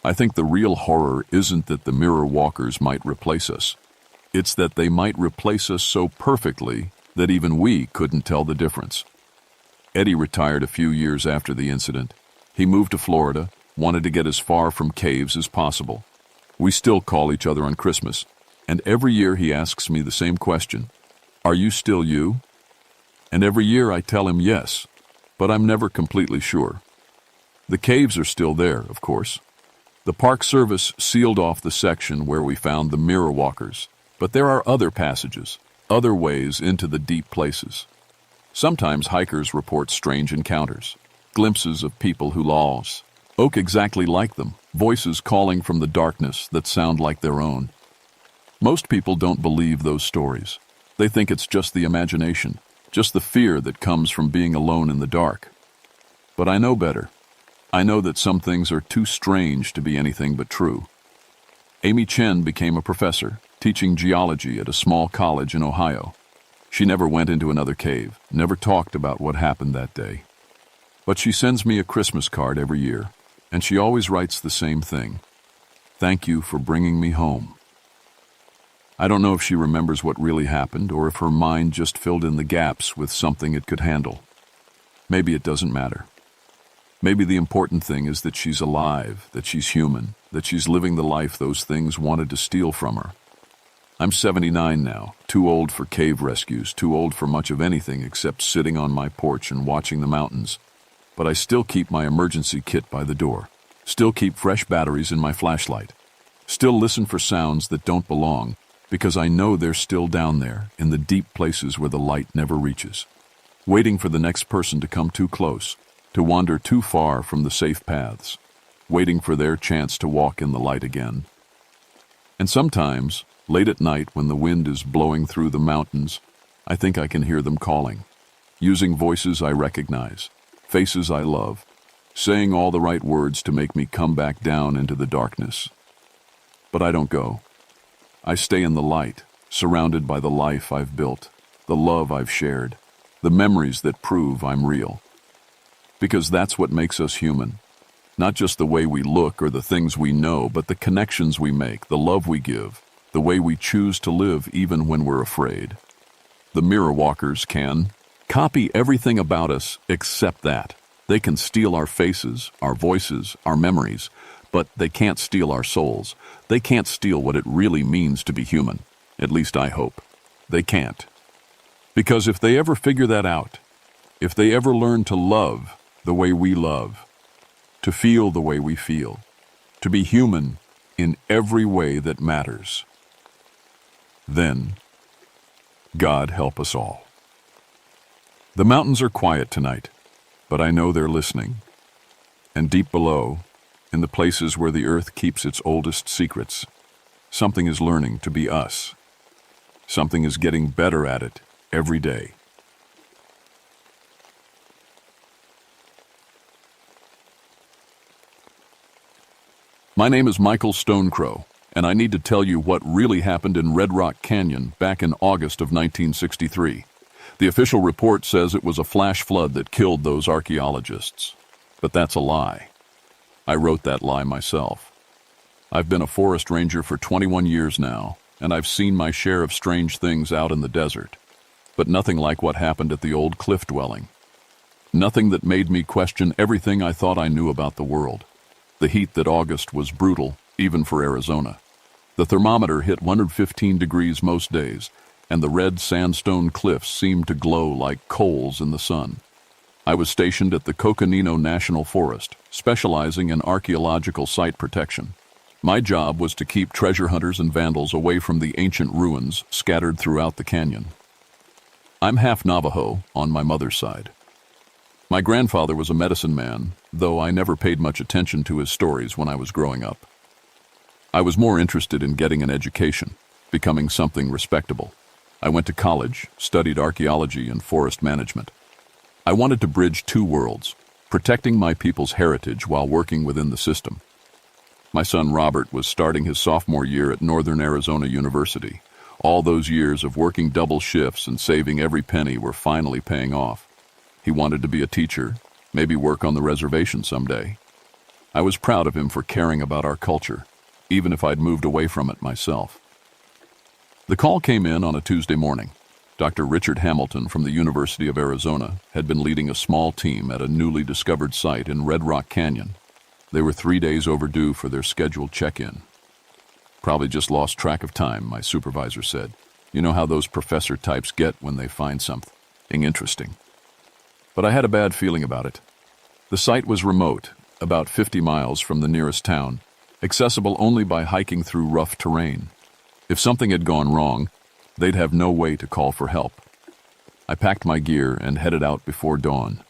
I think the real horror isn't that the mirror walkers might replace us. It's that they might replace us so perfectly that even we couldn't tell the difference. Eddie retired a few years after the incident. He moved to Florida, wanted to get as far from caves as possible. We still call each other on Christmas, and every year he asks me the same question, "Are you still you?" And every year I tell him yes, but I'm never completely sure. The caves are still there, of course. The Park Service sealed off the section where we found the mirror walkers, but there are other passages, other ways into the deep places. Sometimes hikers report strange encounters, glimpses of people who look exactly like them, voices calling from the darkness that sound like their own. Most people don't believe those stories. They think it's just the imagination, just the fear that comes from being alone in the dark. But I know better. I know that some things are too strange to be anything but true. Amy Chen became a professor, teaching geology at a small college in Ohio. She never went into another cave, never talked about what happened that day. But she sends me a Christmas card every year, and she always writes the same thing. "Thank you for bringing me home." I don't know if she remembers what really happened or if her mind just filled in the gaps with something it could handle. Maybe it doesn't matter. Maybe the important thing is that she's alive, that she's human, that she's living the life those things wanted to steal from her. I'm 79 now, too old for cave rescues, too old for much of anything except sitting on my porch and watching the mountains. But I still keep my emergency kit by the door, Still keep fresh batteries in my flashlight. Still listen for sounds that don't belong, because I know they're still down there in the deep places where the light never reaches, waiting for the next person to come too close, to wander too far from the safe paths, waiting for their chance to walk in the light again. And sometimes, late at night when the wind is blowing through the mountains, I think I can hear them calling, using voices I recognize, faces I love, saying all the right words to make me come back down into the darkness. But I don't go. I stay in the light, surrounded by the life I've built, the love I've shared, the memories that prove I'm real. Because that's what makes us human. Not just the way we look or the things we know, but the connections we make, the love we give, the way we choose to live even when we're afraid. The mirror walkers can copy everything about us except that. They can steal our faces, our voices, our memories, but they can't steal our souls. They can't steal what it really means to be human. At least I hope. They can't. Because if they ever figure that out, if they ever learn to love the way we love, to feel the way we feel, to be human in every way that matters, then God help us all. The mountains are quiet tonight, but I know they're listening. And deep below, in the places where the earth keeps its oldest secrets, something is learning to be us. Something is getting better at it every day. My name is Michael Stonecrow, and I need to tell you what really happened in Red Rock Canyon back in August of 1963. The official report says it was a flash flood that killed those archaeologists. But that's a lie. I wrote that lie myself. I've been a forest ranger for 21 years now, and I've seen my share of strange things out in the desert. But nothing like what happened at the old cliff dwelling. Nothing that made me question everything I thought I knew about the world. The heat that August was brutal, even for Arizona. The thermometer hit 115 degrees most days, and the red sandstone cliffs seemed to glow like coals in the sun. I was stationed at the Coconino National Forest, specializing in archaeological site protection. My job was to keep treasure hunters and vandals away from the ancient ruins scattered throughout the canyon. I'm half Navajo on my mother's side. My grandfather was a medicine man, though I never paid much attention to his stories when I was growing up. I was more interested in getting an education, becoming something respectable. I went to college, studied archaeology and forest management. I wanted to bridge two worlds, protecting my people's heritage while working within the system. My son Robert was starting his sophomore year at Northern Arizona University. All those years of working double shifts and saving every penny were finally paying off. He wanted to be a teacher, maybe work on the reservation someday. I was proud of him for caring about our culture, even if I'd moved away from it myself. The call came in on a Tuesday morning. Dr. Richard Hamilton from the University of Arizona had been leading a small team at a newly discovered site in Red Rock Canyon. They were 3 days overdue for their scheduled check-in. Probably just lost track of time, my supervisor said. You know how those professor types get when they find something interesting. But I had a bad feeling about it. The site was remote, about 50 miles from the nearest town, accessible only by hiking through rough terrain. If something had gone wrong, they'd have no way to call for help. I packed my gear and headed out before dawn.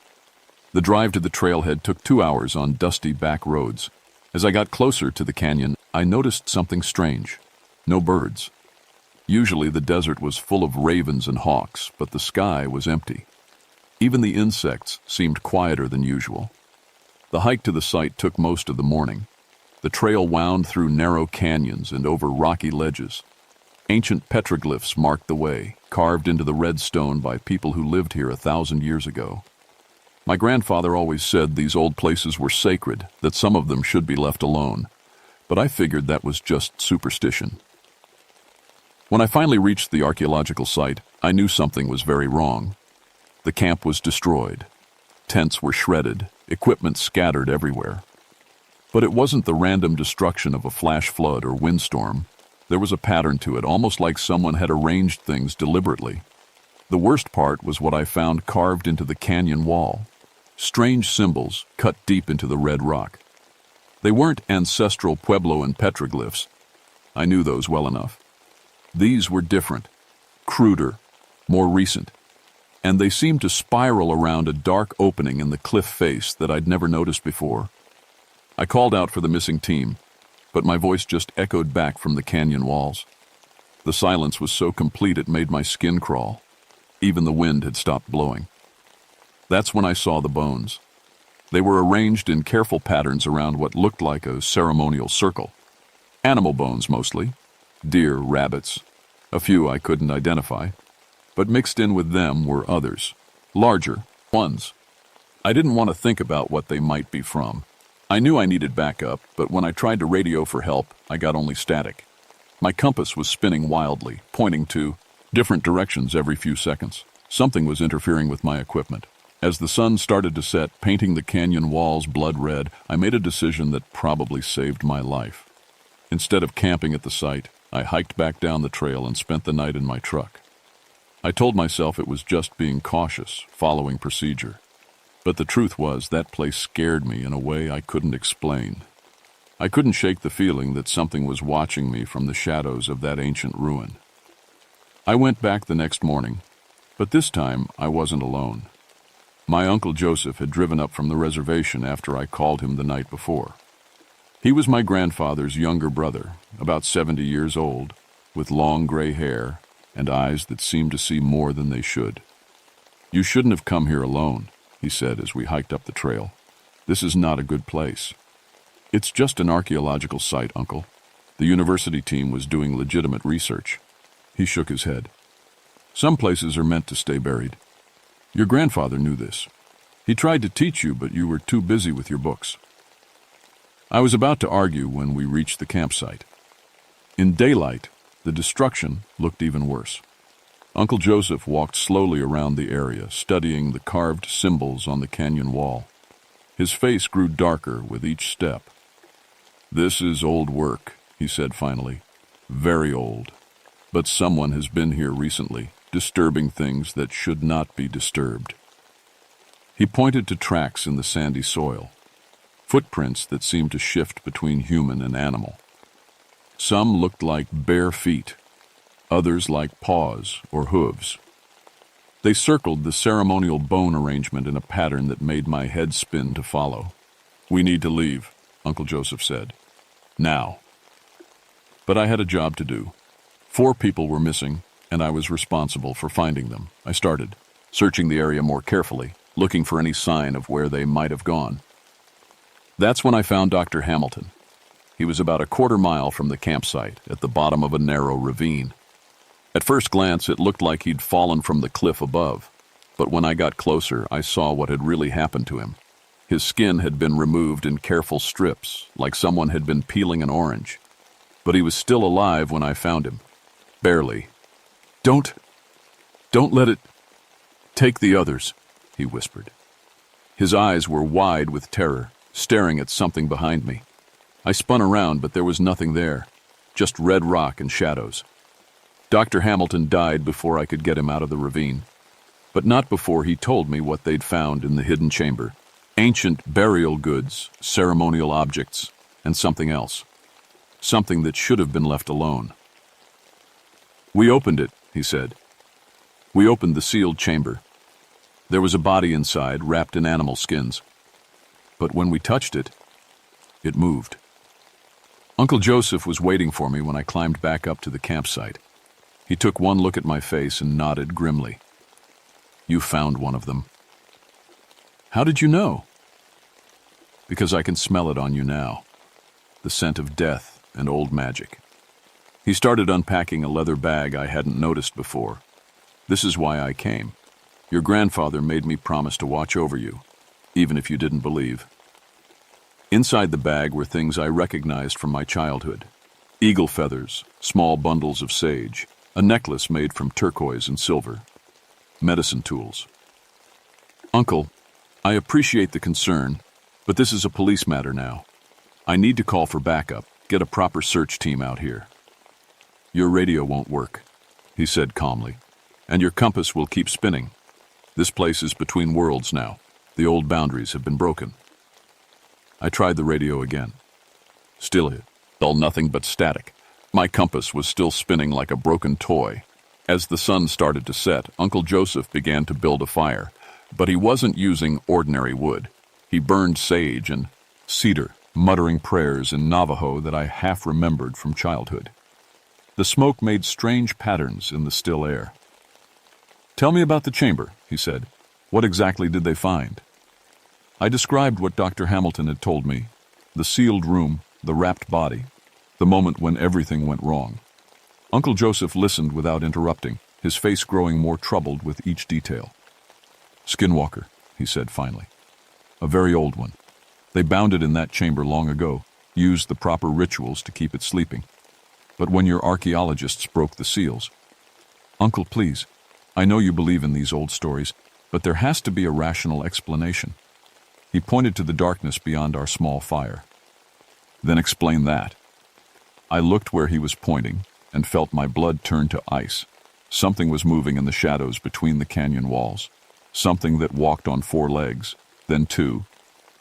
The drive to the trailhead took 2 hours on dusty back roads. As I got closer to the canyon, I noticed something strange. No birds. Usually the desert was full of ravens and hawks, but the sky was empty. Even the insects seemed quieter than usual. The hike to the site took most of the morning. The trail wound through narrow canyons and over rocky ledges. Ancient petroglyphs marked the way, carved into the red stone by people who lived here 1,000 years ago. My grandfather always said these old places were sacred, that some of them should be left alone, but I figured that was just superstition. When I finally reached the archaeological site, I knew something was very wrong. The camp was destroyed. Tents were shredded, equipment scattered everywhere. But it wasn't the random destruction of a flash flood or windstorm. There was a pattern to it, almost like someone had arranged things deliberately. The worst part was what I found carved into the canyon wall. Strange symbols cut deep into the red rock. They weren't ancestral Pueblo and petroglyphs. I knew those well enough. These were different, cruder, more recent, and they seemed to spiral around a dark opening in the cliff face that I'd never noticed before. I called out for the missing team, but my voice just echoed back from the canyon walls. The silence was so complete it made my skin crawl. Even the wind had stopped blowing. That's when I saw the bones. They were arranged in careful patterns around what looked like a ceremonial circle. Animal bones mostly. Deer, rabbits. A few I couldn't identify. But mixed in with them were others. Larger ones. I didn't want to think about what they might be from. I knew I needed backup, but when I tried to radio for help, I got only static. My compass was spinning wildly, pointing to different directions every few seconds. Something was interfering with my equipment. As the sun started to set, painting the canyon walls blood red, I made a decision that probably saved my life. Instead of camping at the site, I hiked back down the trail and spent the night in my truck. I told myself it was just being cautious, following procedure. But the truth was that place scared me in a way I couldn't explain. I couldn't shake the feeling that something was watching me from the shadows of that ancient ruin. I went back the next morning, but this time I wasn't alone. My Uncle Joseph had driven up from the reservation after I called him the night before. He was my grandfather's younger brother, about 70 years old, with long gray hair and eyes that seemed to see more than they should. "You shouldn't have come here alone," he said as we hiked up the trail. "This is not a good place." "It's just an archaeological site, Uncle. The university team was doing legitimate research." He shook his head. "Some places are meant to stay buried. Your grandfather knew this. He tried to teach you, but you were too busy with your books." I was about to argue when we reached the campsite. In daylight, the destruction looked even worse. Uncle Joseph walked slowly around the area, studying the carved symbols on the canyon wall. His face grew darker with each step. "This is old work," he said finally. "Very old. But someone has been here recently, disturbing things that should not be disturbed." He pointed to tracks in the sandy soil, footprints that seemed to shift between human and animal. Some looked like bare feet, others like paws or hooves. They circled the ceremonial bone arrangement in a pattern that made my head spin to follow. "We need to leave," Uncle Joseph said. "Now." But I had a job to do. 4 people were missing, and I was responsible for finding them. I started, searching the area more carefully, looking for any sign of where they might have gone. That's when I found Dr. Hamilton. He was about a quarter mile from the campsite, at the bottom of a narrow ravine. At first glance, it looked like he'd fallen from the cliff above, but when I got closer, I saw what had really happened to him. His skin had been removed in careful strips, like someone had been peeling an orange. But he was still alive when I found him. Barely. Don't let it take the others," he whispered. His eyes were wide with terror, staring at something behind me. I spun around, but there was nothing there, just red rock and shadows. Dr. Hamilton died before I could get him out of the ravine, but not before he told me what they'd found in the hidden chamber. Ancient burial goods, ceremonial objects, and something else. Something that should have been left alone. "We opened it," he said. "We opened the sealed chamber. There was a body inside, wrapped in animal skins. But when we touched it, it moved." Uncle Joseph was waiting for me when I climbed back up to the campsite. He took one look at my face and nodded grimly. "You found one of them." "How did you know?" "Because I can smell it on you now. The scent of death and old magic." He started unpacking a leather bag I hadn't noticed before. "This is why I came. Your grandfather made me promise to watch over you, even if you didn't believe." Inside the bag were things I recognized from my childhood. Eagle feathers, small bundles of sage, a necklace made from turquoise and silver, medicine tools. "Uncle, I appreciate the concern, but this is a police matter now. I need to call for backup, get a proper search team out here." "Your radio won't work," he said calmly, "and your compass will keep spinning. This place is between worlds now. The old boundaries have been broken." I tried the radio again. Still it, dull nothing but static. My compass was still spinning like a broken toy. As the sun started to set, Uncle Joseph began to build a fire, but he wasn't using ordinary wood. He burned sage and cedar, muttering prayers in Navajo that I half remembered from childhood. The smoke made strange patterns in the still air. "Tell me about the chamber," he said. "What exactly did they find?" I described what Dr. Hamilton had told me: the sealed room, the wrapped body, the moment when everything went wrong. Uncle Joseph listened without interrupting, his face growing more troubled with each detail. "Skinwalker," he said finally. "A very old one. They bound it in that chamber long ago, used the proper rituals to keep it sleeping. But when your archaeologists broke the seals—" "Uncle, please, I know you believe in these old stories, but there has to be a rational explanation." He pointed to the darkness beyond our small fire. "Then explain that." I looked where he was pointing and felt my blood turn to ice. Something was moving in the shadows between the canyon walls. Something that walked on 4 legs, then 2,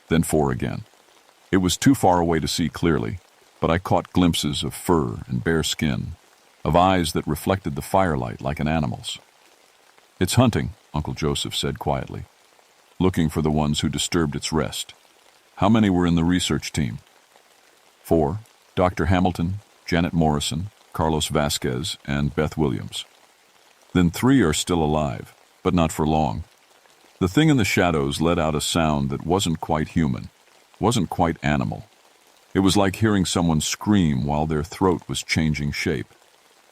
then 4 again. It was too far away to see clearly, but I caught glimpses of fur and bare skin, of eyes that reflected the firelight like an animal's. "It's hunting," Uncle Joseph said quietly, "looking for the ones who disturbed its rest." "How many were in the research team?" 4, Dr. Hamilton, Janet Morrison, Carlos Vasquez, and Beth Williams. "Then 3 are still alive, but not for long." The thing in the shadows let out a sound that wasn't quite human, wasn't quite animal. It was like hearing someone scream while their throat was changing shape.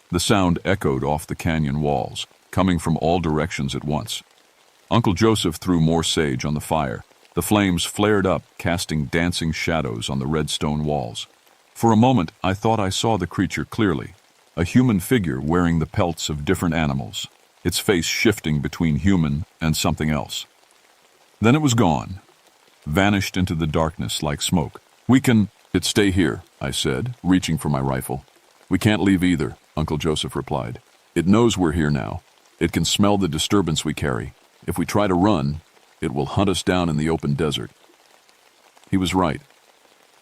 The sound echoed off the canyon walls, coming from all directions at once. Uncle Joseph threw more sage on the fire. The flames flared up, casting dancing shadows on the red stone walls. For a moment, I thought I saw the creature clearly, a human figure wearing the pelts of different animals, its face shifting between human and something else. Then it was gone, vanished into the darkness like smoke. "It stay here," I said, reaching for my rifle. "We can't leave either," Uncle Joseph replied. "It knows we're here now. It can smell the disturbance we carry. If we try to run, it will hunt us down in the open desert." He was right.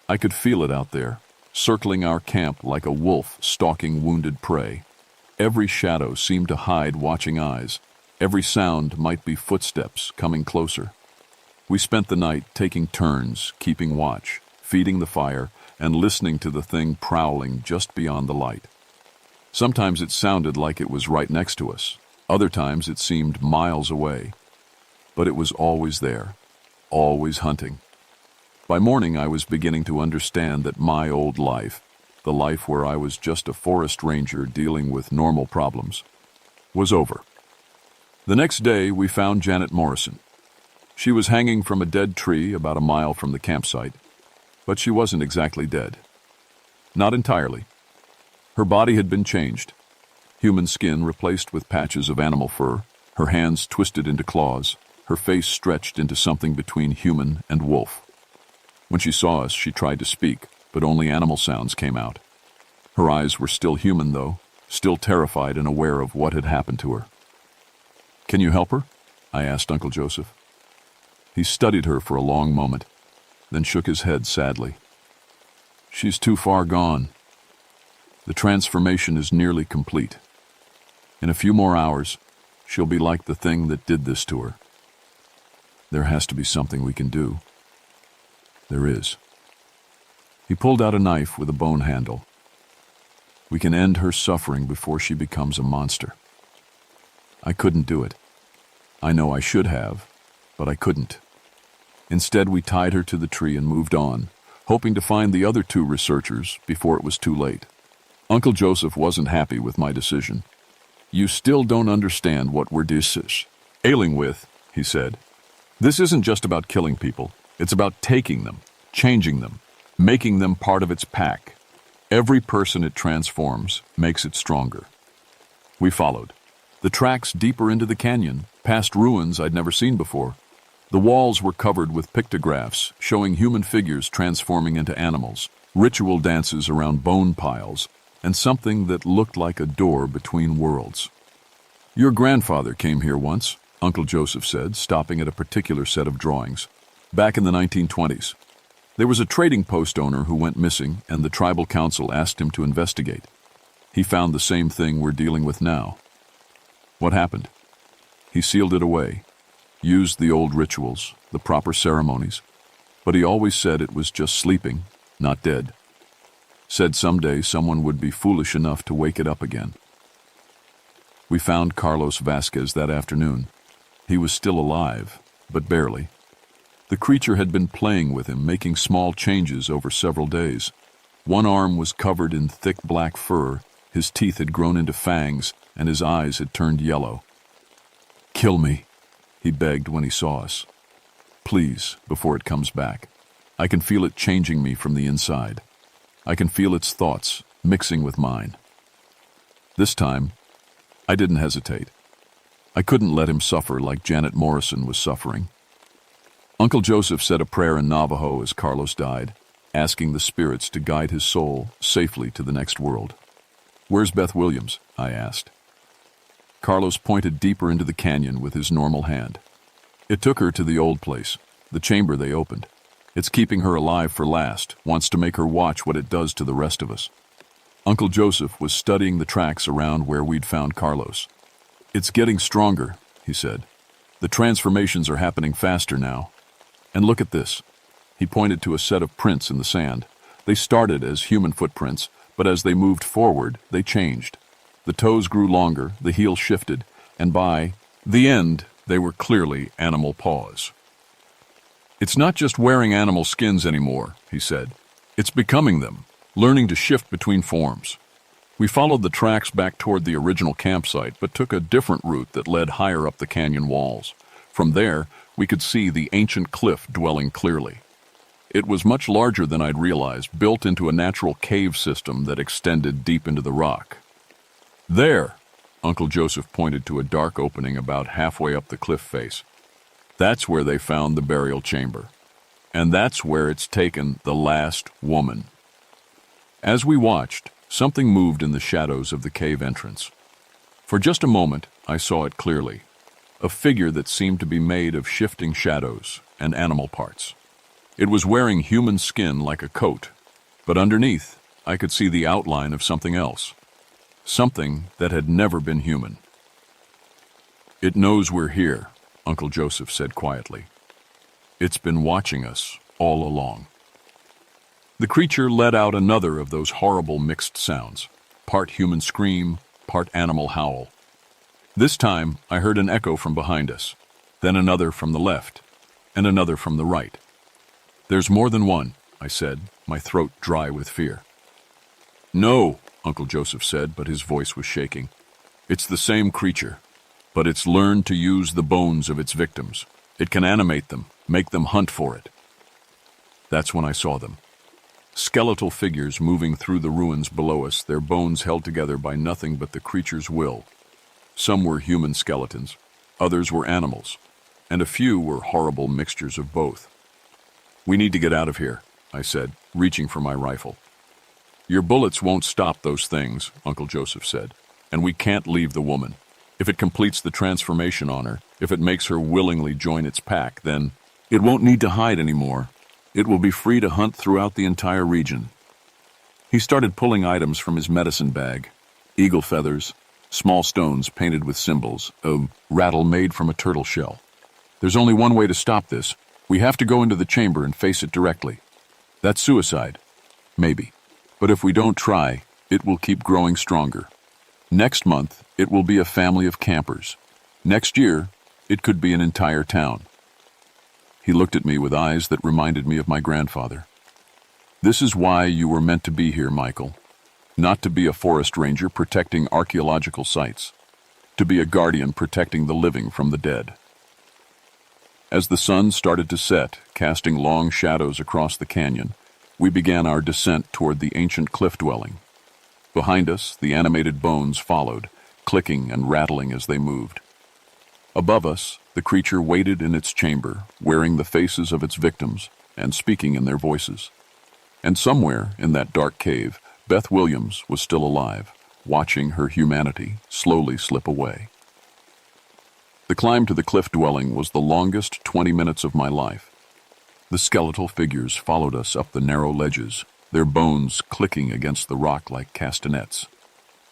I could feel it out there, circling our camp like a wolf stalking wounded prey. Every shadow seemed to hide watching eyes. Every sound might be footsteps coming closer. We spent the night taking turns, keeping watch, feeding the fire, and listening to the thing prowling just beyond the light. Sometimes it sounded like it was right next to us. Other times it seemed miles away. But it was always there, always hunting. By morning I was beginning to understand that my old life, the life where I was just a forest ranger dealing with normal problems, was over. The next day we found Janet Morrison. She was hanging from a dead tree about a mile from the campsite, but she wasn't exactly dead. Not entirely. Her body had been changed. Human skin replaced with patches of animal fur, her hands twisted into claws, her face stretched into something between human and wolf. When she saw us, she tried to speak, but only animal sounds came out. Her eyes were still human, though, still terrified and aware of what had happened to her. "Can you help her?" I asked Uncle Joseph. He studied her for a long moment, then shook his head sadly. "She's too far gone. The transformation is nearly complete. In a few more hours, she'll be like the thing that did this to her. There has to be something we can do." "There is." He pulled out a knife with a bone handle. "We can end her suffering before she becomes a monster." I couldn't do it. I know I should have, but I couldn't. Instead, we tied her to the tree and moved on, hoping to find the other 2 researchers before it was too late. Uncle Joseph wasn't happy with my decision. "You still don't understand what we're dealing with," he said. "This isn't just about killing people. It's about taking them, changing them, making them part of its pack. Every person it transforms makes it stronger." We followed. The tracks deeper into the canyon, past ruins I'd never seen before. The walls were covered with pictographs showing human figures transforming into animals, ritual dances around bone piles, and something that looked like a door between worlds. "Your grandfather came here once," Uncle Joseph said, stopping at a particular set of drawings. "Back in the 1920s. There was a trading post owner who went missing, and the tribal council asked him to investigate. He found the same thing we're dealing with now. What happened? He sealed it away, used the old rituals, the proper ceremonies, but he always said it was just sleeping, not dead. Said someday someone would be foolish enough to wake it up again. We found Carlos Vasquez that afternoon. He was still alive, but barely. The creature had been playing with him, making small changes over several days. One arm was covered in thick black fur, his teeth had grown into fangs, and his eyes had turned yellow. "Kill me," he begged when he saw us. "Please, before it comes back. I can feel it changing me from the inside. I can feel its thoughts mixing with mine." This time, I didn't hesitate. I couldn't let him suffer like Janet Morrison was suffering. Uncle Joseph said a prayer in Navajo as Carlos died, asking the spirits to guide his soul safely to the next world. "Where's Beth Williams?" I asked. Carlos pointed deeper into the canyon with his normal hand. "It took her to the old place, the chamber they opened. It's keeping her alive for last, wants to make her watch what it does to the rest of us." Uncle Joseph was studying the tracks around where we'd found Carlos. "It's getting stronger," he said. "The transformations are happening faster now. And look at this." He pointed to a set of prints in the sand. They started as human footprints, but as they moved forward, they changed. The toes grew longer, the heels shifted, and by the end, they were clearly animal paws. "It's not just wearing animal skins anymore," he said. "It's becoming them, learning to shift between forms." We followed the tracks back toward the original campsite, but took a different route that led higher up the canyon walls. From there, we could see the ancient cliff dwelling clearly. It was much larger than I'd realized, built into a natural cave system that extended deep into the rock. "There," Uncle Joseph pointed to a dark opening about halfway up the cliff face. "That's where they found the burial chamber. And that's where it's taken the last woman." As we watched, something moved in the shadows of the cave entrance. For just a moment, I saw it clearly. A figure that seemed to be made of shifting shadows and animal parts. It was wearing human skin like a coat, but underneath, I could see the outline of something else. Something that had never been human. "It knows we're here," Uncle Joseph said quietly. "It's been watching us all along." The creature let out another of those horrible mixed sounds, part human scream, part animal howl. This time, I heard an echo from behind us, then another from the left, and another from the right. "There's more than one," I said, my throat dry with fear. "No," Uncle Joseph said, but his voice was shaking. "It's the same creature, but it's learned to use the bones of its victims. It can animate them, make them hunt for it." That's when I saw them. Skeletal figures moving through the ruins below us, their bones held together by nothing but the creature's will. Some were human skeletons, others were animals, and a few were horrible mixtures of both. "We need to get out of here," I said, reaching for my rifle. "Your bullets won't stop those things," Uncle Joseph said, "and we can't leave the woman. If it completes the transformation on her, if it makes her willingly join its pack, then it won't need to hide anymore. It will be free to hunt throughout the entire region." He started pulling items from his medicine bag, eagle feathers, small stones painted with symbols, a rattle made from a turtle shell. "There's only one way to stop this. We have to go into the chamber and face it directly. That's suicide. Maybe. But if we don't try, it will keep growing stronger. Next month, it will be a family of campers. Next year, it could be an entire town." He looked at me with eyes that reminded me of my grandfather. "This is why you were meant to be here, Michael. Not to be a forest ranger protecting archaeological sites. To be a guardian protecting the living from the dead." As the sun started to set, casting long shadows across the canyon, we began our descent toward the ancient cliff dwelling. Behind us, the animated bones followed, clicking and rattling as they moved. Above us, the creature waited in its chamber, wearing the faces of its victims and speaking in their voices. And somewhere in that dark cave, Beth Williams was still alive, watching her humanity slowly slip away. The climb to the cliff dwelling was the longest 20 minutes of my life. The skeletal figures followed us up the narrow ledges, their bones clicking against the rock like castanets.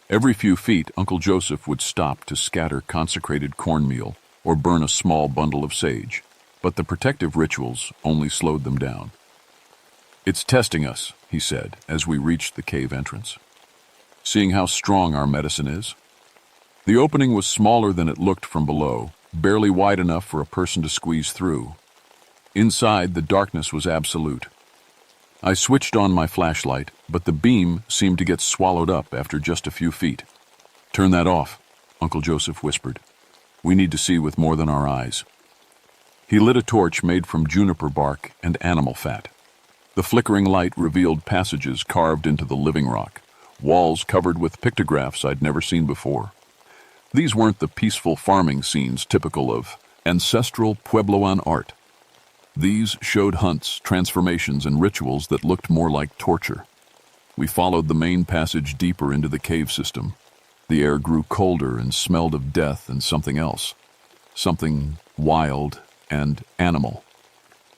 Every few feet, Uncle Joseph would stop to scatter consecrated cornmeal or burn a small bundle of sage, but the protective rituals only slowed them down. "It's testing us," he said as we reached the cave entrance. "Seeing how strong our medicine is?" The opening was smaller than it looked from below, barely wide enough for a person to squeeze through. Inside, the darkness was absolute. I switched on my flashlight, but the beam seemed to get swallowed up after just a few feet. "Turn that off," Uncle Joseph whispered. "We need to see with more than our eyes." He lit a torch made from juniper bark and animal fat. The flickering light revealed passages carved into the living rock, walls covered with pictographs I'd never seen before. These weren't the peaceful farming scenes typical of ancestral Puebloan art. These showed hunts, transformations, and rituals that looked more like torture. We followed the main passage deeper into the cave system. The air grew colder and smelled of death and something else. Something wild and animal.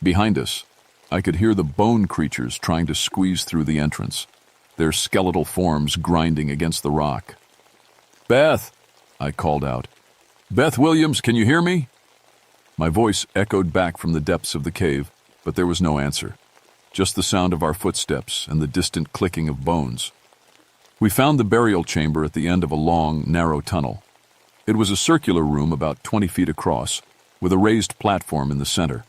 Behind us, I could hear the bone creatures trying to squeeze through the entrance, their skeletal forms grinding against the rock. "Beth!" I called out. "Beth Williams, can you hear me?" My voice echoed back from the depths of the cave, but there was no answer. Just the sound of our footsteps and the distant clicking of bones. We found the burial chamber at the end of a long, narrow tunnel. It was a circular room about 20 feet across, with a raised platform in the center.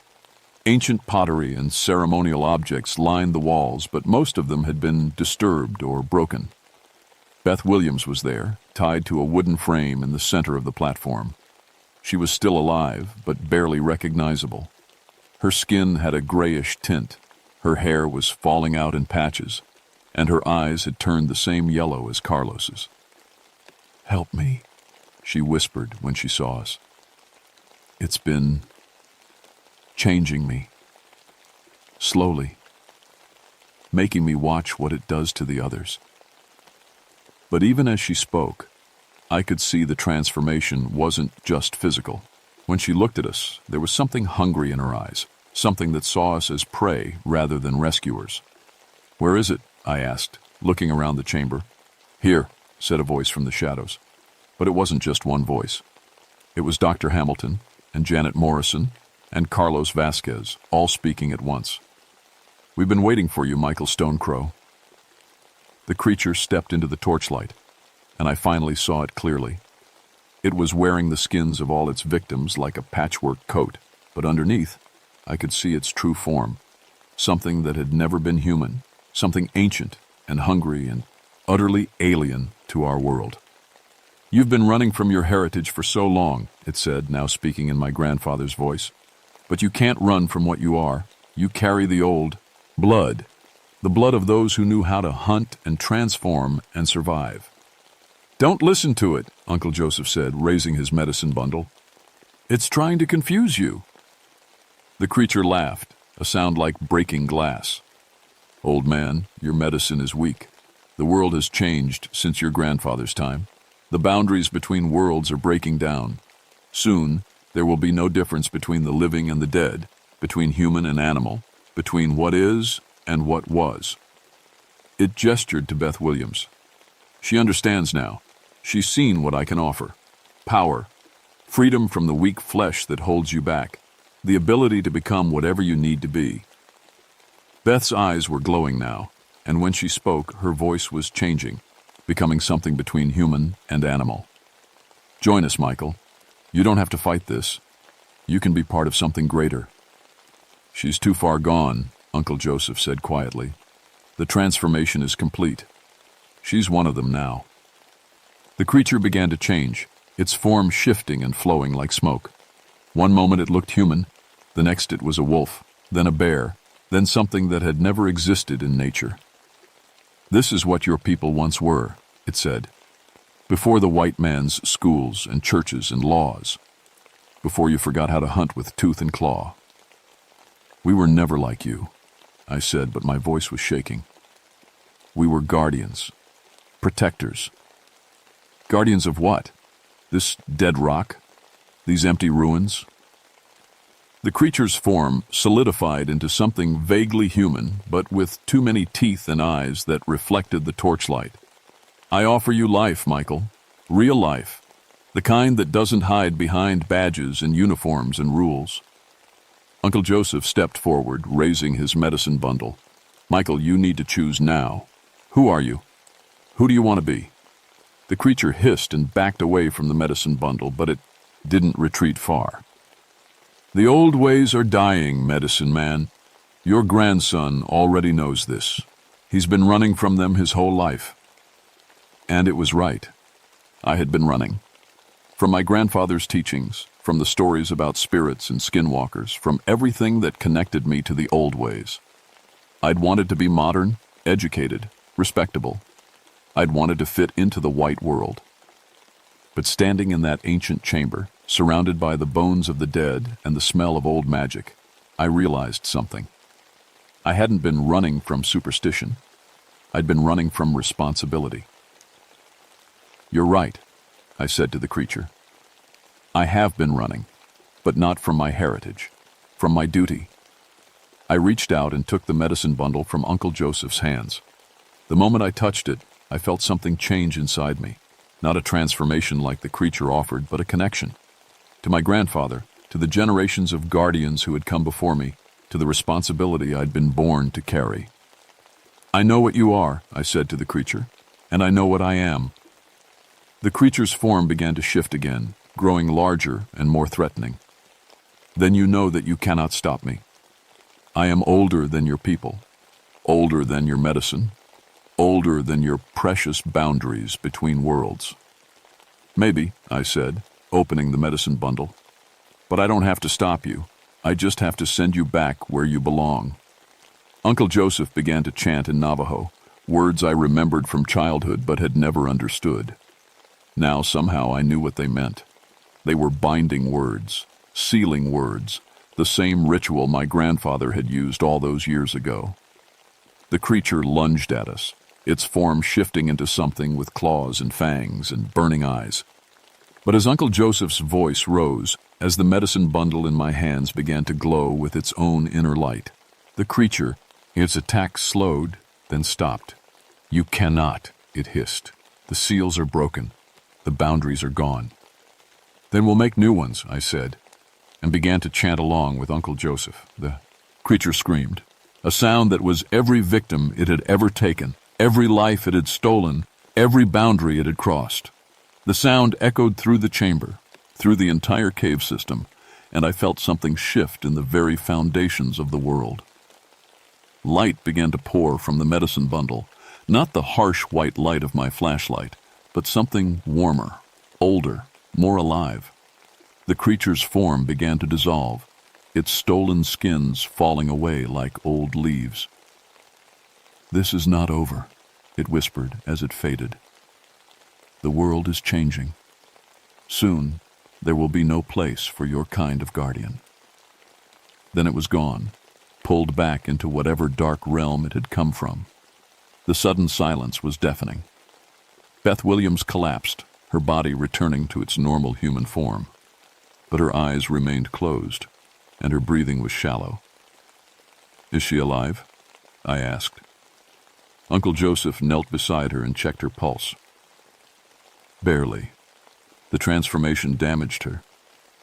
Ancient pottery and ceremonial objects lined the walls, but most of them had been disturbed or broken. Beth Williams was there, tied to a wooden frame in the center of the platform. She was still alive, but barely recognizable. Her skin had a grayish tint, her hair was falling out in patches, and her eyes had turned the same yellow as Carlos's. "Help me," she whispered when she saw us. "It's been changing me. Slowly. Making me watch what it does to the others." But even as she spoke, I could see the transformation wasn't just physical. When she looked at us, there was something hungry in her eyes, something that saw us as prey rather than rescuers. "Where is it?" I asked, looking around the chamber. "Here," said a voice from the shadows. But it wasn't just one voice. It was Dr. Hamilton and Janet Morrison and Carlos Vasquez, all speaking at once. "We've been waiting for you, Michael Stonecrow." The creature stepped into the torchlight, and I finally saw it clearly. It was wearing the skins of all its victims like a patchwork coat, but underneath, I could see its true form, something that had never been human, something ancient and hungry and utterly alien to our world. "You've been running from your heritage for so long," it said, now speaking in my grandfather's voice. "But you can't run from what you are. You carry the old blood, the blood of those who knew how to hunt and transform and survive." "Don't listen to it," Uncle Joseph said, raising his medicine bundle. "It's trying to confuse you." The creature laughed, a sound like breaking glass. "Old man, your medicine is weak. The world has changed since your grandfather's time. The boundaries between worlds are breaking down. Soon, there will be no difference between the living and the dead, between human and animal, between what is and what was." It gestured to Beth Williams. "She understands now. She's seen what I can offer. Power, freedom from the weak flesh that holds you back, the ability to become whatever you need to be." Beth's eyes were glowing now, and when she spoke, her voice was changing, becoming something between human and animal. "Join us, Michael. You don't have to fight this. You can be part of something greater." "She's too far gone," Uncle Joseph said quietly. "The transformation is complete. She's one of them now." The creature began to change, its form shifting and flowing like smoke. One moment it looked human, the next it was a wolf, then a bear, then something that had never existed in nature. "This is what your people once were," it said, "before the white man's schools and churches and laws, before you forgot how to hunt with tooth and claw." "We were never like you," I said, but my voice was shaking. "We were guardians, protectors." "Guardians of what? This dead rock? These empty ruins?" The creature's form solidified into something vaguely human, but with too many teeth and eyes that reflected the torchlight. I offer you life, Michael. Real life. The kind that doesn't hide behind badges and uniforms and rules. Uncle Joseph stepped forward, raising his medicine bundle. Michael, you need to choose now. Who are you? Who do you want to be? The creature hissed and backed away from the medicine bundle, but it didn't retreat far. The old ways are dying, medicine man. Your grandson already knows this. He's been running from them his whole life. And it was right. I had been running. From my grandfather's teachings, from the stories about spirits and skinwalkers, from everything that connected me to the old ways. I'd wanted to be modern, educated, respectable. I'd wanted to fit into the white world. But standing in that ancient chamber, surrounded by the bones of the dead and the smell of old magic, I realized something. I hadn't been running from superstition. I'd been running from responsibility. You're right, I said to the creature. I have been running, but not from my heritage, from my duty. I reached out and took the medicine bundle from Uncle Joseph's hands. The moment I touched it, I felt something change inside me. Not a transformation like the creature offered, but a connection. To my grandfather, to the generations of guardians who had come before me, to the responsibility I'd been born to carry. I know what you are, I said to the creature, and I know what I am. The creature's form began to shift again, growing larger and more threatening. Then you know that you cannot stop me. I am older than your people, older than your medicine, older than your precious boundaries between worlds. Maybe, I said, opening the medicine bundle, but I don't have to stop you. I just have to send you back where you belong. Uncle Joseph began to chant in Navajo, words I remembered from childhood but had never understood. Now somehow I knew what they meant. They were binding words, sealing words, the same ritual my grandfather had used all those years ago. The creature lunged at us, its form shifting into something with claws and fangs and burning eyes. But as Uncle Joseph's voice rose, as the medicine bundle in my hands began to glow with its own inner light, the creature, its attack slowed, then stopped. You cannot, it hissed. The seals are broken. The boundaries are gone. Then we'll make new ones, I said, and began to chant along with Uncle Joseph. The creature screamed, a sound that was every victim it had ever taken, every life it had stolen, every boundary it had crossed. The sound echoed through the chamber, through the entire cave system, and I felt something shift in the very foundations of the world. Light began to pour from the medicine bundle, not the harsh white light of my flashlight, but something warmer, older, more alive. The creature's form began to dissolve, its stolen skins falling away like old leaves. This is not over, it whispered as it faded. The world is changing. Soon, there will be no place for your kind of guardian. Then it was gone, pulled back into whatever dark realm it had come from. The sudden silence was deafening. Beth Williams collapsed, her body returning to its normal human form. But her eyes remained closed, and her breathing was shallow. Is she alive? I asked. Uncle Joseph knelt beside her and checked her pulse. Barely. The transformation damaged her,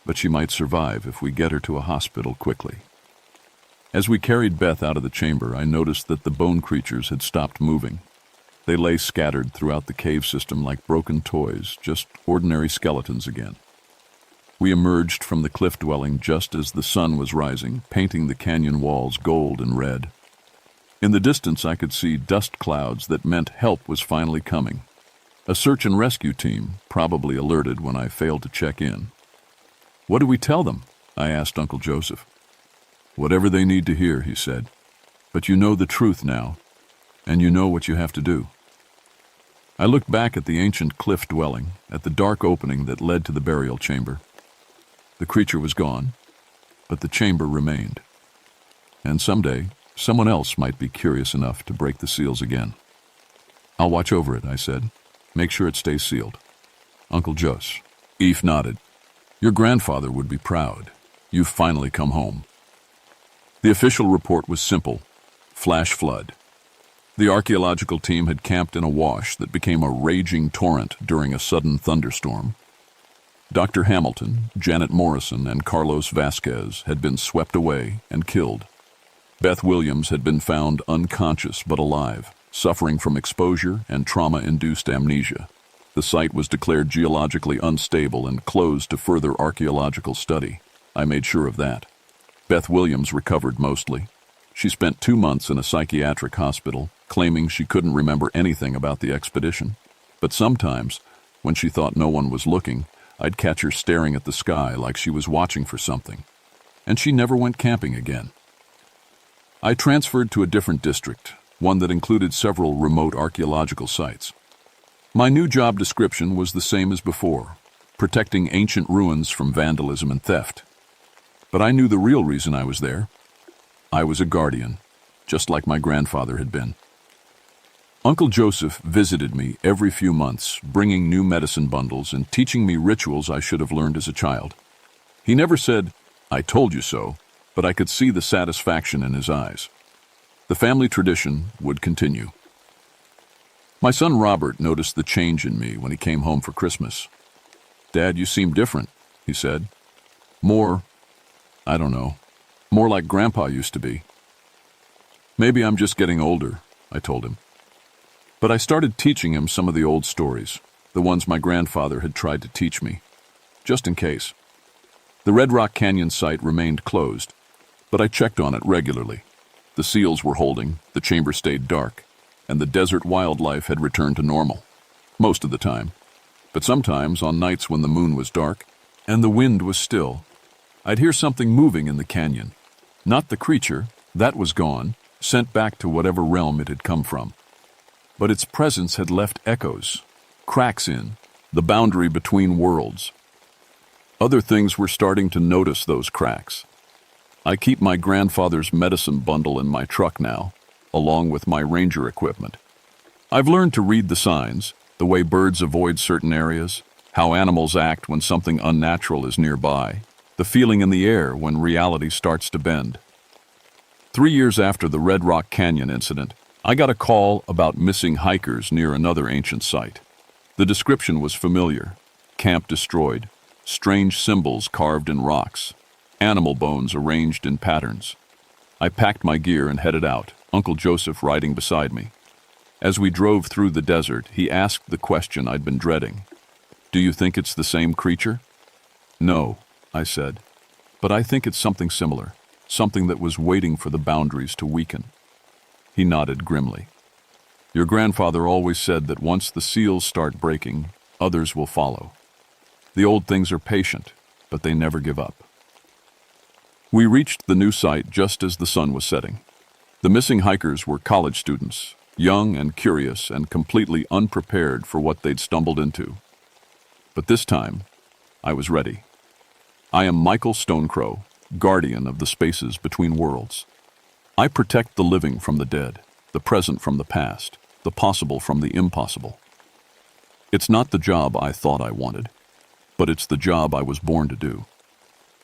but she might survive if we get her to a hospital quickly. As we carried Beth out of the chamber, I noticed that the bone creatures had stopped moving. They lay scattered throughout the cave system like broken toys, just ordinary skeletons again. We emerged from the cliff dwelling just as the sun was rising, painting the canyon walls gold and red. In the distance, I could see dust clouds that meant help was finally coming. A search and rescue team, probably alerted when I failed to check in. What do we tell them? I asked Uncle Joseph. Whatever they need to hear, he said. But you know the truth now, and you know what you have to do. I looked back at the ancient cliff dwelling, at the dark opening that led to the burial chamber. The creature was gone, but the chamber remained. And someday, someone else might be curious enough to break the seals again. I'll watch over it, I said. Make sure it stays sealed. Uncle Jos. Eve nodded. Your grandfather would be proud. You've finally come home. The official report was simple: flash flood. The archaeological team had camped in a wash that became a raging torrent during a sudden thunderstorm. Dr. Hamilton, Janet Morrison, and Carlos Vasquez had been swept away and killed. Beth Williams had been found unconscious but alive, suffering from exposure and trauma-induced amnesia. The site was declared geologically unstable and closed to further archaeological study. I made sure of that. Beth Williams recovered mostly. She spent 2 months in a psychiatric hospital, claiming she couldn't remember anything about the expedition. But sometimes, when she thought no one was looking, I'd catch her staring at the sky like she was watching for something. And she never went camping again. I transferred to a different district, one that included several remote archaeological sites. My new job description was the same as before: protecting ancient ruins from vandalism and theft. But I knew the real reason I was there. I was a guardian, just like my grandfather had been. Uncle Joseph visited me every few months, bringing new medicine bundles and teaching me rituals I should have learned as a child. He never said, "I told you so," but I could see the satisfaction in his eyes. The family tradition would continue. My son Robert noticed the change in me when he came home for Christmas. "Dad, you seem different," he said. More like Grandpa used to be." "Maybe I'm just getting older," I told him. But I started teaching him some of the old stories, the ones my grandfather had tried to teach me, just in case. The Red Rock Canyon site remained closed, but I checked on it regularly. The seals were holding, the chamber stayed dark, and the desert wildlife had returned to normal, most of the time. But sometimes, on nights when the moon was dark and the wind was still, I'd hear something moving in the canyon. Not the creature, that was gone, sent back to whatever realm it had come from. But its presence had left echoes, cracks in the boundary between worlds. Other things were starting to notice those cracks. I keep my grandfather's medicine bundle in my truck now, along with my ranger equipment. I've learned to read the signs, the way birds avoid certain areas, how animals act when something unnatural is nearby, the feeling in the air when reality starts to bend. 3 years after the Red Rock Canyon incident, I got a call about missing hikers near another ancient site. The description was familiar: camp destroyed, strange symbols carved in rocks, animal bones arranged in patterns. I packed my gear and headed out, Uncle Joseph riding beside me. As we drove through the desert, he asked the question I'd been dreading. "Do you think it's the same creature?" "No," I said, "but I think it's something similar, something that was waiting for the boundaries to weaken." He nodded grimly. "Your grandfather always said that once the seals start breaking, others will follow. The old things are patient, but they never give up." We reached the new site just as the sun was setting. The missing hikers were college students, young and curious and completely unprepared for what they'd stumbled into. But this time, I was ready. I am Michael Stonecrow, guardian of the spaces between worlds. I protect the living from the dead, the present from the past, the possible from the impossible. It's not the job I thought I wanted, but it's the job I was born to do.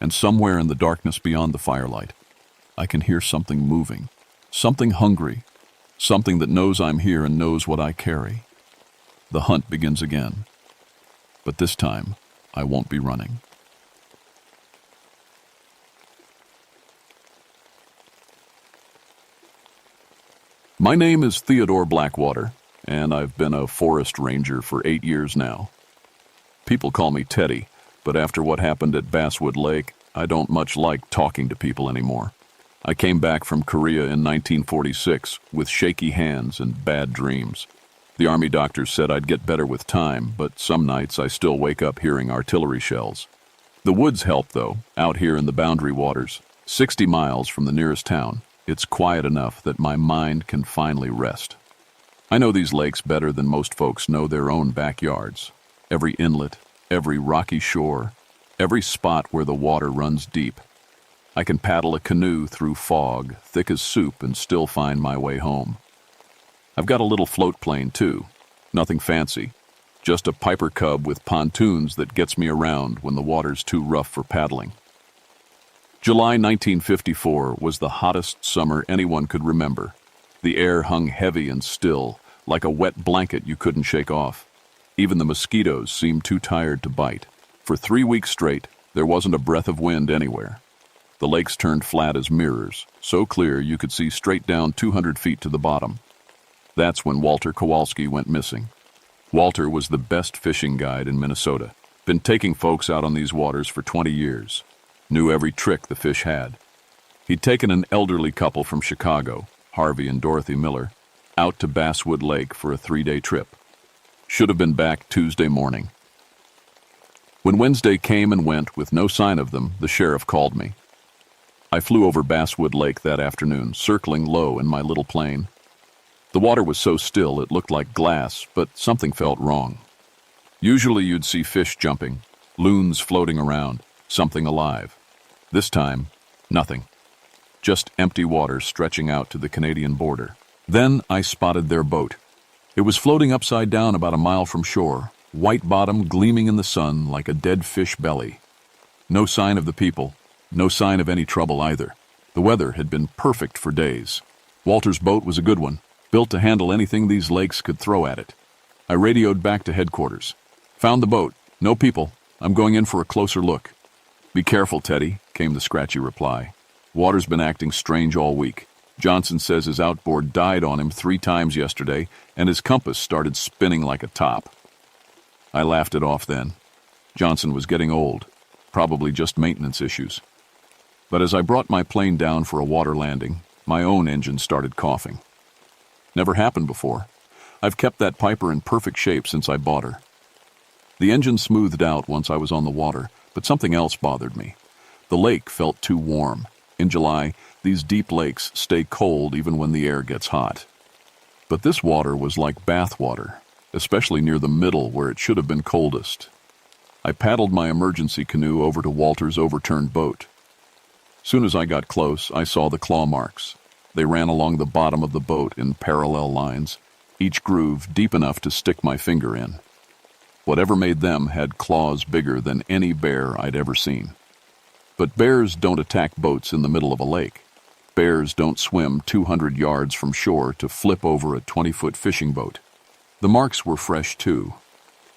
And somewhere in the darkness beyond the firelight, I can hear something moving, something hungry, something that knows I'm here and knows what I carry. The hunt begins again, but this time I won't be running. My name is Theodore Blackwater, and I've been a forest ranger for 8 years now. People call me Teddy, but after what happened at Basswood Lake, I don't much like talking to people anymore. I came back from Korea in 1946 with shaky hands and bad dreams. The Army doctors said I'd get better with time, but some nights I still wake up hearing artillery shells. The woods help, though, out here in the Boundary Waters, 60 miles from the nearest town. It's quiet enough that my mind can finally rest. I know these lakes better than most folks know their own backyards. Every inlet, every rocky shore, every spot where the water runs deep. I can paddle a canoe through fog, thick as soup, and still find my way home. I've got a little float plane, too. Nothing fancy. Just a Piper Cub with pontoons that gets me around when the water's too rough for paddling. July 1954 was the hottest summer anyone could remember. The air hung heavy and still, like a wet blanket you couldn't shake off. Even the mosquitoes seemed too tired to bite. For 3 weeks straight, there wasn't a breath of wind anywhere. The lakes turned flat as mirrors, so clear you could see straight down 200 feet to the bottom. That's when Walter Kowalski went missing. Walter was the best fishing guide in Minnesota. Been taking folks out on these waters for 20 years. Knew every trick the fish had. He'd taken an elderly couple from Chicago, Harvey and Dorothy Miller, out to Basswood Lake for a 3-day trip. Should have been back Tuesday morning. When Wednesday came and went with no sign of them, the sheriff called me. I flew over Basswood Lake that afternoon, circling low in my little plane. The water was so still it looked like glass, but something felt wrong. Usually you'd see fish jumping, loons floating around, something alive. This time, nothing. Just empty water stretching out to the Canadian border. Then I spotted their boat. It was floating upside down about a mile from shore, white bottom gleaming in the sun like a dead fish belly. No sign of the people, no sign of any trouble either. The weather had been perfect for days. Walter's boat was a good one, built to handle anything these lakes could throw at it. I radioed back to headquarters. Found the boat, no people. I'm going in for a closer look. Be careful, Teddy, came the scratchy reply. Water's been acting strange all week. Johnson says his outboard died on him 3 times yesterday, and his compass started spinning like a top. I laughed it off then. Johnson was getting old, probably just maintenance issues. But as I brought my plane down for a water landing, my own engine started coughing. Never happened before. I've kept that Piper in perfect shape since I bought her. The engine smoothed out once I was on the water, but something else bothered me. The lake felt too warm. In July, these deep lakes stay cold even when the air gets hot. But this water was like bath water, especially near the middle where it should have been coldest. I paddled my emergency canoe over to Walter's overturned boat. Soon as I got close, I saw the claw marks. They ran along the bottom of the boat in parallel lines, each groove deep enough to stick my finger in. Whatever made them had claws bigger than any bear I'd ever seen. But bears don't attack boats in the middle of a lake. Bears don't swim 200 yards from shore to flip over a 20-foot fishing boat. The marks were fresh, too.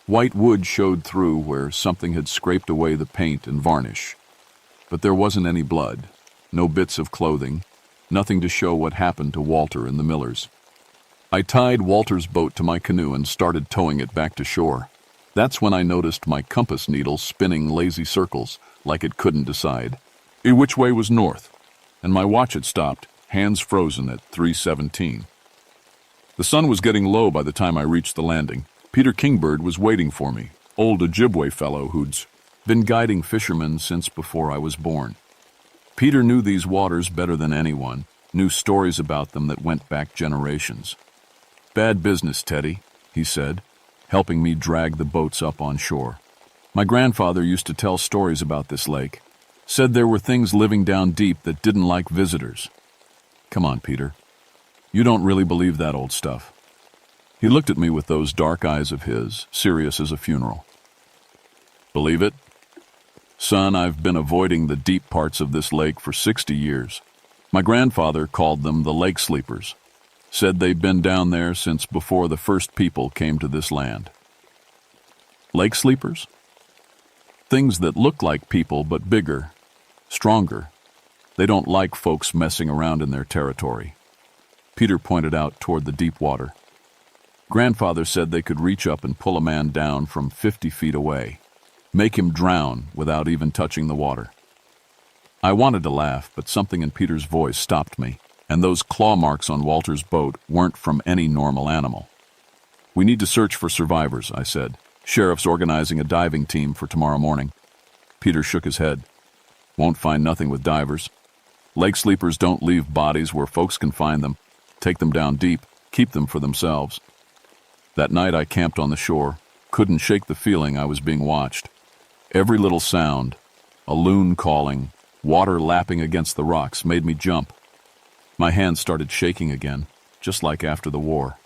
White wood showed through where something had scraped away the paint and varnish. But there wasn't any blood, no bits of clothing, nothing to show what happened to Walter and the Millers. I tied Walter's boat to my canoe and started towing it back to shore. That's when I noticed my compass needle spinning lazy circles, like it couldn't decide. Which way was north? And my watch had stopped, hands frozen at 3:17. The sun was getting low by the time I reached the landing. Peter Kingbird was waiting for me, old Ojibwe fellow who'd been guiding fishermen since before I was born. Peter knew these waters better than anyone, knew stories about them that went back generations. "Bad business, Teddy," he said, helping me drag the boats up on shore. "My grandfather used to tell stories about this lake. Said there were things living down deep that didn't like visitors." "Come on, Peter. You don't really believe that old stuff." He looked at me with those dark eyes of his, serious as a funeral. "Believe it? Son, I've been avoiding the deep parts of this lake for 60 years. My grandfather called them the lake sleepers. Said they'd been down there since before the first people came to this land." Lake sleepers? Things that look like people but bigger, stronger. They don't like folks messing around in their territory. Peter pointed out toward the deep water. Grandfather said they could reach up and pull a man down from 50 feet away, make him drown without even touching the water. I wanted to laugh, but something in Peter's voice stopped me, and those claw marks on Walter's boat weren't from any normal animal. "We need to search for survivors," I said. "Sheriff's organizing a diving team for tomorrow morning." Peter shook his head. "Won't find nothing with divers. Lake sleepers don't leave bodies where folks can find them, take them down deep, keep them for themselves." That night I camped on the shore, couldn't shake the feeling I was being watched. Every little sound, a loon calling, water lapping against the rocks, made me jump. My hands started shaking again, just like after the war.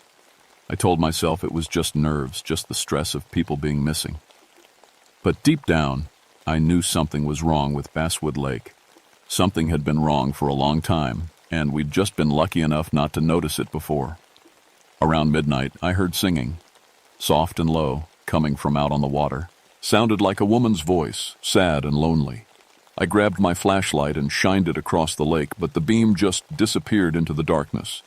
I told myself it was just nerves, just the stress of people being missing. But deep down, I knew something was wrong with Basswood Lake. Something had been wrong for a long time, and we'd just been lucky enough not to notice it before. Around midnight, I heard singing, soft and low, coming from out on the water. Sounded like a woman's voice, sad and lonely. I grabbed my flashlight and shined it across the lake, but the beam just disappeared into the darkness.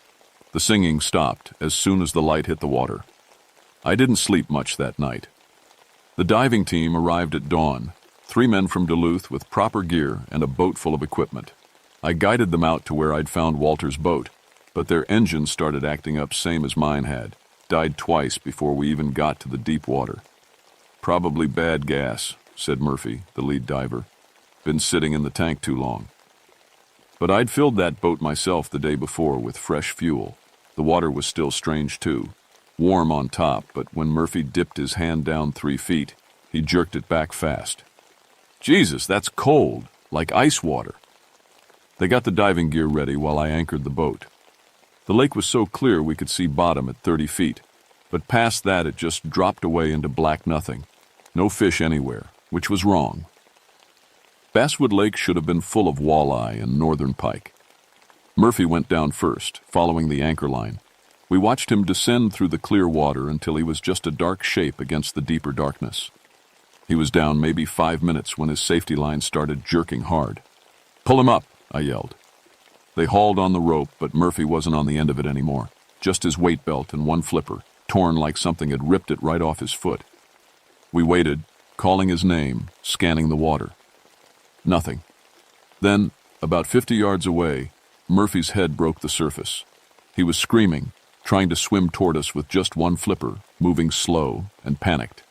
The singing stopped as soon as the light hit the water. I didn't sleep much that night. The diving team arrived at dawn, 3 men from Duluth with proper gear and a boat full of equipment. I guided them out to where I'd found Walter's boat, but their engine started acting up same as mine had. Died twice before we even got to the deep water. "Probably bad gas," said Murphy, the lead diver. "Been sitting in the tank too long." But I'd filled that boat myself the day before with fresh fuel. The water was still strange too, warm on top, but when Murphy dipped his hand down 3 feet, he jerked it back fast. "Jesus, that's cold, like ice water." They got the diving gear ready while I anchored the boat. The lake was so clear we could see bottom at 30 feet, but past that it just dropped away into black nothing. No fish anywhere, which was wrong. Basswood Lake should have been full of walleye and northern pike. Murphy went down first, following the anchor line. We watched him descend through the clear water until he was just a dark shape against the deeper darkness. He was down maybe 5 minutes when his safety line started jerking hard. "Pull him up," I yelled. They hauled on the rope, but Murphy wasn't on the end of it anymore. Just his weight belt and one flipper, torn like something had ripped it right off his foot. We waited, calling his name, scanning the water. Nothing. Then, about 50 yards away, Murphy's head broke the surface. He was screaming, trying to swim toward us with just one flipper, moving slow and panicked.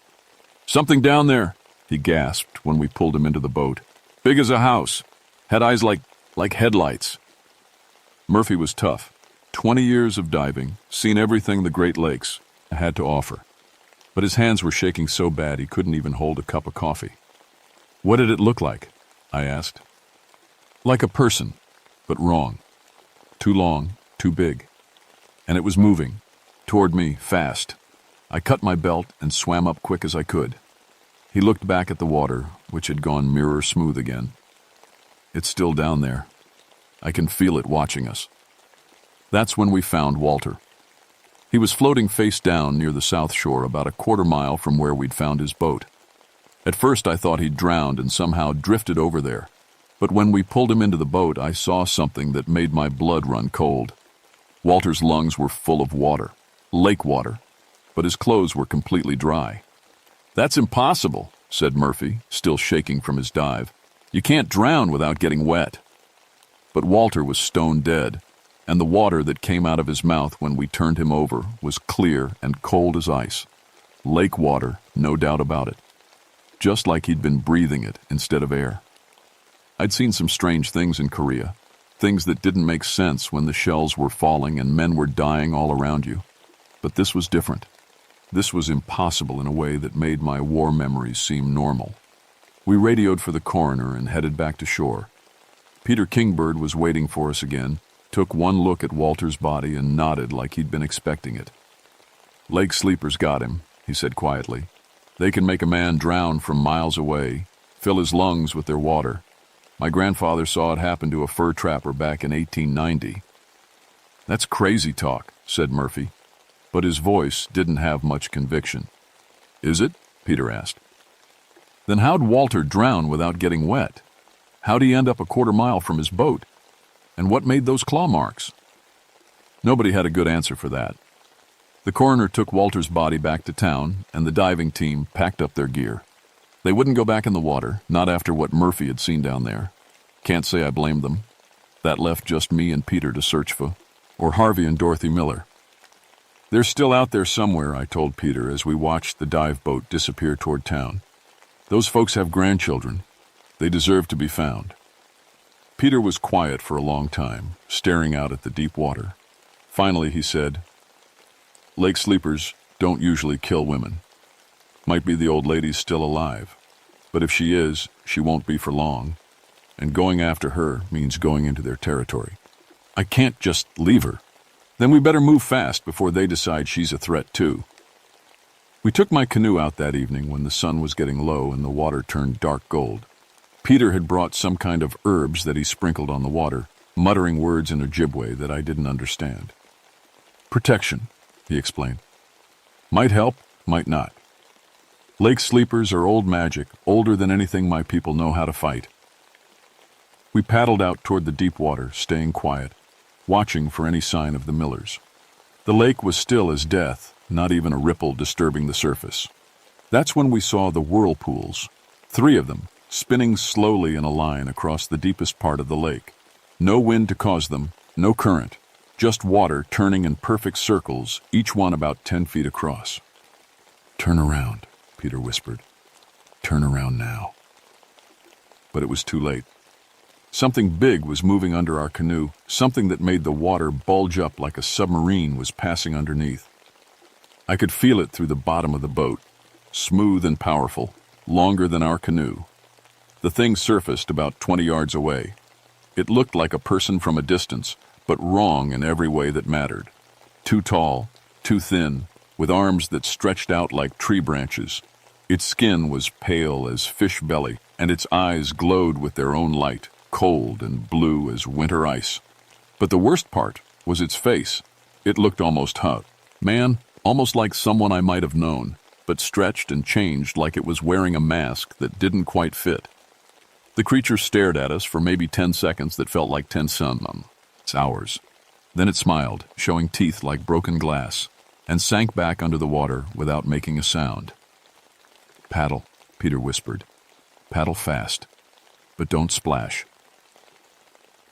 "Something down there," he gasped when we pulled him into the boat. "Big as a house. Had eyes like headlights." Murphy was tough. 20 years of diving, seen everything the Great Lakes had to offer. But his hands were shaking so bad he couldn't even hold a cup of coffee. "What did it look like?" I asked. "Like a person, but wrong. Too long, too big. And it was moving, toward me, fast. I cut my belt and swam up quick as I could." He looked back at the water, which had gone mirror smooth again. "It's still down there. I can feel it watching us." That's when we found Walter. He was floating face down near the south shore, about a quarter mile from where we'd found his boat. At first I thought he'd drowned and somehow drifted over there. But when we pulled him into the boat, I saw something that made my blood run cold. Walter's lungs were full of water, lake water, but his clothes were completely dry. "That's impossible," said Murphy, still shaking from his dive. "You can't drown without getting wet." But Walter was stone dead, and the water that came out of his mouth when we turned him over was clear and cold as ice. Lake water, no doubt about it. Just like he'd been breathing it instead of air. I'd seen some strange things in Korea, things that didn't make sense when the shells were falling and men were dying all around you. But this was different. This was impossible in a way that made my war memories seem normal. We radioed for the coroner and headed back to shore. Peter Kingbird was waiting for us again, took one look at Walter's body and nodded like he'd been expecting it. "Lake sleepers got him," he said quietly. "They can make a man drown from miles away, fill his lungs with their water. My grandfather saw it happen to a fur trapper back in 1890. "That's crazy talk," said Murphy, but his voice didn't have much conviction. "Is it?" Peter asked. "Then how'd Walter drown without getting wet? How'd he end up a quarter mile from his boat? And what made those claw marks?" Nobody had a good answer for that. The coroner took Walter's body back to town, and the diving team packed up their gear. They wouldn't go back in the water, not after what Murphy had seen down there. Can't say I blamed them. That left just me and Peter to search for, or Harvey and Dorothy Miller. "They're still out there somewhere," I told Peter as we watched the dive boat disappear toward town. "Those folks have grandchildren. They deserve to be found." Peter was quiet for a long time, staring out at the deep water. Finally he said, "Lake sleepers don't usually kill women. Might be the old lady's still alive, but if she is, she won't be for long, and going after her means going into their territory. I can't just leave her. Then we better move fast before they decide she's a threat too." We took my canoe out that evening when the sun was getting low and the water turned dark gold. Peter had brought some kind of herbs that he sprinkled on the water, muttering words in Ojibwe that I didn't understand. Protection, he explained. Might help, might not. Lake sleepers are old magic, older than anything my people know how to fight. We paddled out toward the deep water, staying quiet, watching for any sign of the Millers. The lake was still as death, not even a ripple disturbing the surface. That's when we saw the whirlpools, 3 of them, spinning slowly in a line across the deepest part of the lake. No wind to cause them, no current, just water turning in perfect circles, each one about 10 feet across. "Turn around," Peter whispered. "Turn around now." But it was too late. Something big was moving under our canoe, something that made the water bulge up like a submarine was passing underneath. I could feel it through the bottom of the boat, smooth and powerful, longer than our canoe. The thing surfaced about 20 yards away. It looked like a person from a distance, but wrong in every way that mattered. Too tall, too thin, with arms that stretched out like tree branches. Its skin was pale as fish belly, and its eyes glowed with their own light, cold and blue as winter ice. But the worst part was its face. It looked almost almost like someone I might have known, but stretched and changed like it was wearing a mask that didn't quite fit. The creature stared at us for maybe 10 seconds that felt like 10 hours. Then it smiled, showing teeth like broken glass, and sank back under the water without making a sound. "Paddle," Peter whispered. "Paddle fast, but don't splash."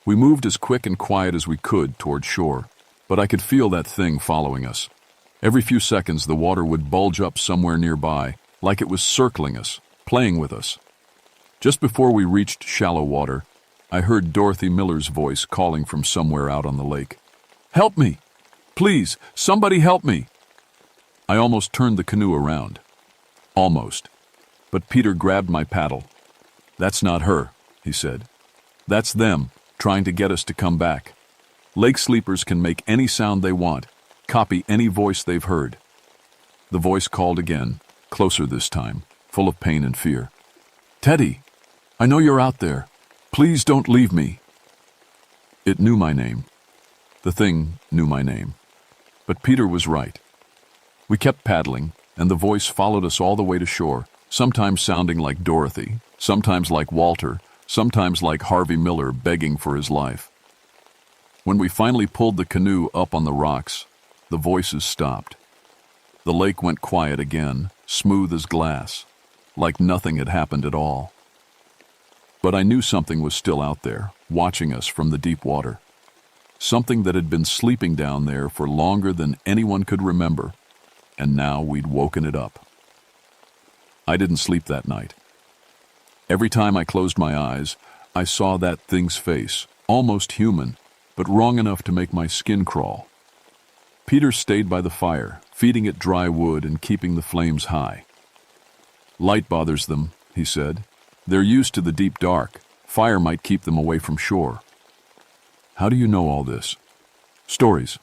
We moved as quick and quiet as we could toward shore, but I could feel that thing following us. Every few seconds the water would bulge up somewhere nearby, like it was circling us, playing with us. Just before we reached shallow water, I heard Dorothy Miller's voice calling from somewhere out on the lake. "Help me! Please, somebody help me!" I almost turned the canoe around. Almost. But Peter grabbed my paddle. "That's not her," he said. "That's them, trying to get us to come back. Lake sleepers can make any sound they want, copy any voice they've heard." The voice called again, closer this time, full of pain and fear. "Teddy, I know you're out there. Please don't leave me." It knew my name. The thing knew my name. But Peter was right. We kept paddling, and the voice followed us all the way to shore, sometimes sounding like Dorothy, sometimes like Walter, sometimes like Harvey Miller begging for his life. When we finally pulled the canoe up on the rocks, the voices stopped. The lake went quiet again, smooth as glass, like nothing had happened at all. But I knew something was still out there, watching us from the deep water. Something that had been sleeping down there for longer than anyone could remember, and now we'd woken it up. I didn't sleep that night. Every time I closed my eyes, I saw that thing's face, almost human, but wrong enough to make my skin crawl. Peter stayed by the fire, feeding it dry wood and keeping the flames high. "Light bothers them," he said. "They're used to the deep dark. Fire might keep them away from shore." "How do you know all this?" "Stories.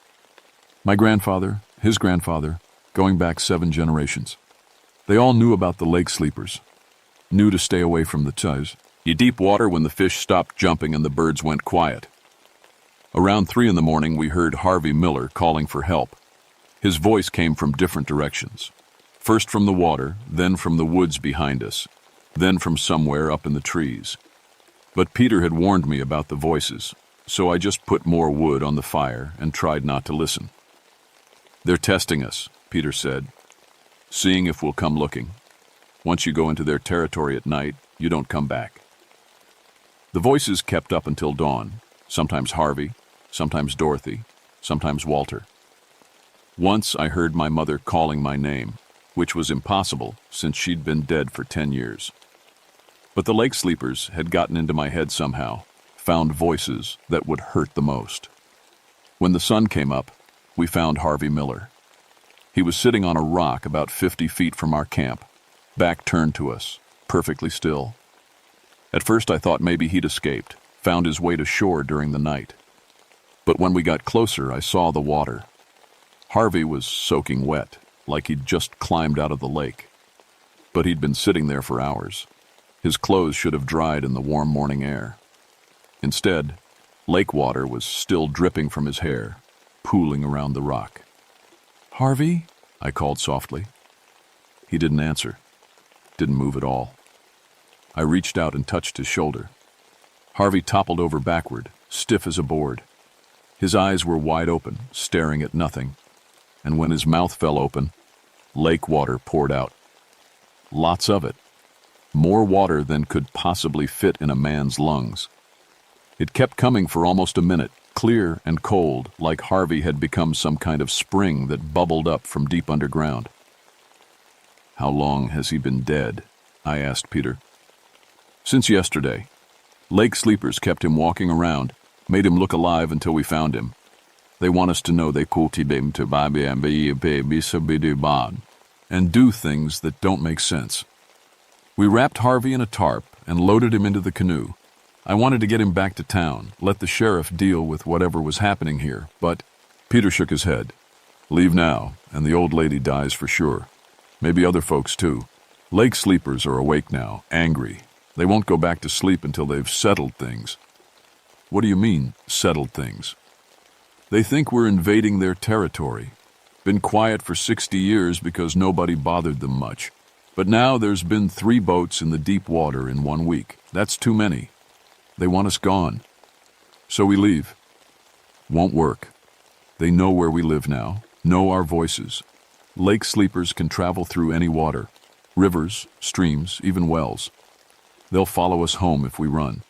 My grandfather, his grandfather, going back 7 generations. They all knew about the lake sleepers. Knew to stay away from the ties. You deep water when the fish stopped jumping and the birds went quiet." Around 3 in the morning, we heard Harvey Miller calling for help. His voice came from different directions. First from the water, then from the woods behind us, then from somewhere up in the trees. But Peter had warned me about the voices, so I just put more wood on the fire and tried not to listen. "They're testing us," Peter said, "seeing if we'll come looking. Once you go into their territory at night, you don't come back." The voices kept up until dawn, sometimes Harvey, sometimes Dorothy, sometimes Walter. Once I heard my mother calling my name, which was impossible since she'd been dead for 10 years. But the lake sleepers had gotten into my head somehow, found voices that would hurt the most. When the sun came up, we found Harvey Miller. He was sitting on a rock about 50 feet from our camp, back turned to us, perfectly still. At first I thought maybe he'd escaped, found his way to shore during the night. But when we got closer, I saw the water. Harvey was soaking wet, like he'd just climbed out of the lake. But he'd been sitting there for hours. His clothes should have dried in the warm morning air. Instead, lake water was still dripping from his hair, pooling around the rock. "Harvey?" I called softly. He didn't answer, didn't move at all. I reached out and touched his shoulder. Harvey toppled over backward, stiff as a board. His eyes were wide open, staring at nothing, and when his mouth fell open, lake water poured out. Lots of it. More water than could possibly fit in a man's lungs. It kept coming for almost a minute, clear and cold, like Harvey had become some kind of spring that bubbled up from deep underground. "How long has he been dead?" I asked Peter. "Since yesterday. Lake sleepers kept him walking around, made him look alive until we found him. They want us to know they and do things that don't make sense. We wrapped Harvey in a tarp and loaded him into the canoe. I wanted to get him back to town, let the sheriff deal with whatever was happening here, but..." Peter shook his head. "Leave now, and the old lady dies for sure. Maybe other folks too. Lake sleepers are awake now, angry. They won't go back to sleep until they've settled things." "What do you mean, settled things?" "They think we're invading their territory. Been quiet for 60 years because nobody bothered them much. But now there's been 3 boats in the deep water in 1 week. That's too many. They want us gone. So we leave. Won't work. They know where we live now, know our voices. Lake sleepers can travel through any water, rivers, streams, even wells. They'll follow us home if we run."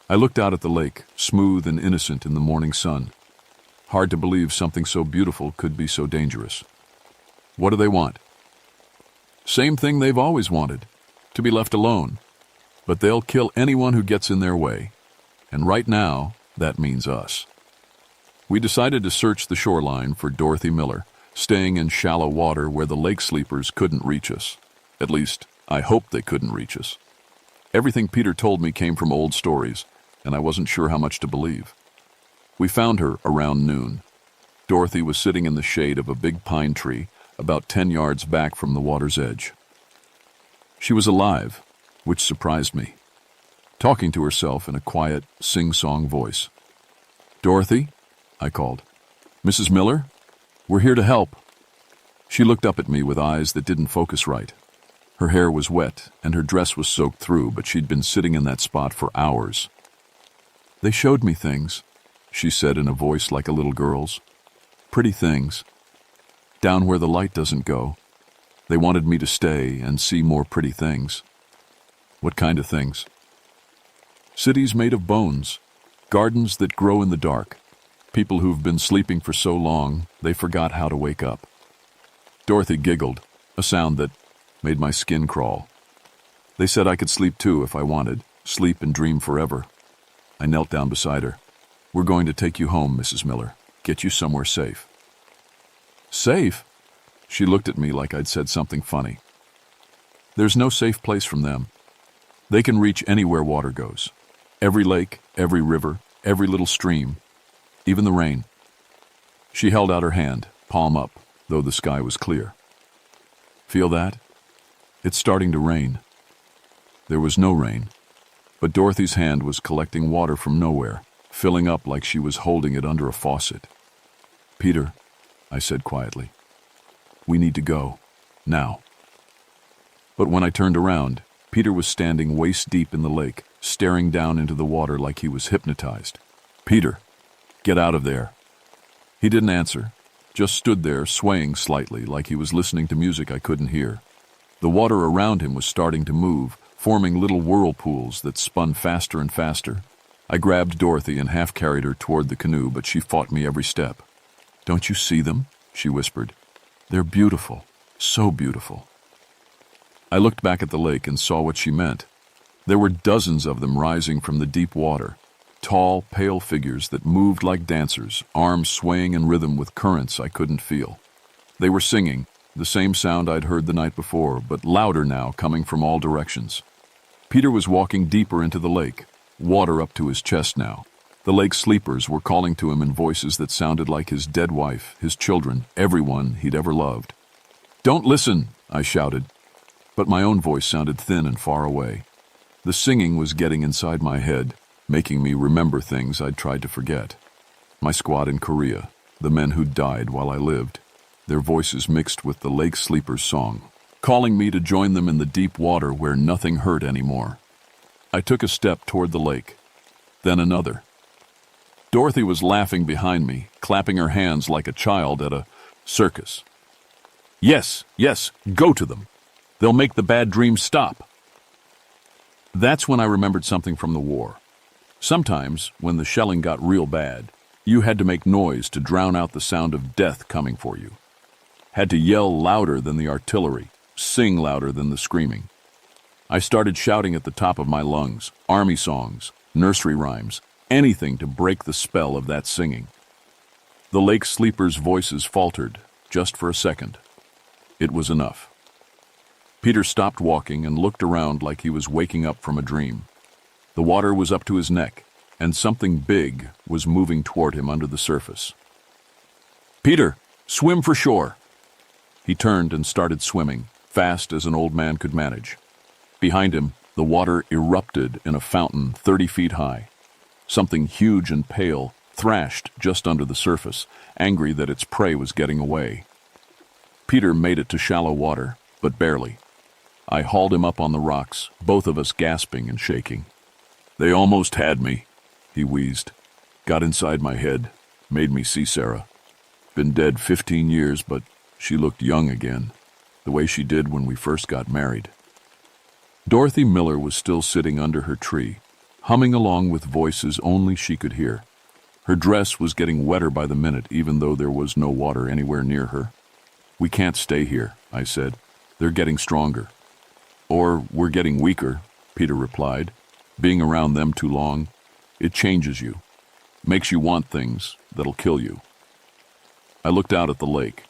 I looked out at the lake, smooth and innocent in the morning sun. Hard to believe something so beautiful could be so dangerous. "What do they want?" "Same thing they've always wanted, to be left alone. But they'll kill anyone who gets in their way. And right now, that means us." We decided to search the shoreline for Dorothy Miller, staying in shallow water where the lake sleepers couldn't reach us. At least, I hoped they couldn't reach us. Everything Peter told me came from old stories, and I wasn't sure how much to believe. We found her around noon. Dorothy was sitting in the shade of a big pine tree about 10 yards back from the water's edge. She was alive, which surprised me, talking to herself in a quiet, sing-song voice. "Dorothy?" I called. "Mrs. Miller? We're here to help." She looked up at me with eyes that didn't focus right. Her hair was wet and her dress was soaked through, but she'd been sitting in that spot for hours. "They showed me things," she said in a voice like a little girl's. "Pretty things. Down where the light doesn't go. They wanted me to stay and see more pretty things." "What kind of things?" "Cities made of bones, gardens that grow in the dark, people who've been sleeping for so long they forgot how to wake up." Dorothy giggled, a sound that made my skin crawl. "They said I could sleep too if I wanted, sleep and dream forever." I knelt down beside her. "We're going to take you home, Mrs. Miller, get you somewhere safe." "Safe?" She looked at me like I'd said something funny. "There's no safe place from them. They can reach anywhere water goes. Every lake, every river, every little stream, even the rain." She held out her hand, palm up, though the sky was clear. "Feel that? It's starting to rain." There was no rain, but Dorothy's hand was collecting water from nowhere, filling up like she was holding it under a faucet. "Peter," I said quietly, "we need to go, now." But when I turned around, Peter was standing waist-deep in the lake, staring down into the water like he was hypnotized. "Peter, get out of there." He didn't answer, just stood there swaying slightly like he was listening to music I couldn't hear. The water around him was starting to move, forming little whirlpools that spun faster and faster. I grabbed Dorothy and half-carried her toward the canoe, but she fought me every step. "Don't you see them?" she whispered. "They're beautiful, so beautiful." I looked back at the lake and saw what she meant. There were dozens of them rising from the deep water, tall, pale figures that moved like dancers, arms swaying in rhythm with currents I couldn't feel. They were singing, the same sound I'd heard the night before, but louder now, coming from all directions. Peter was walking deeper into the lake, water up to his chest now. The lake sleepers were calling to him in voices that sounded like his dead wife, his children, everyone he'd ever loved. "Don't listen," I shouted. but my own voice sounded thin and far away. The singing was getting inside my head, making me remember things I'd tried to forget. My squad in Korea, the men who'd died while I lived, their voices mixed with the lake sleepers' song, calling me to join them in the deep water where nothing hurt anymore. I took a step toward the lake, then another. Dorothy was laughing behind me, clapping her hands like a child at a circus. Yes, yes, go to them. They'll make the bad dreams stop. That's when I remembered something from the war. Sometimes, when the shelling got real bad, you had to make noise to drown out the sound of death coming for you. Had to yell louder than the artillery, sing louder than the screaming. I started shouting at the top of my lungs, army songs, nursery rhymes, anything to break the spell of that singing. The lake sleepers' voices faltered, just for a second. It was enough. Peter stopped walking and looked around like he was waking up from a dream. The water was up to his neck, and something big was moving toward him under the surface. "Peter, swim for shore!" He turned and started swimming, fast as an old man could manage. Behind him, the water erupted in a fountain 30 feet high. Something huge and pale thrashed just under the surface, angry that its prey was getting away. Peter made it to shallow water, but barely. I hauled him up on the rocks, both of us gasping and shaking. "They almost had me," he wheezed. "Got inside my head, made me see Sarah. Been dead 15 years, but she looked young again, the way she did when we first got married." Dorothy Miller was still sitting under her tree, humming along with voices only she could hear. Her dress was getting wetter by the minute, even though there was no water anywhere near her. "We can't stay here," I said. "They're getting stronger." "Or we're getting weaker," Peter replied. "Being around them too long, it changes you. Makes you want things that'll kill you." I looked out at the lake.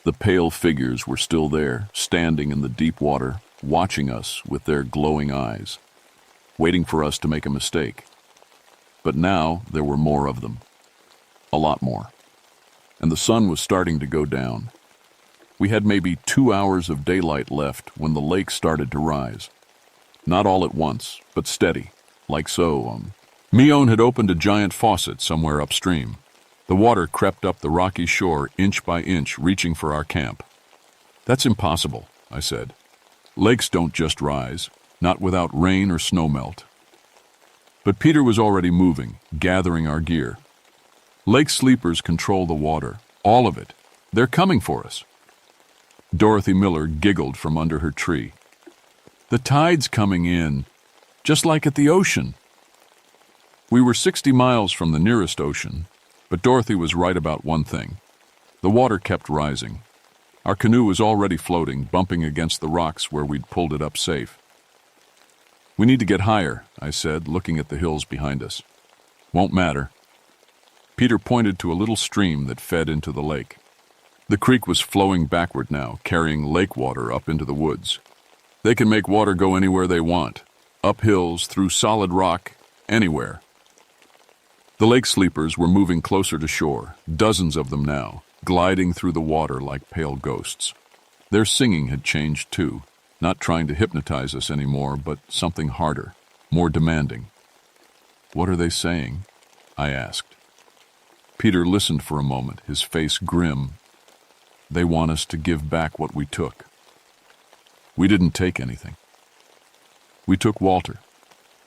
The pale figures were still there, standing in the deep water, watching us with their glowing eyes, waiting for us to make a mistake. But now there were more of them. A lot more. And the sun was starting to go down. We had maybe 2 hours of daylight left when the lake started to rise. Not all at once, but steady, like so. Mion had opened a giant faucet somewhere upstream. The water crept up the rocky shore inch by inch, reaching for our camp. "That's impossible," I said. "Lakes don't just rise, not without rain or snow melt." But Peter was already moving, gathering our gear. "Lake sleepers control the water, all of it. They're coming for us." Dorothy Miller giggled from under her tree. "The tide's coming in, just like at the ocean." We were 60 miles from the nearest ocean, but Dorothy was right about one thing. The water kept rising. Our canoe was already floating, bumping against the rocks where we'd pulled it up safe. "We need to get higher," I said, looking at the hills behind us. "Won't matter." Peter pointed to a little stream that fed into the lake. The creek was flowing backward now, carrying lake water up into the woods. They can make water go anywhere they want, up hills, through solid rock, anywhere. The lake sleepers were moving closer to shore, dozens of them now, gliding through the water like pale ghosts. Their singing had changed too, not trying to hypnotize us anymore, but something harder, more demanding. "What are they saying?" I asked. Peter listened for a moment, his face grim. "They want us to give back what we took." We didn't take anything. We took Walter,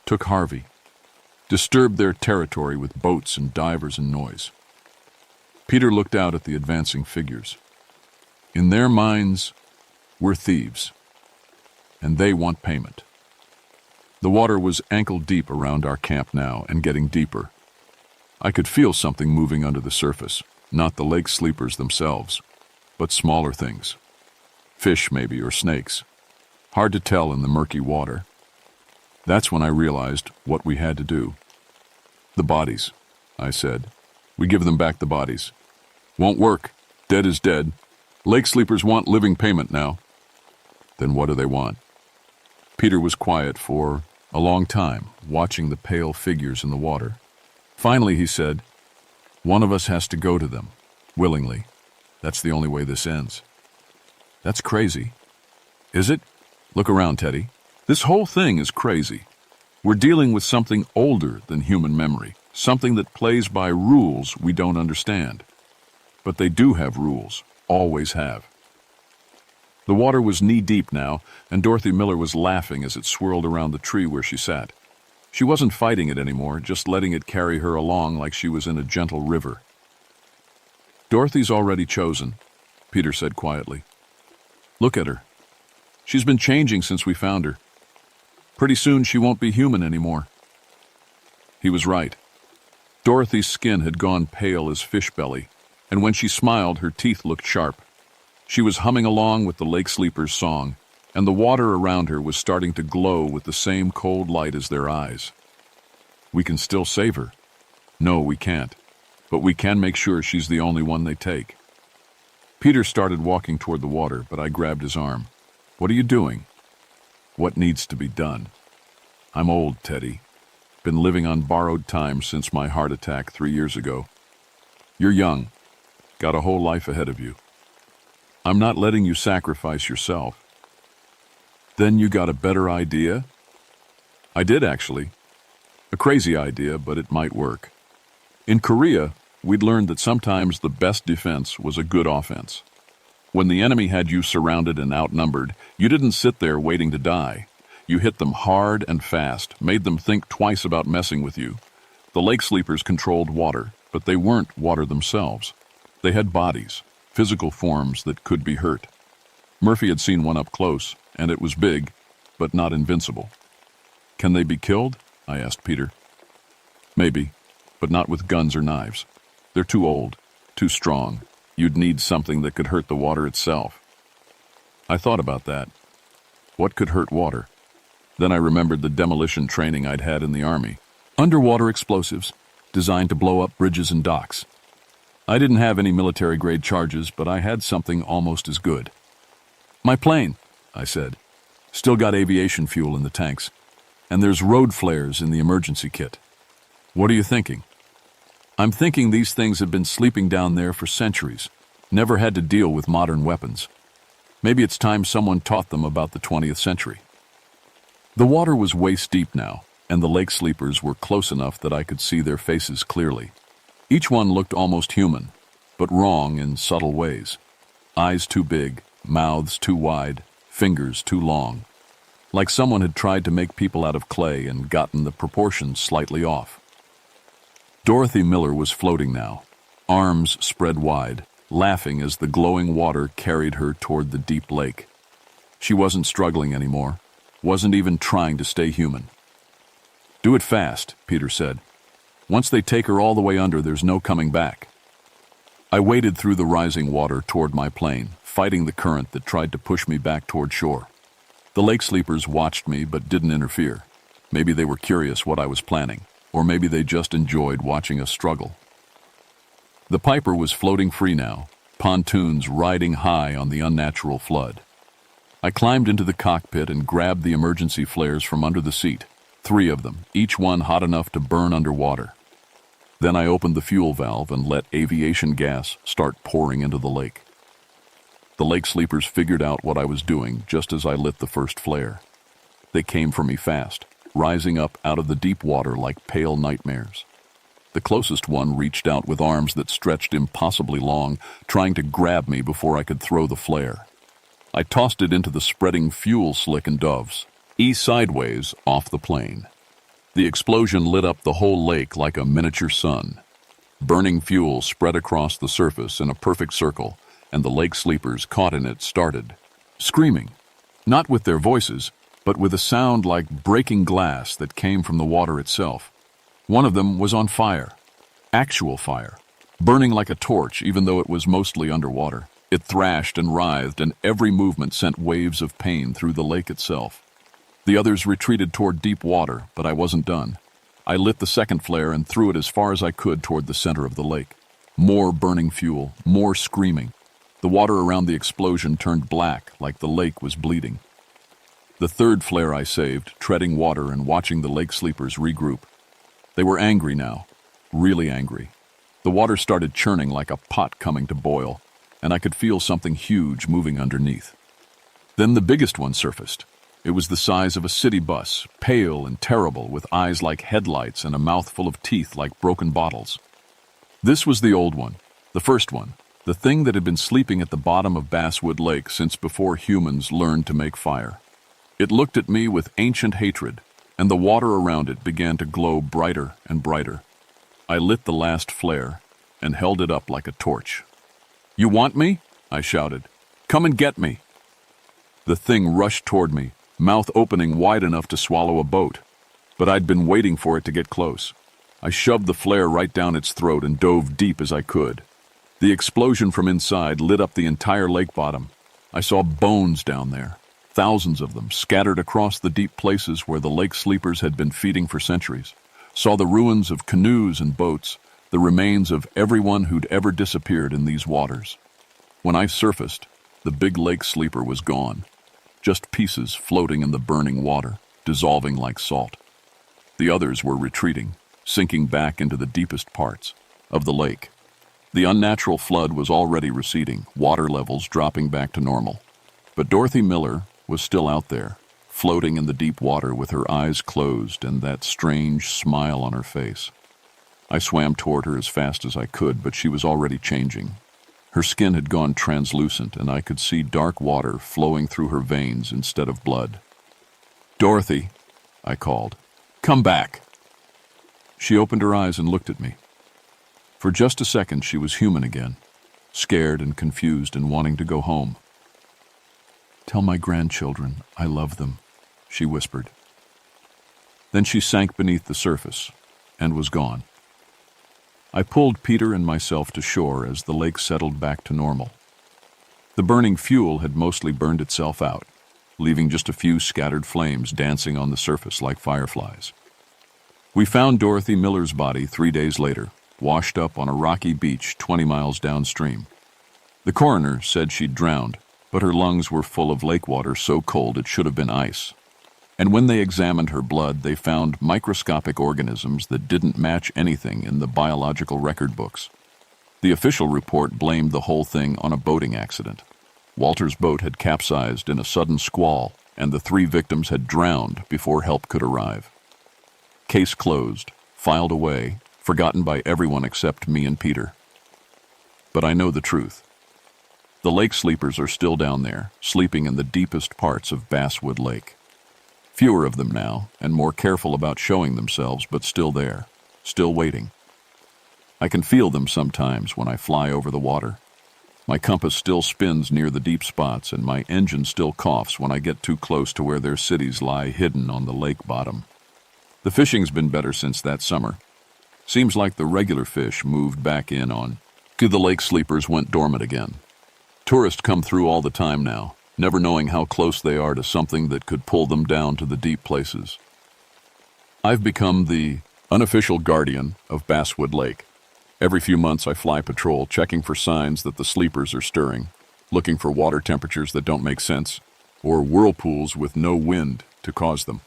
took Harvey, disturbed their territory with boats and divers and noise. Peter looked out at the advancing figures. In their minds, we're thieves, and they want payment. The water was ankle-deep around our camp now, and getting deeper. I could feel something moving under the surface, not the lake sleepers themselves, but smaller things. Fish, maybe, or snakes. Hard to tell in the murky water. That's when I realized what we had to do. "The bodies," I said. "We give them back the bodies. Won't work. Dead is dead. Lake sleepers want living payment now." "Then what do they want?" Peter was quiet for a long time, watching the pale figures in the water. Finally he said, "One of us has to go to them, willingly. That's the only way this ends." "That's crazy." "Is it?" Look around, Teddy. This whole thing is crazy. We're dealing with something older than human memory, something that plays by rules we don't understand. But they do have rules, always have. The water was knee-deep now, and Dorothy Miller was laughing as it swirled around the tree where she sat. She wasn't fighting it anymore, just letting it carry her along like she was in a gentle river. Dorothy's already chosen, Peter said quietly. Look at her. She's been changing since we found her. Pretty soon she won't be human anymore. He was right. Dorothy's skin had gone pale as fish belly, and when she smiled, her teeth looked sharp. She was humming along with the Lake Sleepers' song, and the water around her was starting to glow with the same cold light as their eyes. We can still save her. No, we can't, but we can make sure she's the only one they take. Peter started walking toward the water, but I grabbed his arm. What are you doing? What needs to be done? I'm old, Teddy. Been living on borrowed time since my heart attack 3 years ago. You're young. Got a whole life ahead of you. I'm not letting you sacrifice yourself. Then you got a better idea? I did, actually. A crazy idea, but it might work. In Korea, we'd learned that sometimes the best defense was a good offense. When the enemy had you surrounded and outnumbered, you didn't sit there waiting to die. You hit them hard and fast, made them think twice about messing with you. The Lake Sleepers controlled water, but they weren't water themselves. They had bodies, physical forms that could be hurt. Murphy had seen one up close, and it was big, but not invincible. Can they be killed? I asked Peter. Maybe, but not with guns or knives. They're too old, too strong. You'd need something that could hurt the water itself. I thought about that. What could hurt water? Then I remembered the demolition training I'd had in the Army. Underwater explosives, designed to blow up bridges and docks. I didn't have any military-grade charges, but I had something almost as good. My plane, I said. Still got aviation fuel in the tanks. And there's road flares in the emergency kit. What are you thinking? I'm thinking these things have been sleeping down there for centuries, never had to deal with modern weapons. Maybe it's time someone taught them about the 20th century. The water was waist-deep now, and the Lake Sleepers were close enough that I could see their faces clearly. Each one looked almost human, but wrong in subtle ways. Eyes too big, mouths too wide, fingers too long. Like someone had tried to make people out of clay and gotten the proportions slightly off. Dorothy Miller was floating now, arms spread wide, laughing as the glowing water carried her toward the deep lake. She wasn't struggling anymore, wasn't even trying to stay human. Do it fast, Peter said. Once they take her all the way under, there's no coming back. I waded through the rising water toward my plane, fighting the current that tried to push me back toward shore. The Lake Sleepers watched me but didn't interfere. Maybe they were curious what I was planning, or maybe they just enjoyed watching us struggle. The Piper was floating free now, pontoons riding high on the unnatural flood. I climbed into the cockpit and grabbed the emergency flares from under the seat, 3 of them, each one hot enough to burn underwater. Then I opened the fuel valve and let aviation gas start pouring into the lake. The Lake Sleepers figured out what I was doing just as I lit the first flare. They came for me fast, rising up out of the deep water like pale nightmares. The closest one reached out with arms that stretched impossibly long, trying to grab me before I could throw the flare. I tossed it into the spreading fuel slick and doves, sideways off the plane. The explosion lit up the whole lake like a miniature sun. Burning fuel spread across the surface in a perfect circle, and the Lake Sleepers caught in it started screaming, not with their voices, but with a sound like breaking glass that came from the water itself. One of them was on fire, actual fire, burning like a torch even though it was mostly underwater. It thrashed and writhed, and every movement sent waves of pain through the lake itself. The others retreated toward deep water, but I wasn't done. I lit the second flare and threw it as far as I could toward the center of the lake. More burning fuel, more screaming. The water around the explosion turned black, like the lake was bleeding. The third flare I saved, treading water and watching the Lake Sleepers regroup. They were angry now, really angry. The water started churning like a pot coming to boil, and I could feel something huge moving underneath. Then the biggest one surfaced, It was the size of a city bus, pale and terrible, with eyes like headlights and a mouth full of teeth like broken bottles. This was the old one, the first one, the thing that had been sleeping at the bottom of Basswood Lake since before humans learned to make fire. It looked at me with ancient hatred, and the water around it began to glow brighter and brighter. I lit the last flare and held it up like a torch. "You want me?" I shouted. "Come and get me." The thing rushed toward me, mouth opening wide enough to swallow a boat, but I'd been waiting for it to get close. I shoved the flare right down its throat and dove deep as I could. The explosion from inside lit up the entire lake bottom. I saw bones down there, thousands of them, scattered across the deep places where the lake sleepers had been feeding for centuries. Saw the ruins of canoes and boats, the remains of everyone who'd ever disappeared in these waters. When I surfaced, the big lake sleeper was gone, just pieces floating in the burning water, dissolving like salt. The others were retreating, sinking back into the deepest parts of the lake. The unnatural flood was already receding, water levels dropping back to normal. But Dorothy Miller was still out there, floating in the deep water with her eyes closed and that strange smile on her face. I swam toward her as fast as I could, but she was already changing. Her skin had gone translucent, and I could see dark water flowing through her veins instead of blood. "Dorothy," I called, "come back." She opened her eyes and looked at me. For just a second, she was human again, scared and confused and wanting to go home. "Tell my grandchildren I love them," she whispered. Then she sank beneath the surface and was gone. I pulled Peter and myself to shore as the lake settled back to normal. The burning fuel had mostly burned itself out, leaving just a few scattered flames dancing on the surface like fireflies. We found Dorothy Miller's body 3 days later, washed up on a rocky beach 20 miles downstream. The coroner said she'd drowned, but her lungs were full of lake water so cold it should have been ice. And when they examined her blood, they found microscopic organisms that didn't match anything in the biological record books. The official report blamed the whole thing on a boating accident. Walter's boat had capsized in a sudden squall, and the 3 victims had drowned before help could arrive. Case closed, filed away, forgotten by everyone except me and Peter. But I know the truth. The lake sleepers are still down there, sleeping in the deepest parts of Basswood Lake. Fewer of them now, and more careful about showing themselves, but still there, still waiting. I can feel them sometimes when I fly over the water. My compass still spins near the deep spots, and my engine still coughs when I get too close to where their cities lie hidden on the lake bottom. The fishing's been better since that summer. Seems like the regular fish moved back in on. The lake sleepers went dormant again. Tourists come through all the time now, never knowing how close they are to something that could pull them down to the deep places. I've become the unofficial guardian of Basswood Lake. Every few months I fly patrol, checking for signs that the sleepers are stirring, looking for water temperatures that don't make sense, or whirlpools with no wind to cause them.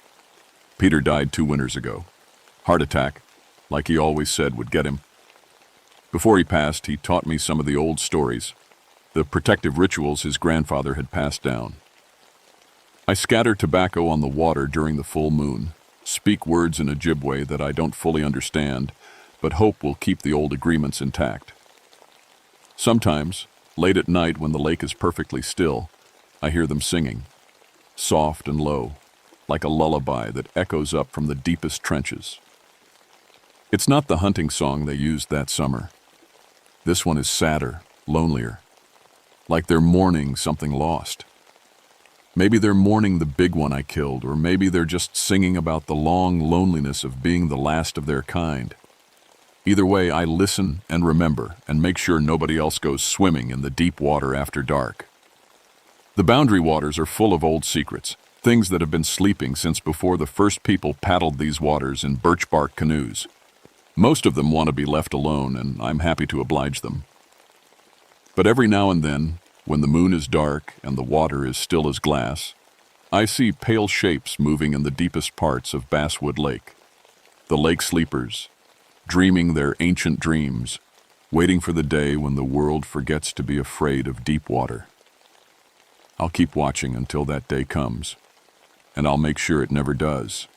Peter died 2 winters ago. Heart attack, like he always said would get him. Before he passed, he taught me some of the old stories, the protective rituals his grandfather had passed down. I scatter tobacco on the water during the full moon, speak words in Ojibwe that I don't fully understand, but hope will keep the old agreements intact. Sometimes, late at night when the lake is perfectly still, I hear them singing, soft and low, like a lullaby that echoes up from the deepest trenches. It's not the hunting song they used that summer. This one is sadder, lonelier, like they're mourning something lost. Maybe they're mourning the big one I killed, or maybe they're just singing about the long loneliness of being the last of their kind. Either way, I listen and remember and make sure nobody else goes swimming in the deep water after dark. The Boundary Waters are full of old secrets, things that have been sleeping since before the first people paddled these waters in birch bark canoes. Most of them want to be left alone, and I'm happy to oblige them. But every now and then, when the moon is dark and the water is still as glass, I see pale shapes moving in the deepest parts of Basswood Lake. The lake sleepers, dreaming their ancient dreams, waiting for the day when the world forgets to be afraid of deep water. I'll keep watching until that day comes. and I'll make sure it never does.